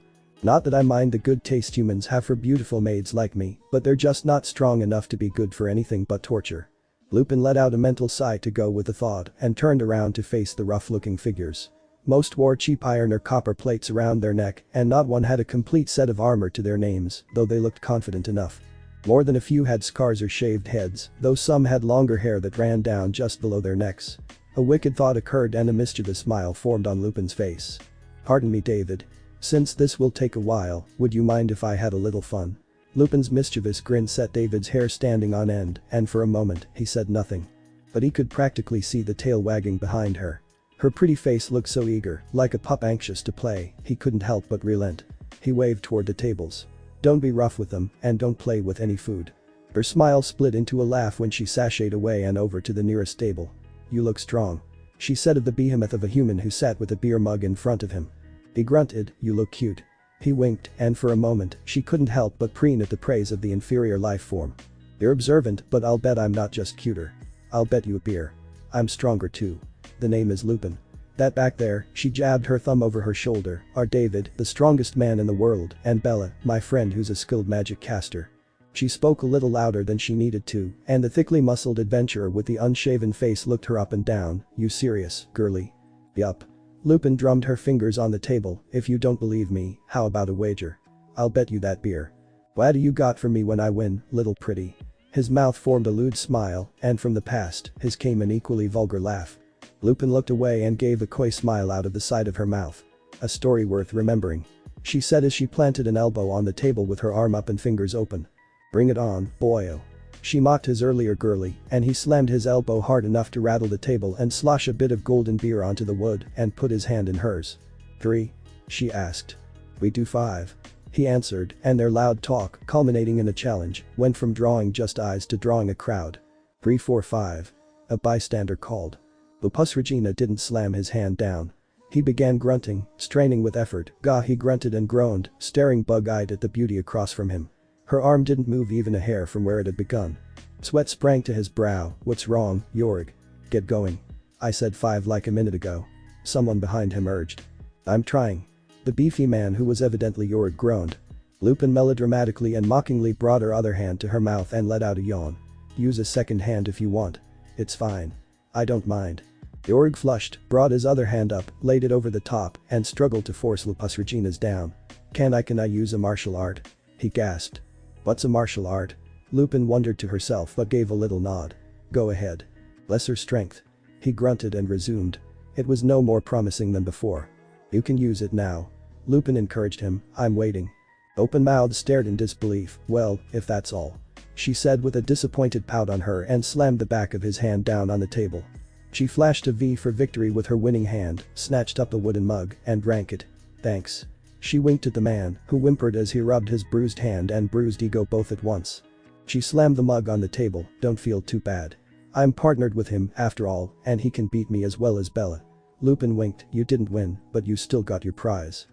Not that I mind the good taste humans have for beautiful maids like me, but they're just not strong enough to be good for anything but torture. Lupin let out a mental sigh to go with the thought and turned around to face the rough-looking figures. Most wore cheap iron or copper plates around their neck and not one had a complete set of armor to their names, though they looked confident enough. More than a few had scars or shaved heads, though some had longer hair that ran down just below their necks. A wicked thought occurred and a mischievous smile formed on Lupin's face. "Pardon me, David. Since this will take a while, would you mind if I had a little fun?" Lupin's mischievous grin set David's hair standing on end, and for a moment, he said nothing. But he could practically see the tail wagging behind her. Her pretty face looked so eager, like a pup anxious to play, he couldn't help but relent. He waved toward the tables. "Don't be rough with them, and don't play with any food." Her smile split into a laugh when she sashayed away and over to the nearest table. "You look strong," she said of the behemoth of a human who sat with a beer mug in front of him. He grunted, "You look cute." He winked, and for a moment, she couldn't help but preen at the praise of the inferior life form. "You're observant, but I'll bet I'm not just cuter. I'll bet you a beer. I'm stronger too. The name is Lupin. That back there," she jabbed her thumb over her shoulder, "are David, the strongest man in the world, and Bella, my friend who's a skilled magic caster." She spoke a little louder than she needed to, and the thickly muscled adventurer with the unshaven face looked her up and down. "You serious, girly?" "Yup." Lupin drummed her fingers on the table. "If you don't believe me, how about a wager? I'll bet you that beer. What do you got for me when I win, little pretty?" His mouth formed a lewd smile, and from the past, his came an equally vulgar laugh. Lupin looked away and gave a coy smile out of the side of her mouth. "A story worth remembering," she said as she planted an elbow on the table with her arm up and fingers open. "Bring it on, boyo." She mocked his earlier girly, and he slammed his elbow hard enough to rattle the table and slosh a bit of golden beer onto the wood and put his hand in hers. "3?" she asked. "We do 5. He answered, and their loud talk, culminating in a challenge, went from drawing just eyes to drawing a crowd. 3, 4, 5. A bystander called. Lupus Regina didn't slam his hand down. He began grunting, straining with effort. "Gah," he grunted and groaned, staring bug-eyed at the beauty across from him. Her arm didn't move even a hair from where it had begun. Sweat sprang to his brow. "What's wrong, Jorg? Get going." "I said 5 like a minute ago," someone behind him urged. "I'm trying." The beefy man who was evidently Jorg groaned. Lupin melodramatically and mockingly brought her other hand to her mouth and let out a yawn. "Use a second hand if you want. It's fine. I don't mind." Jorg flushed, brought his other hand up, laid it over the top, and struggled to force Lupus Regina's down. Can I use a martial art?" he gasped. "What's a martial art?" Lupin wondered to herself but gave a little nod. "Go ahead. Lesser strength." He grunted and resumed. It was no more promising than before. "You can use it now." Lupin encouraged him. "I'm waiting." Open-mouthed stared in disbelief. "Well, if that's all," she said with a disappointed pout on her and slammed the back of his hand down on the table. She flashed a V for victory with her winning hand, snatched up the wooden mug, and drank it. "Thanks." She winked at the man, who whimpered as he rubbed his bruised hand and bruised ego both at once. She slammed the mug on the table, don't feel too bad. I'm partnered with him, after all, and he can beat me as well as Bella. Lupin winked, you didn't win, but you still got your prize.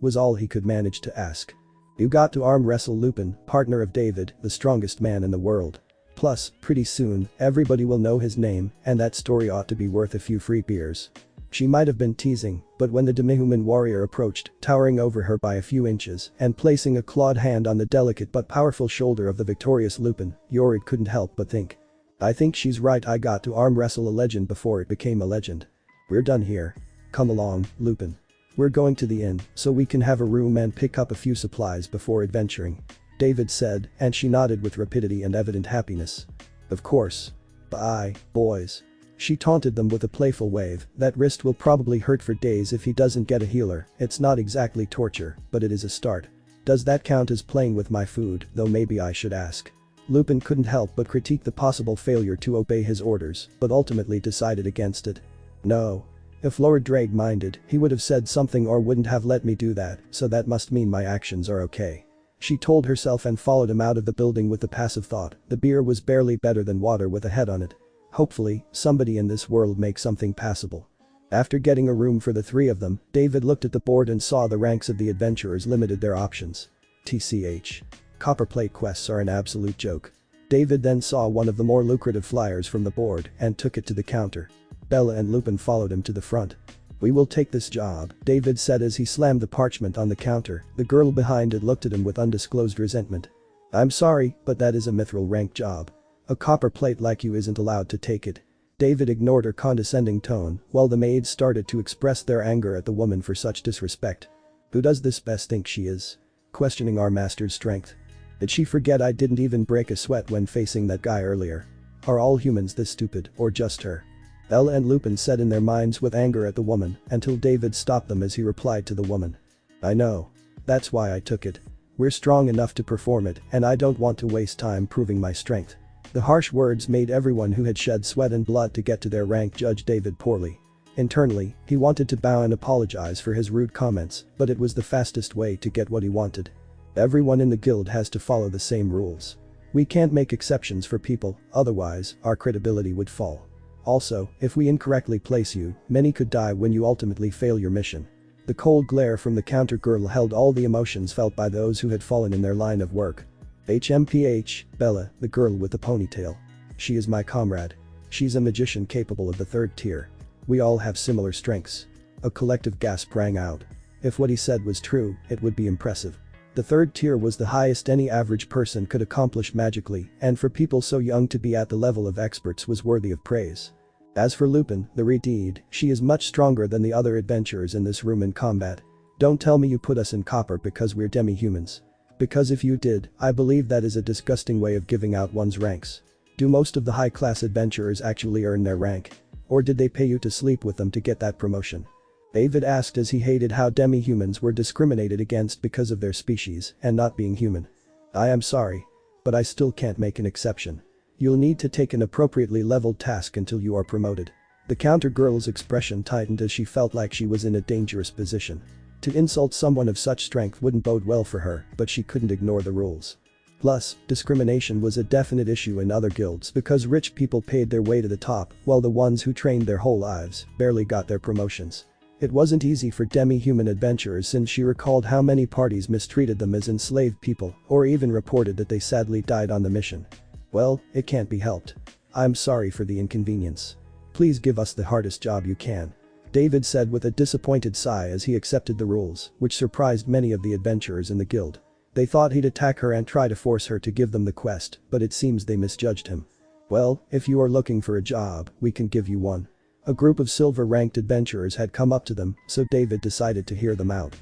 Was all he could manage to ask. You got to arm wrestle Lupin, partner of David, the strongest man in the world. Plus, pretty soon, everybody will know his name, and that story ought to be worth a few free beers. She might have been teasing, but when the demi-human warrior approached, towering over her by a few inches and placing a clawed hand on the delicate but powerful shoulder of the victorious Lupin, Yorid couldn't help but think. I think she's right, I got to arm wrestle a legend before it became a legend. We're done here. Come along, Lupin. We're going to the inn, so we can have a room and pick up a few supplies before adventuring. David said, and she nodded with rapidity and evident happiness. Of course. Bye, boys. She taunted them with a playful wave, that wrist will probably hurt for days if he doesn't get a healer, it's not exactly torture, but it is a start. Does that count as playing with my food, though maybe I should ask. Lupin couldn't help but critique the possible failure to obey his orders, but ultimately decided against it. No. If Lord Ddraig minded, he would have said something or wouldn't have let me do that, so that must mean my actions are okay. She told herself and followed him out of the building with the passive thought, the beer was barely better than water with a head on it. Hopefully, somebody in this world makes something passable. After getting a room for the three of them, David looked at the board and saw the ranks of the adventurers limited their options. TCH. Copperplate quests are an absolute joke. David then saw one of the more lucrative flyers from the board and took it to the counter. Bella and Lupin followed him to the front. We will take this job, David said as he slammed the parchment on the counter. The girl behind it looked at him with undisclosed resentment. I'm sorry, but that is a mithril rank job. A copper plate like you isn't allowed to take it. David ignored her condescending tone while the maids started to express their anger at the woman for such disrespect. Who does this best think she is? Questioning our master's strength. Did she forget I didn't even break a sweat when facing that guy earlier? Are all humans this stupid, or just her? Bella and Lupin said in their minds with anger at the woman until David stopped them as he replied to the woman. I know. That's why I took it. We're strong enough to perform it and I don't want to waste time proving my strength. The harsh words made everyone who had shed sweat and blood to get to their rank judge David poorly. Internally, he wanted to bow and apologize for his rude comments, but it was the fastest way to get what he wanted. Everyone in the guild has to follow the same rules. We can't make exceptions for people, otherwise, our credibility would fall. Also, if we incorrectly place you, many could die when you ultimately fail your mission. The cold glare from the counter girl held all the emotions felt by those who had fallen in their line of work. HMPH, Bella, the girl with the ponytail. She is my comrade. She's a magician capable of the third tier. We all have similar strengths. A collective gasp rang out. If what he said was true, it would be impressive. The third tier was the highest any average person could accomplish magically, and for people so young to be at the level of experts was worthy of praise. As for Lupin, the redeed, she is much stronger than the other adventurers in this room in combat. Don't tell me you put us in copper because we're demi-humans. Because if you did, I believe that is a disgusting way of giving out one's ranks. Do most of the high-class adventurers actually earn their rank? Or did they pay you to sleep with them to get that promotion? David asked as he hated how demi-humans were discriminated against because of their species and not being human. I am sorry. But I still can't make an exception. You'll need to take an appropriately leveled task until you are promoted. The counter girl's expression tightened as she felt like she was in a dangerous position. To insult someone of such strength wouldn't bode well for her, but she couldn't ignore the rules. Plus, discrimination was a definite issue in other guilds because rich people paid their way to the top while the ones who trained their whole lives barely got their promotions. It wasn't easy for demi-human adventurers since she recalled how many parties mistreated them as enslaved people or even reported that they sadly died on the mission. Well, it can't be helped. I'm sorry for the inconvenience. Please give us the hardest job you can. David said with a disappointed sigh as he accepted the rules, which surprised many of the adventurers in the guild. They thought he'd attack her and try to force her to give them the quest, but it seems they misjudged him. Well, if you are looking for a job, we can give you one. A group of silver-ranked adventurers had come up to them, so David decided to hear them out.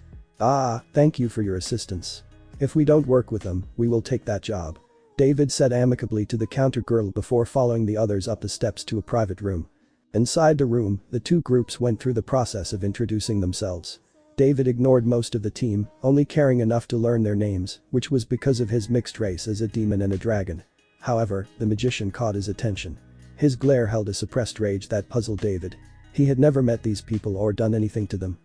Thank you for your assistance. If we don't work with them, we will take that job. David said amicably to the counter girl before following the others up the steps to a private room. Inside the room, the two groups went through the process of introducing themselves. David ignored most of the team, only caring enough to learn their names, which was because of his mixed race as a demon and a dragon. However, the magician caught his attention. His glare held a suppressed rage that puzzled David. He had never met these people or done anything to them.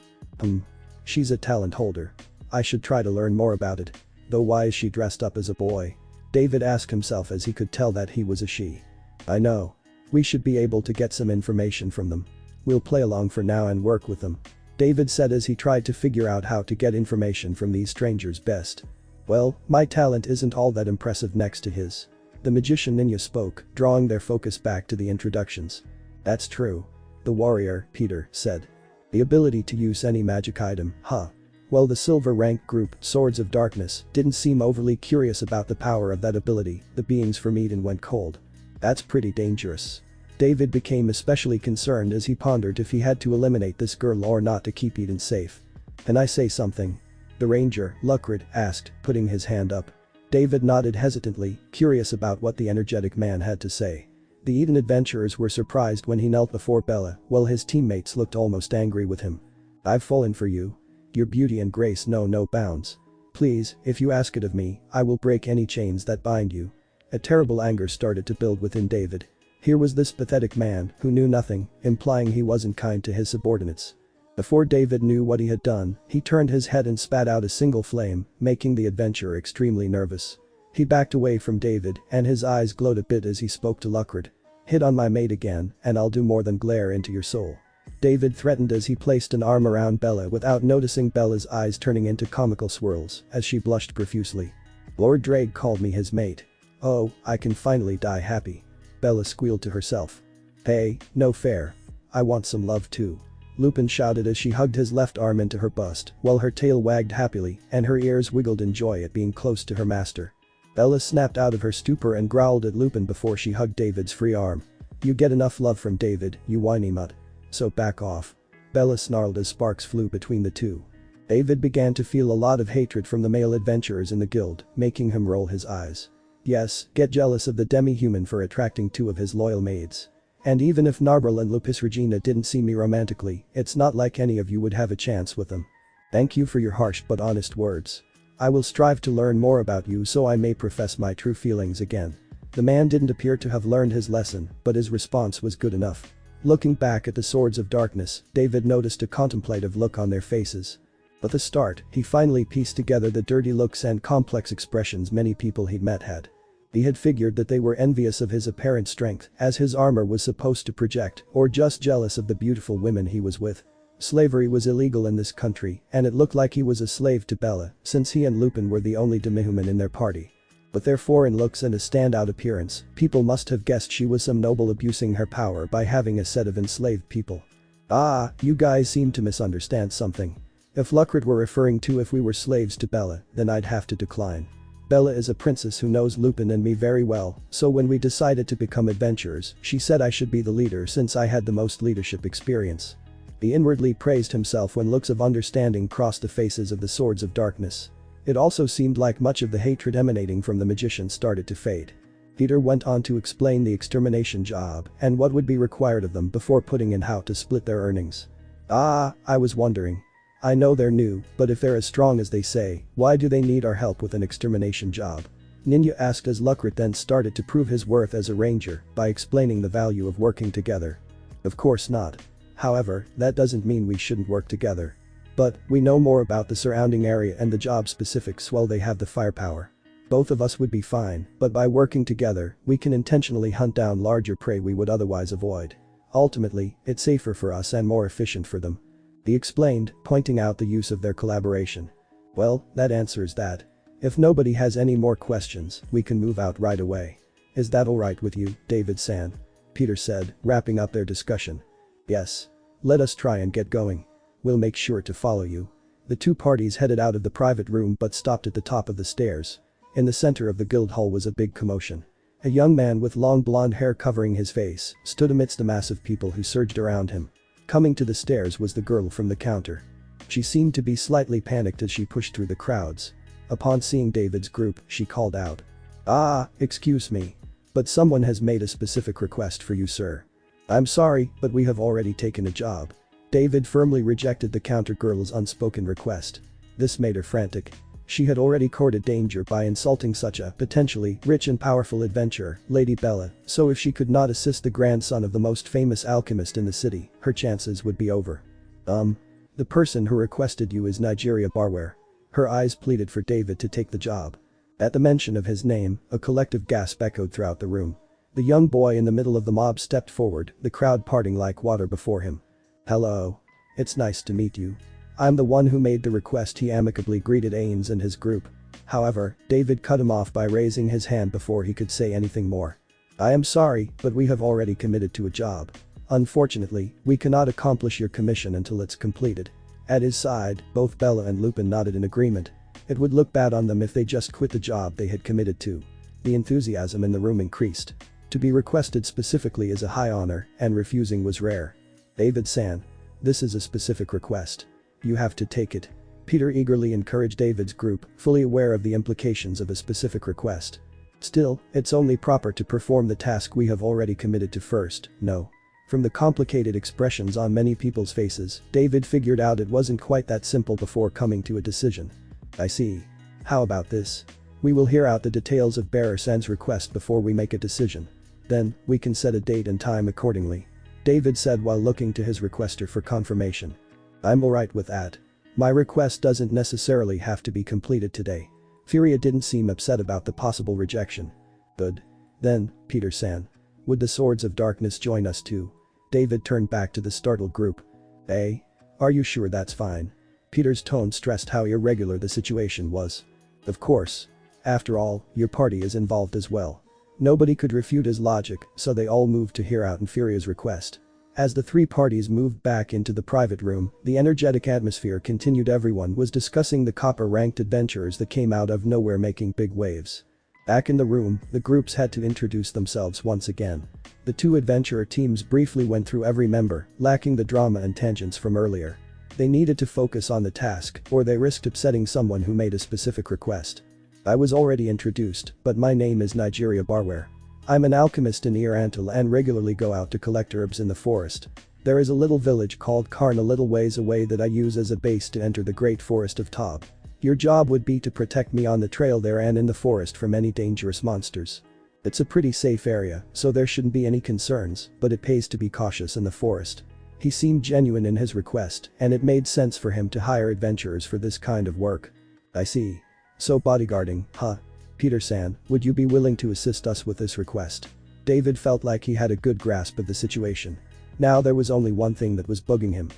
She's a talent holder. I should try to learn more about it. Though why is she dressed up as a boy? David asked himself as he could tell that he was a she. I know. We should be able to get some information from them. We'll play along for now and work with them. David said as he tried to figure out how to get information from these strangers best. Well, my talent isn't all that impressive next to his. The magician ninja spoke, drawing their focus back to the introductions. That's true. The warrior, Peter, said. The ability to use any magic item, huh? Well, the silver rank group, Swords of Darkness, didn't seem overly curious about the power of that ability. The beings from Eden went cold. That's pretty dangerous. David became especially concerned as he pondered if he had to eliminate this girl or not to keep Eden safe. Can I say something? The ranger, Lucrid, asked, putting his hand up. David nodded hesitantly, curious about what the energetic man had to say. The Eden adventurers were surprised when he knelt before Bella, while his teammates looked almost angry with him. I've fallen for you. Your beauty and grace know no bounds. Please, if you ask it of me, I will break any chains that bind you. A terrible anger started to build within David. Here was this pathetic man who knew nothing, implying he wasn't kind to his subordinates. Before David knew what he had done, he turned his head and spat out a single flame, making the adventurer extremely nervous. He backed away from David and his eyes glowed a bit as he spoke to Lucrid. Hit on my mate again and I'll do more than glare into your soul. David threatened as he placed an arm around Bella without noticing Bella's eyes turning into comical swirls as she blushed profusely. Lord Ddraig called me his mate. Oh, I can finally die happy. Bella squealed to herself. Hey, no fair. I want some love too. Lupin shouted as she hugged his left arm into her bust while her tail wagged happily and her ears wiggled in joy at being close to her master. Bella snapped out of her stupor and growled at Lupin before she hugged David's free arm. You get enough love from David, you whiny mutt. So back off. Bella snarled as sparks flew between the two. David began to feel a lot of hatred from the male adventurers in the guild, making him roll his eyes. Yes, get jealous of the demi-human for attracting two of his loyal maids. And even if Narbril and Lupus Regina didn't see me romantically, it's not like any of you would have a chance with them. Thank you for your harsh but honest words. I will strive to learn more about you so I may profess my true feelings again. The man didn't appear to have learned his lesson, but his response was good enough. Looking back at the Swords of Darkness, David noticed a contemplative look on their faces. At the start, he finally pieced together the dirty looks and complex expressions many people he'd met had. He had figured that they were envious of his apparent strength, as his armor was supposed to project, or just jealous of the beautiful women he was with. Slavery was illegal in this country, and it looked like he was a slave to Bella, since he and Lupin were the only demi-human in their party. With their foreign looks and a standout appearance, people must have guessed she was some noble abusing her power by having a set of enslaved people. Ah, you guys seem to misunderstand something. If Lucrid were referring to if we were slaves to Bella, then I'd have to decline. Bella is a princess who knows Lupin and me very well, so when we decided to become adventurers, she said I should be the leader since I had the most leadership experience. He inwardly praised himself when looks of understanding crossed the faces of the Swords of Darkness. It also seemed like much of the hatred emanating from the magician started to fade. Peter went on to explain the extermination job and what would be required of them before putting in how to split their earnings. Ah, I was wondering. I know they're new, but if they're as strong as they say, why do they need our help with an extermination job? Ninja asked as Lucrit then started to prove his worth as a ranger by explaining the value of working together. Of course not. However, that doesn't mean we shouldn't work together. But, we know more about the surrounding area and the job specifics while they have the firepower. Both of us would be fine, but by working together, we can intentionally hunt down larger prey we would otherwise avoid. Ultimately, it's safer for us and more efficient for them. He explained, pointing out the use of their collaboration. Well, that answers that. If nobody has any more questions, we can move out right away. Is that alright with you, David-san? Peter said, wrapping up their discussion. Yes. Let us try and get going. We'll make sure to follow you. The two parties headed out of the private room but stopped at the top of the stairs. In the center of the guild hall was a big commotion. A young man with long blonde hair covering his face stood amidst the mass of people who surged around him. Coming to the stairs was the girl from the counter. She seemed to be slightly panicked as she pushed through the crowds. Upon seeing David's group, she called out. Ah, excuse me. But someone has made a specific request for you, sir. I'm sorry, but we have already taken a job. David firmly rejected the counter girl's unspoken request. This made her frantic. She had already courted danger by insulting such a potentially rich and powerful adventurer, Lady Bella, so if she could not assist the grandson of the most famous alchemist in the city, her chances would be over. The person who requested you is Nigeria Barware. Her eyes pleaded for David to take the job. At the mention of his name, a collective gasp echoed throughout the room. The young boy in the middle of the mob stepped forward, the crowd parting like water before him. "Hello. It's nice to meet you. I'm the one who made the request," he amicably greeted Ains and his group. However, David cut him off by raising his hand before he could say anything more. "I am sorry, but we have already committed to a job. Unfortunately, we cannot accomplish your commission until it's completed." At his side, both Bella and Lupin nodded in agreement. It would look bad on them if they just quit the job they had committed to. The enthusiasm in the room increased. To be requested specifically is a high honor, and refusing was rare. "David-san. This is a specific request. You have to take it." Peter eagerly encouraged David's group, fully aware of the implications of a specific request. "Still, it's only proper to perform the task we have already committed to first, no?" From the complicated expressions on many people's faces, David figured out it wasn't quite that simple before coming to a decision. "I see. How about this? We will hear out the details of Bearer-san's request before we make a decision. Then, we can set a date and time accordingly," David said while looking to his requester for confirmation. "I'm alright with that. My request doesn't necessarily have to be completed today." Furia didn't seem upset about the possible rejection. "Good. Then, Peter-san. Would the Swords of Darkness join us too?" David turned back to the startled group. "Eh? Are you sure that's fine?" Peter's tone stressed how irregular the situation was. "Of course. After all, your party is involved as well." Nobody could refute his logic, so they all moved to hear out Furia's request. As the three parties moved back into the private room, the energetic atmosphere continued. Everyone was discussing the copper-ranked adventurers that came out of nowhere making big waves. Back in the room, the groups had to introduce themselves once again. The two adventurer teams briefly went through every member, lacking the drama and tangents from earlier. They needed to focus on the task, or they risked upsetting someone who made a specific request. "I was already introduced, but my name is Nigeria Barware. I'm an alchemist in Earantal and regularly go out to collect herbs in the forest. There is a little village called Karn a little ways away that I use as a base to enter the great forest of Tob. Your job would be to protect me on the trail there and in the forest from any dangerous monsters. It's a pretty safe area, so there shouldn't be any concerns, but it pays to be cautious in the forest." He seemed genuine in his request, and it made sense for him to hire adventurers for this kind of work. "I see. So bodyguarding, huh? Peter-san, would you be willing to assist us with this request?" David felt like he had a good grasp of the situation. Now there was only one thing that was bugging him.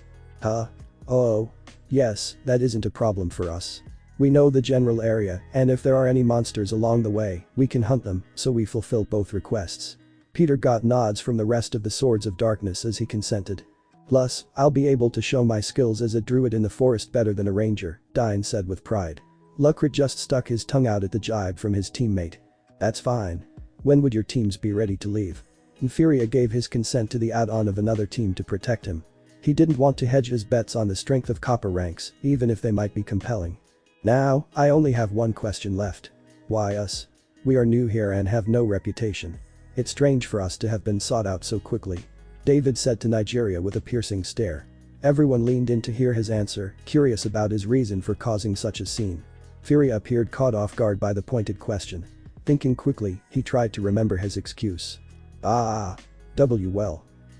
"Huh? Oh. Yes, that isn't a problem for us. We know the general area, and if there are any monsters along the way, we can hunt them, so we fulfill both requests." Peter got nods from the rest of the Swords of Darkness as he consented. "Plus, I'll be able to show my skills as a druid in the forest better than a ranger," Dine said with pride. Lucrit just stuck his tongue out at the jibe from his teammate. "That's fine. When would your teams be ready to leave?" Furia gave his consent to the add-on of another team to protect him. He didn't want to hedge his bets on the strength of copper ranks, even if they might be compelling. "Now, I only have one question left. Why us? We are new here and have no reputation. It's strange for us to have been sought out so quickly," David said to Nigeria with a piercing stare. Everyone leaned in to hear his answer, curious about his reason for causing such a scene. Furia appeared caught off guard by the pointed question. Thinking quickly, he tried to remember his excuse. Well.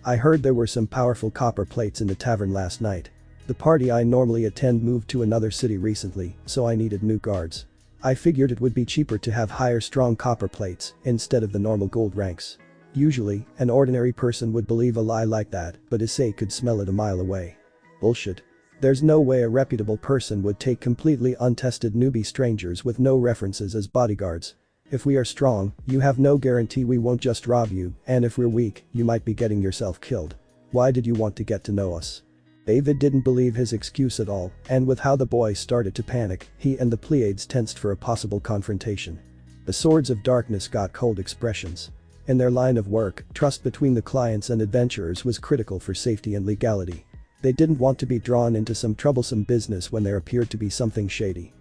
I heard there were some powerful copper plates in the tavern last night. The party I normally attend moved to another city recently, so I needed new guards. I figured it would be cheaper to have higher strong copper plates instead of the normal gold ranks. Usually, an ordinary person would believe a lie like that, but Issei could smell it a mile away. Bullshit. There's no way a reputable person would take completely untested newbie strangers with no references as bodyguards. If we are strong, you have no guarantee we won't just rob you, and if we're weak, you might be getting yourself killed. Why did you want to get to know us?" David didn't believe his excuse at all, and with how the boy started to panic, he and the Pleiades tensed for a possible confrontation. The Swords of Darkness got cold expressions. In their line of work, trust between the clients and adventurers was critical for safety and legality. They didn't want to be drawn into some troublesome business when there appeared to be something shady.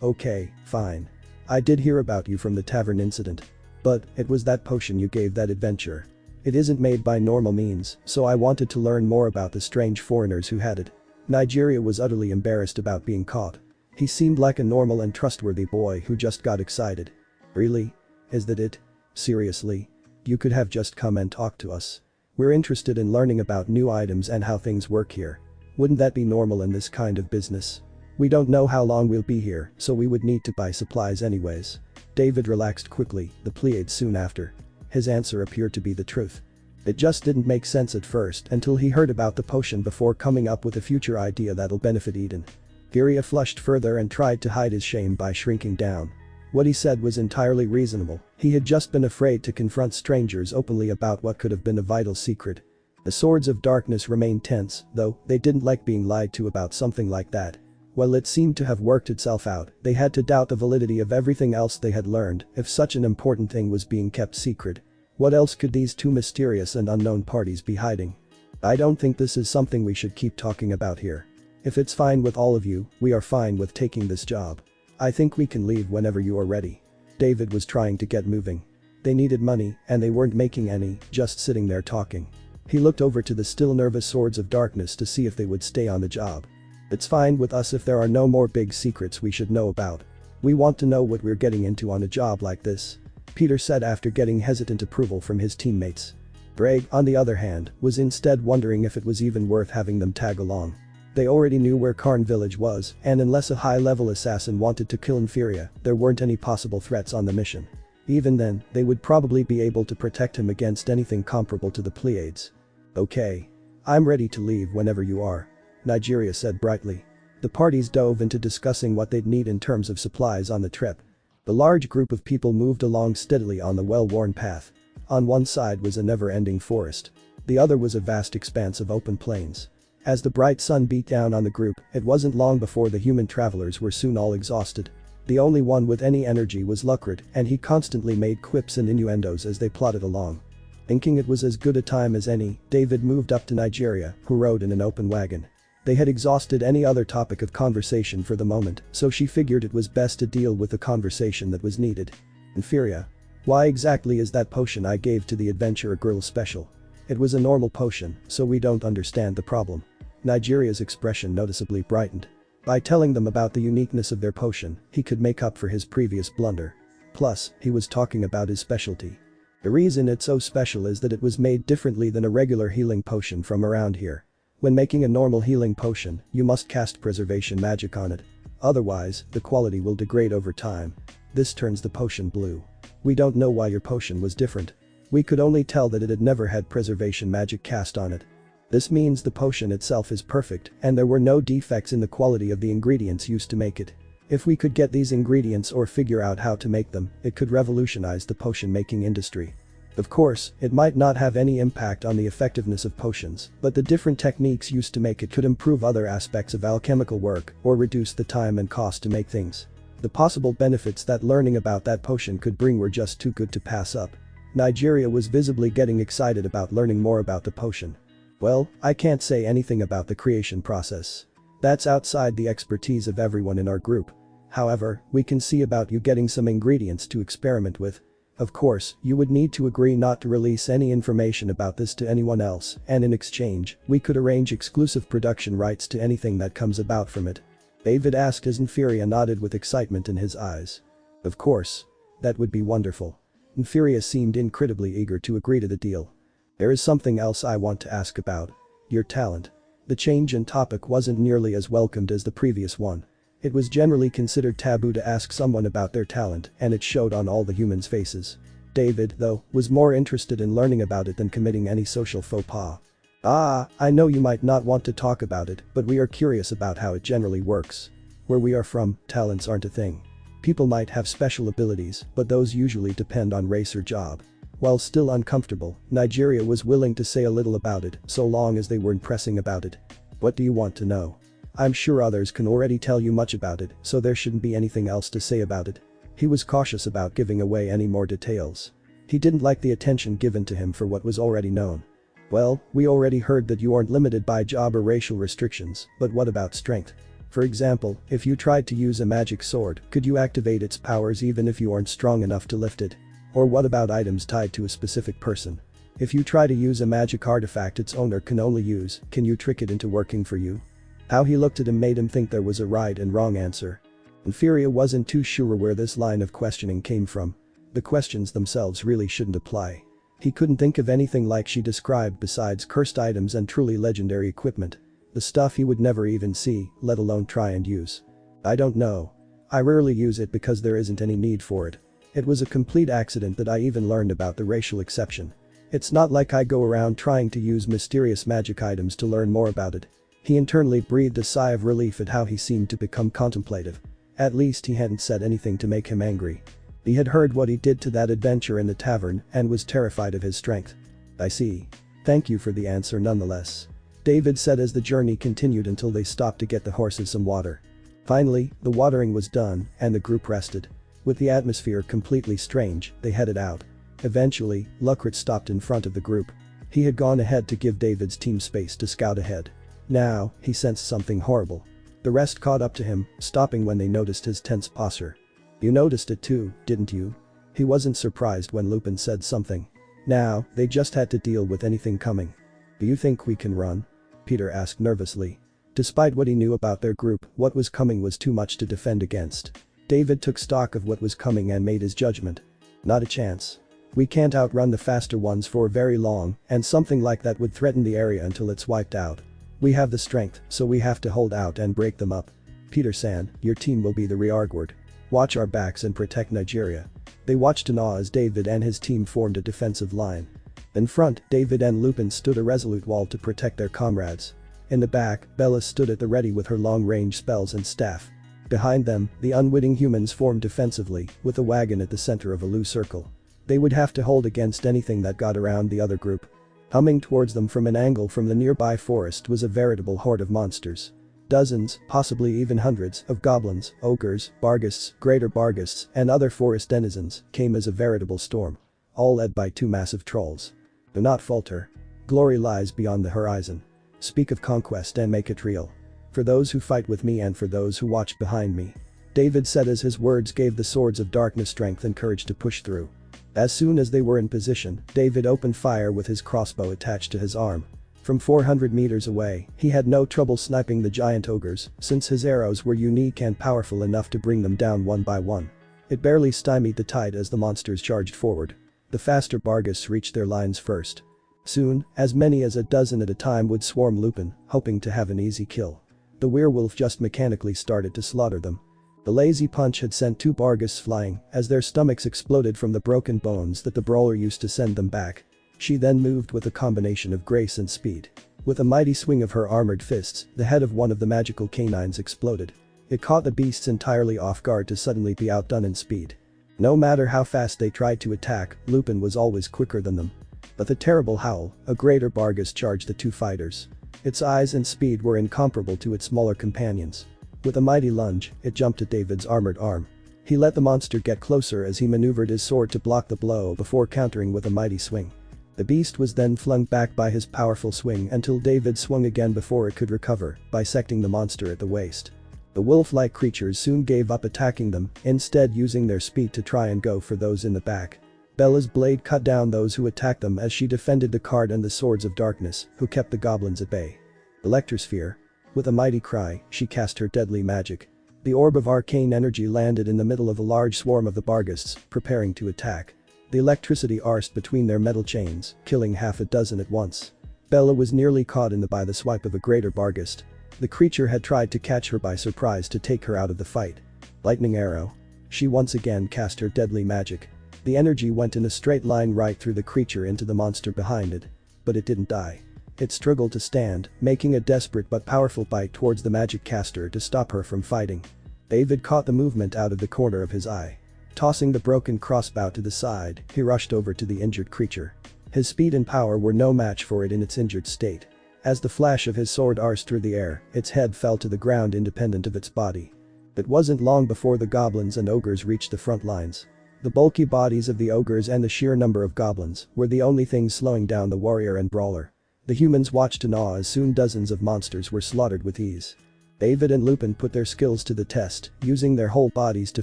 Okay, fine. I did hear about you from the tavern incident. But, it was that potion you gave that adventurer. It isn't made by normal means, so I wanted to learn more about the strange foreigners who had it. Nigeria was utterly embarrassed about being caught. He seemed like a normal and trustworthy boy who just got excited. "Really? Is that it? Seriously? You could have just come and talked to us. We're interested in learning about new items and how things work here. Wouldn't that be normal in this kind of business?" We don't know how long we'll be here, so we would need to buy supplies anyways. David relaxed quickly, the Pleiades soon after. His answer appeared to be the truth. It just didn't make sense at first until he heard about the potion before coming up with a future idea that'll benefit Eden. Furia flushed further and tried to hide his shame by shrinking down. What he said was entirely reasonable, he had just been afraid to confront strangers openly about what could have been a vital secret. The Swords of Darkness remained tense, though they didn't like being lied to about something like that. While it seemed to have worked itself out, they had to doubt the validity of everything else they had learned if such an important thing was being kept secret. What else could these two mysterious and unknown parties be hiding? I don't think this is something we should keep talking about here. If it's fine with all of you, we are fine with taking this job. I think we can leave whenever you are ready. David was trying to get moving. They needed money, and they weren't making any, just sitting there talking. He looked over to the still nervous Swords of Darkness to see if they would stay on the job. It's fine with us if there are no more big secrets we should know about. We want to know what we're getting into on a job like this. Peter said after getting hesitant approval from his teammates. Ddraig, on the other hand, was instead wondering if it was even worth having them tag along. They already knew where Karn village was, and unless a high-level assassin wanted to kill Nefarious, there weren't any possible threats on the mission. Even then, they would probably be able to protect him against anything comparable to the Pleiades. Okay. I'm ready to leave whenever you are. Nigeria said brightly. The parties dove into discussing what they'd need in terms of supplies on the trip. The large group of people moved along steadily on the well-worn path. On one side was a never-ending forest. The other was a vast expanse of open plains. As the bright sun beat down on the group, it wasn't long before the human travelers were soon all exhausted. The only one with any energy was Lucrid, and he constantly made quips and innuendos as they plodded along. Thinking it was as good a time as any, David moved up to Nigeria, who rode in an open wagon. They had exhausted any other topic of conversation for the moment, so she figured it was best to deal with the conversation that was needed. Nefarious. Why exactly is that potion I gave to the adventurer girl special? It was a normal potion, so we don't understand the problem. Nigeria's expression noticeably brightened. By telling them about the uniqueness of their potion, he could make up for his previous blunder. Plus, he was talking about his specialty. The reason it's so special is that it was made differently than a regular healing potion from around here. When making a normal healing potion, you must cast preservation magic on it. Otherwise, the quality will degrade over time. This turns the potion blue. We don't know why your potion was different. We could only tell that it had never had preservation magic cast on it. This means the potion itself is perfect, and there were no defects in the quality of the ingredients used to make it. If we could get these ingredients or figure out how to make them, it could revolutionize the potion-making industry. Of course, it might not have any impact on the effectiveness of potions, but the different techniques used to make it could improve other aspects of alchemical work or reduce the time and cost to make things. The possible benefits that learning about that potion could bring were just too good to pass up. Nigeria was visibly getting excited about learning more about the potion. Well, I can't say anything about the creation process. That's outside the expertise of everyone in our group. However, we can see about you getting some ingredients to experiment with. Of course, you would need to agree not to release any information about this to anyone else, and in exchange, we could arrange exclusive production rights to anything that comes about from it. David asked as Nefarious nodded with excitement in his eyes. Of course. That would be wonderful. Nefarious seemed incredibly eager to agree to the deal. There is something else I want to ask about. Your talent. The change in topic wasn't nearly as welcomed as the previous one. It was generally considered taboo to ask someone about their talent, and it showed on all the humans' faces. David, though, was more interested in learning about it than committing any social faux pas. I know you might not want to talk about it, but we are curious about how it generally works. Where we are from, talents aren't a thing. People might have special abilities, but those usually depend on race or job. While still uncomfortable, Nigeria was willing to say a little about it, so long as they weren't pressing about it. What do you want to know? I'm sure others can already tell you much about it, so there shouldn't be anything else to say about it. He was cautious about giving away any more details. He didn't like the attention given to him for what was already known. Well, we already heard that you aren't limited by job or racial restrictions, but what about strength? For example, if you tried to use a magic sword, could you activate its powers even if you aren't strong enough to lift it? Or what about items tied to a specific person? If you try to use a magic artifact its owner can only use, can you trick it into working for you? How he looked at him made him think there was a right and wrong answer. Nefarious wasn't too sure where this line of questioning came from. The questions themselves really shouldn't apply. He couldn't think of anything like she described besides cursed items and truly legendary equipment. The stuff he would never even see, let alone try and use. I don't know. I rarely use it because there isn't any need for it. It was a complete accident that I even learned about the racial exception. It's not like I go around trying to use mysterious magic items to learn more about it. He internally breathed a sigh of relief at how he seemed to become contemplative. At least he hadn't said anything to make him angry. He had heard what he did to that adventure in the tavern and was terrified of his strength. I see. Thank you for the answer nonetheless. David said as the journey continued until they stopped to get the horses some water. Finally, the watering was done and the group rested. With the atmosphere completely strange, they headed out. Eventually, Lucret stopped in front of the group. He had gone ahead to give David's team space to scout ahead. Now, he sensed something horrible. The rest caught up to him, stopping when they noticed his tense posture. You noticed it too, didn't you? He wasn't surprised when Lupin said something. Now, they just had to deal with anything coming. Do you think we can run? Peter asked nervously. Despite what he knew about their group, what was coming was too much to defend against. David took stock of what was coming and made his judgment. Not a chance. We can't outrun the faster ones for very long, and something like that would threaten the area until it's wiped out. We have the strength, so we have to hold out and break them up. Peter-san, your team will be the rearguard. Watch our backs and protect Nigeria. They watched in awe as David and his team formed a defensive line. In front, David and Lupin stood a resolute wall to protect their comrades. In the back, Bella stood at the ready with her long-range spells and staff. Behind them, the unwitting humans formed defensively, with a wagon at the center of a loose circle. They would have to hold against anything that got around the other group. Coming towards them from an angle from the nearby forest was a veritable horde of monsters. Dozens, possibly even hundreds, of goblins, ogres, barghists, greater barghists, and other forest denizens came as a veritable storm. All led by two massive trolls. Do not falter. Glory lies beyond the horizon. Speak of conquest and make it real. For those who fight with me and for those who watch behind me. David said as his words gave the swords of darkness strength and courage to push through. As soon as they were in position, David opened fire with his crossbow attached to his arm. From 400 meters away, he had no trouble sniping the giant ogres, since his arrows were unique and powerful enough to bring them down one by one. It barely stymied the tide as the monsters charged forward. The faster barghists reached their lines first. Soon, as many as a dozen at a time would swarm Lupin, hoping to have an easy kill. The werewolf just mechanically started to slaughter them. The lazy punch had sent two barghists flying as their stomachs exploded from the broken bones that the brawler used to send them back. She then moved with a combination of grace and speed. With a mighty swing of her armored fists, the head of one of the magical canines exploded. It caught the beasts entirely off guard to suddenly be outdone in speed. No matter how fast they tried to attack, Lupin was always quicker than them. But the terrible howl, a greater barghist charged the two fighters. Its eyes and speed were incomparable to its smaller companions. With a mighty lunge, it jumped at David's armored arm. He let the monster get closer as he maneuvered his sword to block the blow before countering with a mighty swing. The beast was then flung back by his powerful swing until David swung again before it could recover, bisecting the monster at the waist. The wolf-like creatures soon gave up attacking them, instead using their speed to try and go for those in the back. Bella's blade cut down those who attacked them as she defended the cart and the swords of darkness, who kept the goblins at bay. Electrosphere. With a mighty cry, she cast her deadly magic. The orb of arcane energy landed in the middle of a large swarm of the barghists, preparing to attack. The electricity arced between their metal chains, killing half a dozen at once. Bella was nearly caught by the swipe of a greater barghist. The creature had tried to catch her by surprise to take her out of the fight. Lightning arrow. She once again cast her deadly magic. The energy went in a straight line right through the creature into the monster behind it. But it didn't die. It struggled to stand, making a desperate but powerful bite towards the magic caster to stop her from fighting. David caught the movement out of the corner of his eye. Tossing the broken crossbow to the side, he rushed over to the injured creature. His speed and power were no match for it in its injured state. As the flash of his sword arced through the air, its head fell to the ground independent of its body. It wasn't long before the goblins and ogres reached the front lines. The bulky bodies of the ogres and the sheer number of goblins were the only things slowing down the warrior and brawler. The humans watched in awe as soon dozens of monsters were slaughtered with ease. David and Lupin put their skills to the test, using their whole bodies to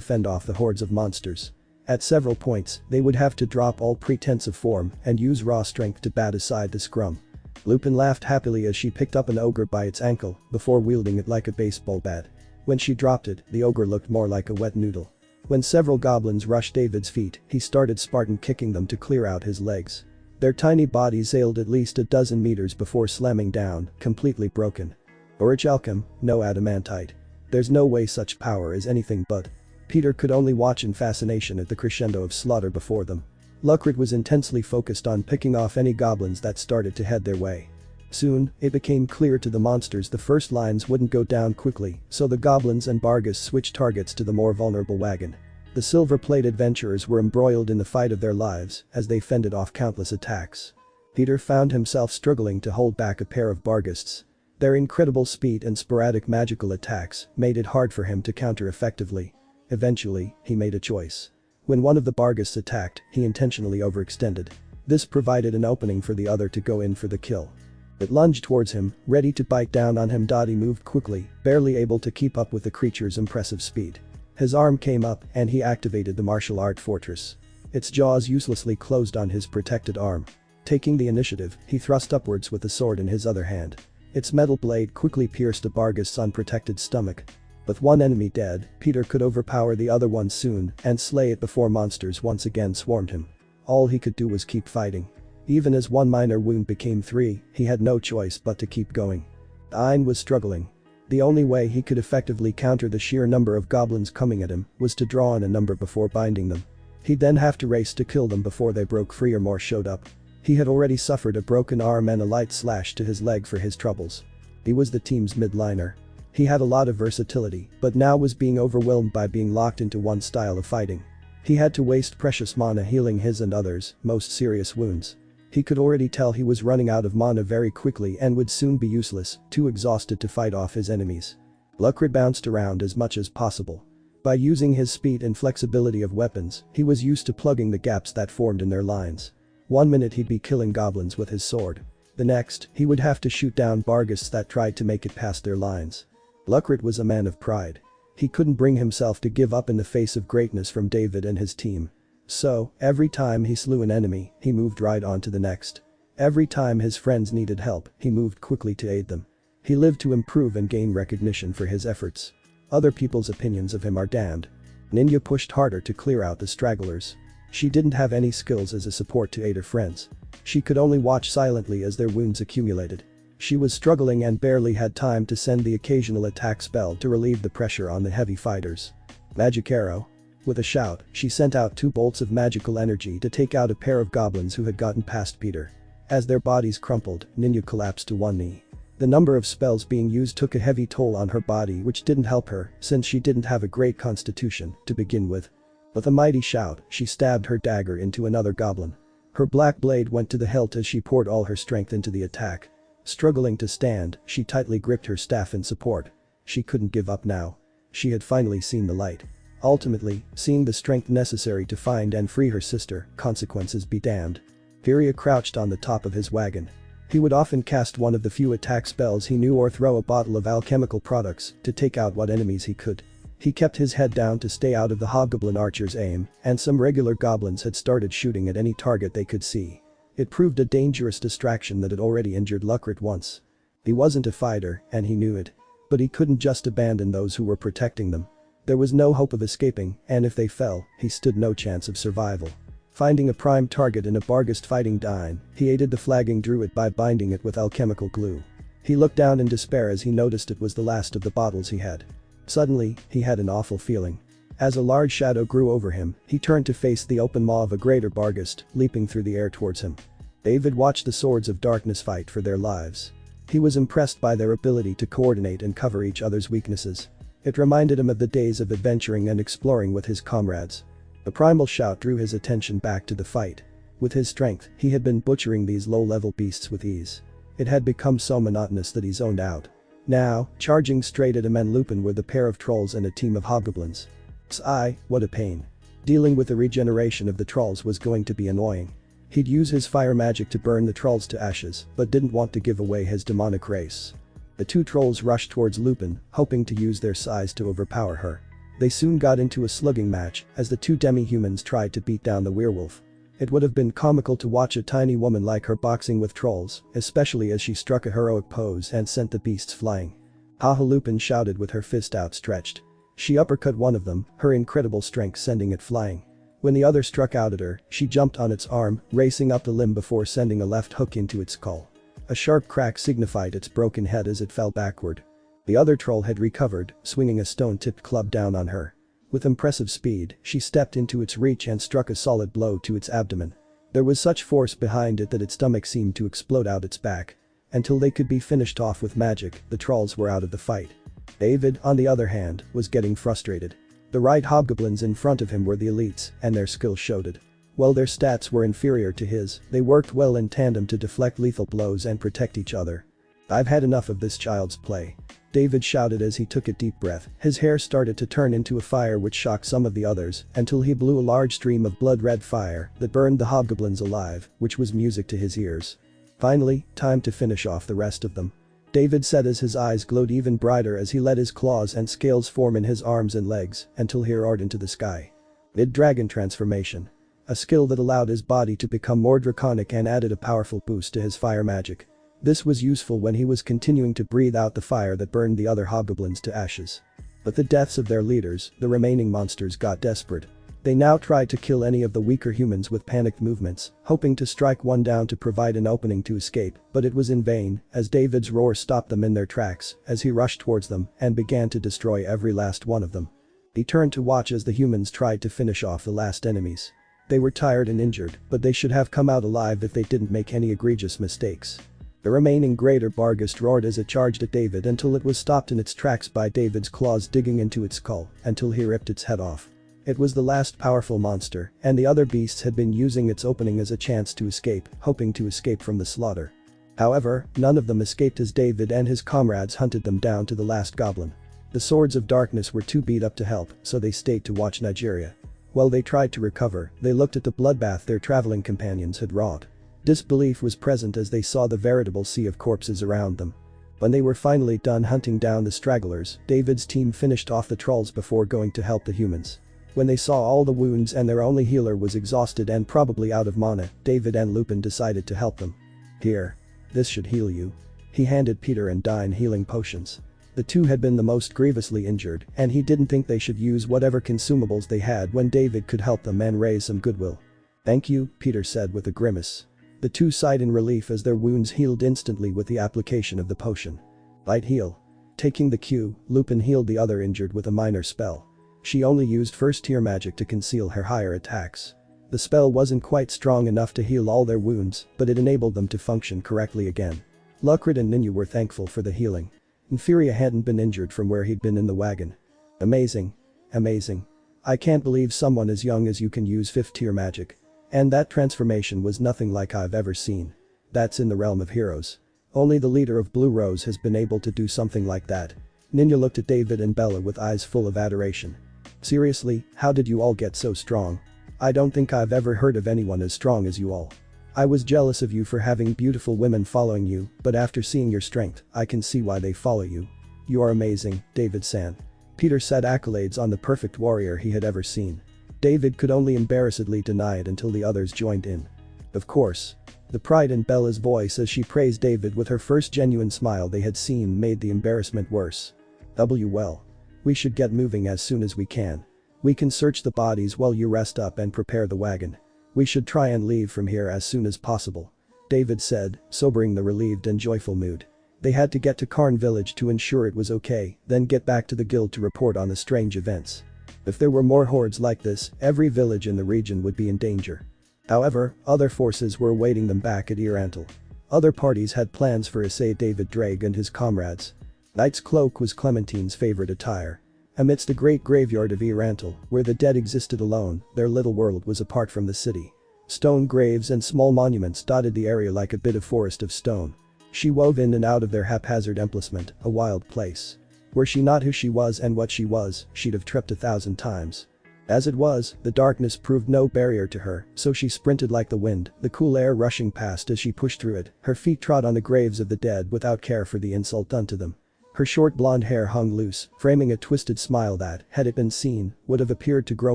fend off the hordes of monsters. At several points, they would have to drop all pretense of form and use raw strength to bat aside the scrum. Lupin laughed happily as she picked up an ogre by its ankle before wielding it like a baseball bat. When she dropped it, the ogre looked more like a wet noodle. When several goblins rushed David's feet, he started Spartan kicking them to clear out his legs. Their tiny bodies sailed at least a dozen meters before slamming down, completely broken. Orich Alchem, no adamantite. There's no way such power is anything but. Peter could only watch in fascination at the crescendo of slaughter before them. Lucrit was intensely focused on picking off any goblins that started to head their way. Soon, it became clear to the monsters the first lines wouldn't go down quickly, so the goblins and Bargus switched targets to the more vulnerable wagon. The silver-plate adventurers were embroiled in the fight of their lives as they fended off countless attacks. Peter found himself struggling to hold back a pair of Bargists. Their incredible speed and sporadic magical attacks made it hard for him to counter effectively. Eventually, he made a choice. When one of the Bargists attacked, he intentionally overextended. This provided an opening for the other to go in for the kill. It lunged towards him, ready to bite down on him. Dottie moved quickly, barely able to keep up with the creature's impressive speed. His arm came up and he activated the martial art fortress. Its jaws uselessly closed on his protected arm. Taking the initiative, he thrust upwards with the sword in his other hand. Its metal blade quickly pierced a Bargist's unprotected stomach. With one enemy dead, Peter could overpower the other one soon and slay it before monsters once again swarmed him. All he could do was keep fighting. Even as one minor wound became 3, he had no choice but to keep going. Ein was struggling. The only way he could effectively counter the sheer number of goblins coming at him was to draw on a number before binding them. He'd then have to race to kill them before they broke free or more showed up. He had already suffered a broken arm and a light slash to his leg for his troubles. He was the team's midliner. He had a lot of versatility, but now was being overwhelmed by being locked into one style of fighting. He had to waste precious mana healing his and others' most serious wounds. He could already tell he was running out of mana very quickly and would soon be useless, too exhausted to fight off his enemies. Lucrit bounced around as much as possible. By using his speed and flexibility of weapons, he was used to plugging the gaps that formed in their lines. One minute he'd be killing goblins with his sword. The next, he would have to shoot down Bargists that tried to make it past their lines. Lucrit was a man of pride. He couldn't bring himself to give up in the face of greatness from David and his team. So, every time he slew an enemy, he moved right on to the next. Every time his friends needed help, he moved quickly to aid them. He lived to improve and gain recognition for his efforts. Other people's opinions of him are damned. Ninja pushed harder to clear out the stragglers. She didn't have any skills as a support to aid her friends. She could only watch silently as their wounds accumulated. She was struggling and barely had time to send the occasional attack spell to relieve the pressure on the heavy fighters. Magic arrow. With a shout, she sent out 2 bolts of magical energy to take out a pair of goblins who had gotten past Peter. As their bodies crumpled, Ninja collapsed to one knee. The number of spells being used took a heavy toll on her body, which didn't help her since she didn't have a great constitution to begin with. With a mighty shout, she stabbed her dagger into another goblin. Her black blade went to the hilt as she poured all her strength into the attack. Struggling to stand, she tightly gripped her staff in support. She couldn't give up now. She had finally seen the light. Ultimately, seeing the strength necessary to find and free her sister, consequences be damned. Furia crouched on the top of his wagon. He would often cast one of the few attack spells he knew or throw a bottle of alchemical products to take out what enemies he could. He kept his head down to stay out of the hobgoblin archer's aim, and some regular goblins had started shooting at any target they could see. It proved a dangerous distraction that had already injured Lucrit once. He wasn't a fighter, and he knew it. But he couldn't just abandon those who were protecting them. There was no hope of escaping, and if they fell, he stood no chance of survival. Finding a prime target in a Bargist fighting Dine, he aided the flagging druid by binding it with alchemical glue. He looked down in despair as he noticed it was the last of the bottles he had. Suddenly, he had an awful feeling. As a large shadow grew over him, he turned to face the open maw of a greater Bargist, leaping through the air towards him. David watched the Swords of Darkness fight for their lives. He was impressed by their ability to coordinate and cover each other's weaknesses. It reminded him of the days of adventuring and exploring with his comrades. A primal shout drew his attention back to the fight. With his strength, he had been butchering these low-level beasts with ease. It had become so monotonous that he zoned out. Now, charging straight at him and Lupin were the pair of trolls and a team of hobgoblins. Issei, what a pain. Dealing with the regeneration of the trolls was going to be annoying. He'd use his fire magic to burn the trolls to ashes, but didn't want to give away his demonic race. The 2 trolls rushed towards Lupin, hoping to use their size to overpower her. They soon got into a slugging match as the 2 demi-humans tried to beat down the werewolf. It would have been comical to watch a tiny woman like her boxing with trolls, especially as she struck a heroic pose and sent the beasts flying. Haha, Lupin shouted with her fist outstretched. She uppercut one of them, her incredible strength sending it flying. When the other struck out at her, she jumped on its arm, racing up the limb before sending a left hook into its skull. A sharp crack signified its broken head as it fell backward. The other troll had recovered, swinging a stone-tipped club down on her. With impressive speed, she stepped into its reach and struck a solid blow to its abdomen. There was such force behind it that its stomach seemed to explode out its back. Until they could be finished off with magic, the trolls were out of the fight. David, on the other hand, was getting frustrated. The right hobgoblins in front of him were the elites, and their skills showed it. While their stats were inferior to his, they worked well in tandem to deflect lethal blows and protect each other. "I've had enough of this child's play," David shouted as he took a deep breath. His hair started to turn into a fire which shocked some of the others until he blew a large stream of blood-red fire that burned the hobgoblins alive, which was music to his ears. "Finally, time to finish off the rest of them," David said as his eyes glowed even brighter as he let his claws and scales form in his arms and legs until he roared into the sky. Mid-dragon transformation. A skill that allowed his body to become more draconic and added a powerful boost to his fire magic. This was useful when he was continuing to breathe out the fire that burned the other hobgoblins to ashes. But the deaths of their leaders, the remaining monsters, got desperate. They now tried to kill any of the weaker humans with panicked movements, hoping to strike one down to provide an opening to escape, but it was in vain, as David's roar stopped them in their tracks as he rushed towards them and began to destroy every last one of them. He turned to watch as the humans tried to finish off the last enemies. They were tired and injured, but they should have come out alive if they didn't make any egregious mistakes. The remaining greater Barghest roared as it charged at David until it was stopped in its tracks by David's claws digging into its skull until he ripped its head off. It was the last powerful monster, and the other beasts had been using its opening as a chance to escape, hoping to escape from the slaughter. However, none of them escaped as David and his comrades hunted them down to the last goblin. The swords of darkness were too beat up to help, so they stayed to watch Nigeria. While they tried to recover, they looked at the bloodbath their traveling companions had wrought. Disbelief was present as they saw the veritable sea of corpses around them. When they were finally done hunting down the stragglers, David's team finished off the trolls before going to help the humans. When they saw all the wounds and their only healer was exhausted and probably out of mana, David and Lupin decided to help them. "Here. This should heal you." He handed Peter and Dine healing potions. The two had been the most grievously injured, and he didn't think they should use whatever consumables they had when David could help them and raise some goodwill. "Thank you," Peter said with a grimace. The two sighed in relief as their wounds healed instantly with the application of the potion. "Light heal." Taking the cue, Lupin healed the other injured with a minor spell. She only used first-tier magic to conceal her higher attacks. The spell wasn't quite strong enough to heal all their wounds, but it enabled them to function correctly again. Lucrid and Ninja were thankful for the healing. Nefarious hadn't been injured from where he'd been in the wagon. "Amazing. Amazing. I can't believe someone as young as you can use 5th-tier magic. And that transformation was nothing like I've ever seen. That's in the realm of heroes. Only the leader of Blue Rose has been able to do something like that." Ninja looked at David and Bella with eyes full of adoration. "Seriously, how did you all get so strong? I don't think I've ever heard of anyone as strong as you all. I was jealous of you for having beautiful women following you, but after seeing your strength, I can see why they follow you. You are amazing, David-san." Peter said accolades on the perfect warrior he had ever seen. David could only embarrassedly deny it until the others joined in. "Of course." The pride in Bella's voice as she praised David with her first genuine smile they had seen made the embarrassment worse. "Well. We should get moving as soon as we can. We can search the bodies while you rest up and prepare the wagon. We should try and leave from here as soon as possible," David said, sobering the relieved and joyful mood. They had to get to Karn village to ensure it was okay, then get back to the guild to report on the strange events. If there were more hordes like this, every village in the region would be in danger. However, other forces were awaiting them back at Irantal. Other parties had plans for Issei Ddraig and his comrades. Knight's cloak was Clementine's favorite attire. Amidst the great graveyard of Irantal, where the dead existed alone, their little world was apart from the city. Stone graves and small monuments dotted the area like a bit of forest of stone. She wove in and out of their haphazard emplacement, a wild place. Were she not who she was and what she was, she'd have tripped 1,000 times. As it was, the darkness proved no barrier to her, so she sprinted like the wind, the cool air rushing past as she pushed through it, her feet trod on the graves of the dead without care for the insult done to them. Her short blonde hair hung loose, framing a twisted smile that, had it been seen, would have appeared to grow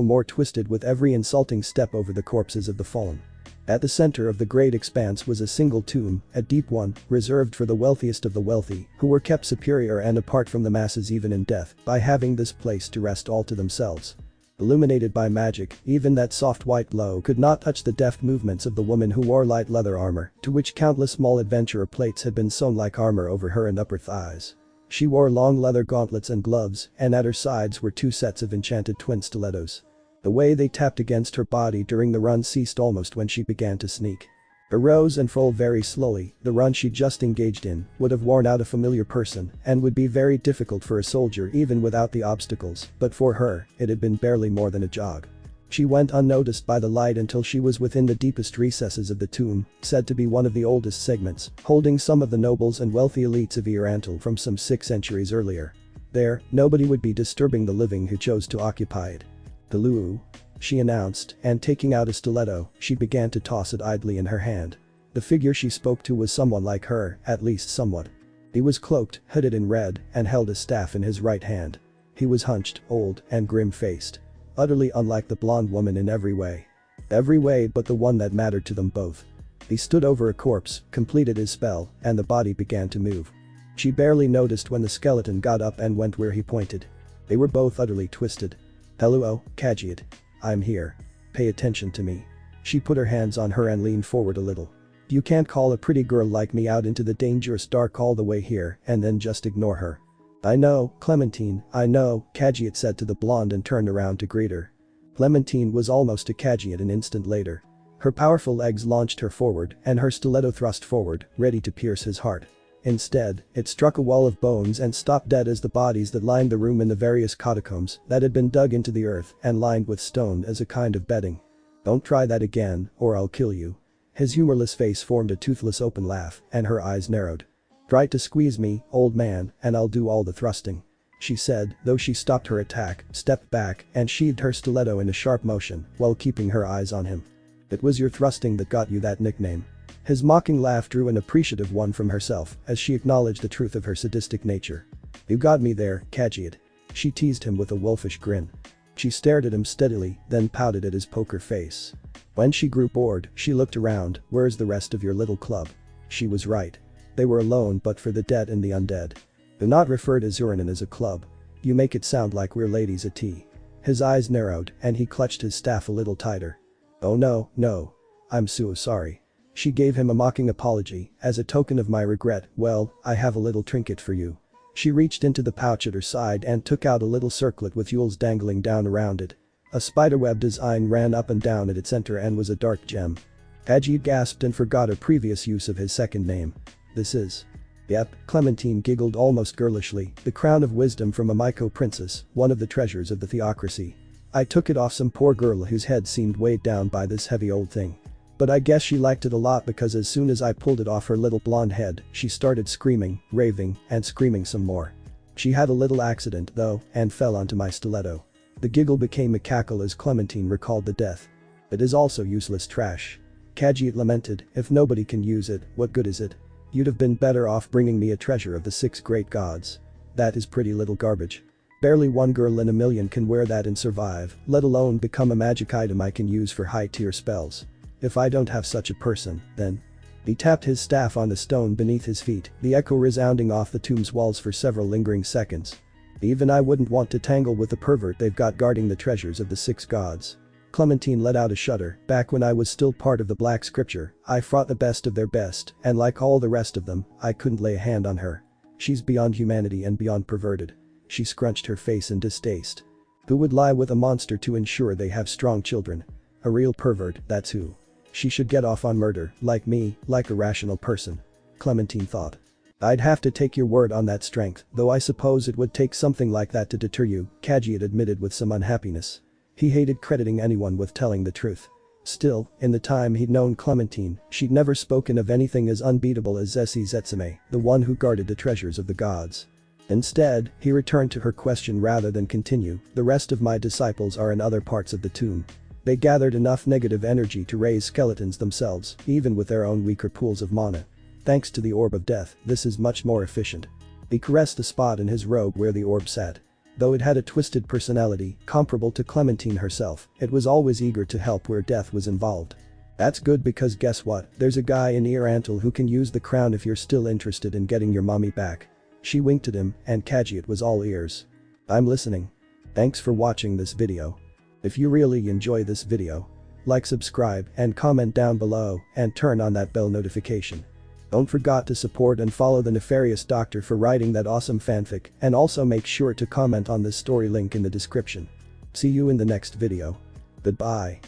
more twisted with every insulting step over the corpses of the fallen. At the center of the great expanse was a single tomb, a deep one, reserved for the wealthiest of the wealthy, who were kept superior and apart from the masses even in death, by having this place to rest all to themselves. Illuminated by magic, even that soft white glow could not touch the deft movements of the woman who wore light leather armor, to which countless small adventurer plates had been sewn like armor over her and upper thighs. She wore long leather gauntlets and gloves, and at her sides were 2 sets of enchanted twin stilettos. The way they tapped against her body during the run ceased almost when she began to sneak. Her rose and fall very slowly. The run she just engaged in would have worn out a familiar person and would be very difficult for a soldier even without the obstacles, but for her, it had been barely more than a jog. She went unnoticed by the light until she was within the deepest recesses of the tomb, said to be one of the oldest segments, holding some of the nobles and wealthy elites of Erantal from some 6 centuries earlier. There, nobody would be disturbing the living who chose to occupy it. "Hello," she announced, and taking out a stiletto, she began to toss it idly in her hand. The figure she spoke to was someone like her, at least somewhat. He was cloaked, hooded in red, and held a staff in his right hand. He was hunched, old, and grim-faced. Utterly unlike the blonde woman in every way. Every way but the one that mattered to them both. He stood over a corpse, completed his spell, and the body began to move. She barely noticed when the skeleton got up and went where he pointed. They were both utterly twisted. "Hello, Khajiit. I'm here. Pay attention to me." She put her hands on her and leaned forward a little. "You can't call a pretty girl like me out into the dangerous dark all the way here and then just ignore her." "I know, Clementine, I know," Khajiit said to the blonde and turned around to greet her. Clementine was almost to Khajiit an instant later. Her powerful legs launched her forward and her stiletto thrust forward, ready to pierce his heart. Instead, it struck a wall of bones and stopped dead as the bodies that lined the room in the various catacombs that had been dug into the earth and lined with stone as a kind of bedding. "Don't try that again, or I'll kill you." His humorless face formed a toothless open laugh, and her eyes narrowed. "Try to squeeze me, old man, and I'll do all the thrusting," she said, though she stopped her attack, stepped back, and sheathed her stiletto in a sharp motion while keeping her eyes on him. "It was your thrusting that got you that nickname." His mocking laugh drew an appreciative one from herself as she acknowledged the truth of her sadistic nature. "You got me there, Khajiit." She teased him with a wolfish grin. She stared at him steadily, then pouted at his poker face. When she grew bored, she looked around. "Where's the rest of your little club?" She was right. They were alone but for the dead and the undead. "Do not refer to Zuranin as a club. You make it sound like we're ladies at tea." His eyes narrowed and he clutched his staff a little tighter. "Oh no. I'm so sorry." She gave him a mocking apology. "As a token of my regret, well, I have a little trinket for you." She reached into the pouch at her side and took out a little circlet with jewels dangling down around it. A spiderweb design ran up and down at its center and was a dark gem. Khajiit gasped and forgot her previous use of his second name. "This is..." "Yep," Clementine giggled almost girlishly, "the crown of wisdom from a Myco princess, one of the treasures of the theocracy. I took it off some poor girl whose head seemed weighed down by this heavy old thing. But I guess she liked it a lot because as soon as I pulled it off her little blonde head, she started screaming, raving, and screaming some more. She had a little accident, though, and fell onto my stiletto." The giggle became a cackle as Clementine recalled the death. "It is also useless trash." Khajiit lamented, "If nobody can use it, what good is it? You'd have been better off bringing me a treasure of the 6 great gods. That is pretty little garbage. Barely one girl in a million can wear that and survive, let alone become a magic item I can use for high-tier spells. If I don't have such a person, then..." He tapped his staff on the stone beneath his feet, the echo resounding off the tomb's walls for several lingering seconds. "Even I wouldn't want to tangle with the pervert they've got guarding the treasures of the 6 gods." Clementine let out a shudder. "Back when I was still part of the Black Scripture, I fought the best of their best, and like all the rest of them, I couldn't lay a hand on her. She's beyond humanity and beyond perverted." She scrunched her face in distaste. "Who would lie with a monster to ensure they have strong children? A real pervert, that's who. She should get off on murder, like me, like a rational person," Clementine thought. "I'd have to take your word on that strength, though I suppose it would take something like that to deter you," Khajiit admitted with some unhappiness. He hated crediting anyone with telling the truth. Still, in the time he'd known Clementine, she'd never spoken of anything as unbeatable as Issei Zetsume, the one who guarded the treasures of the gods. Instead, he returned to her question rather than continue. "The rest of my disciples are in other parts of the tomb. They gathered enough negative energy to raise skeletons themselves, even with their own weaker pools of mana. Thanks to the Orb of Death, this is much more efficient." He caressed the spot in his robe where the orb sat. Though it had a twisted personality, comparable to Clementine herself, it was always eager to help where death was involved. "That's good because guess what, there's a guy in Erantal who can use the crown if you're still interested in getting your mommy back." She winked at him, and Khajiit was all ears. "I'm listening. Thanks for watching this video. If you really enjoy this video, like, subscribe, and comment down below, and turn on that bell notification. Don't forget to support and follow the Nefarious Doctor for writing that awesome fanfic, and also make sure to comment on this story link in the description. See you in the next video. Goodbye.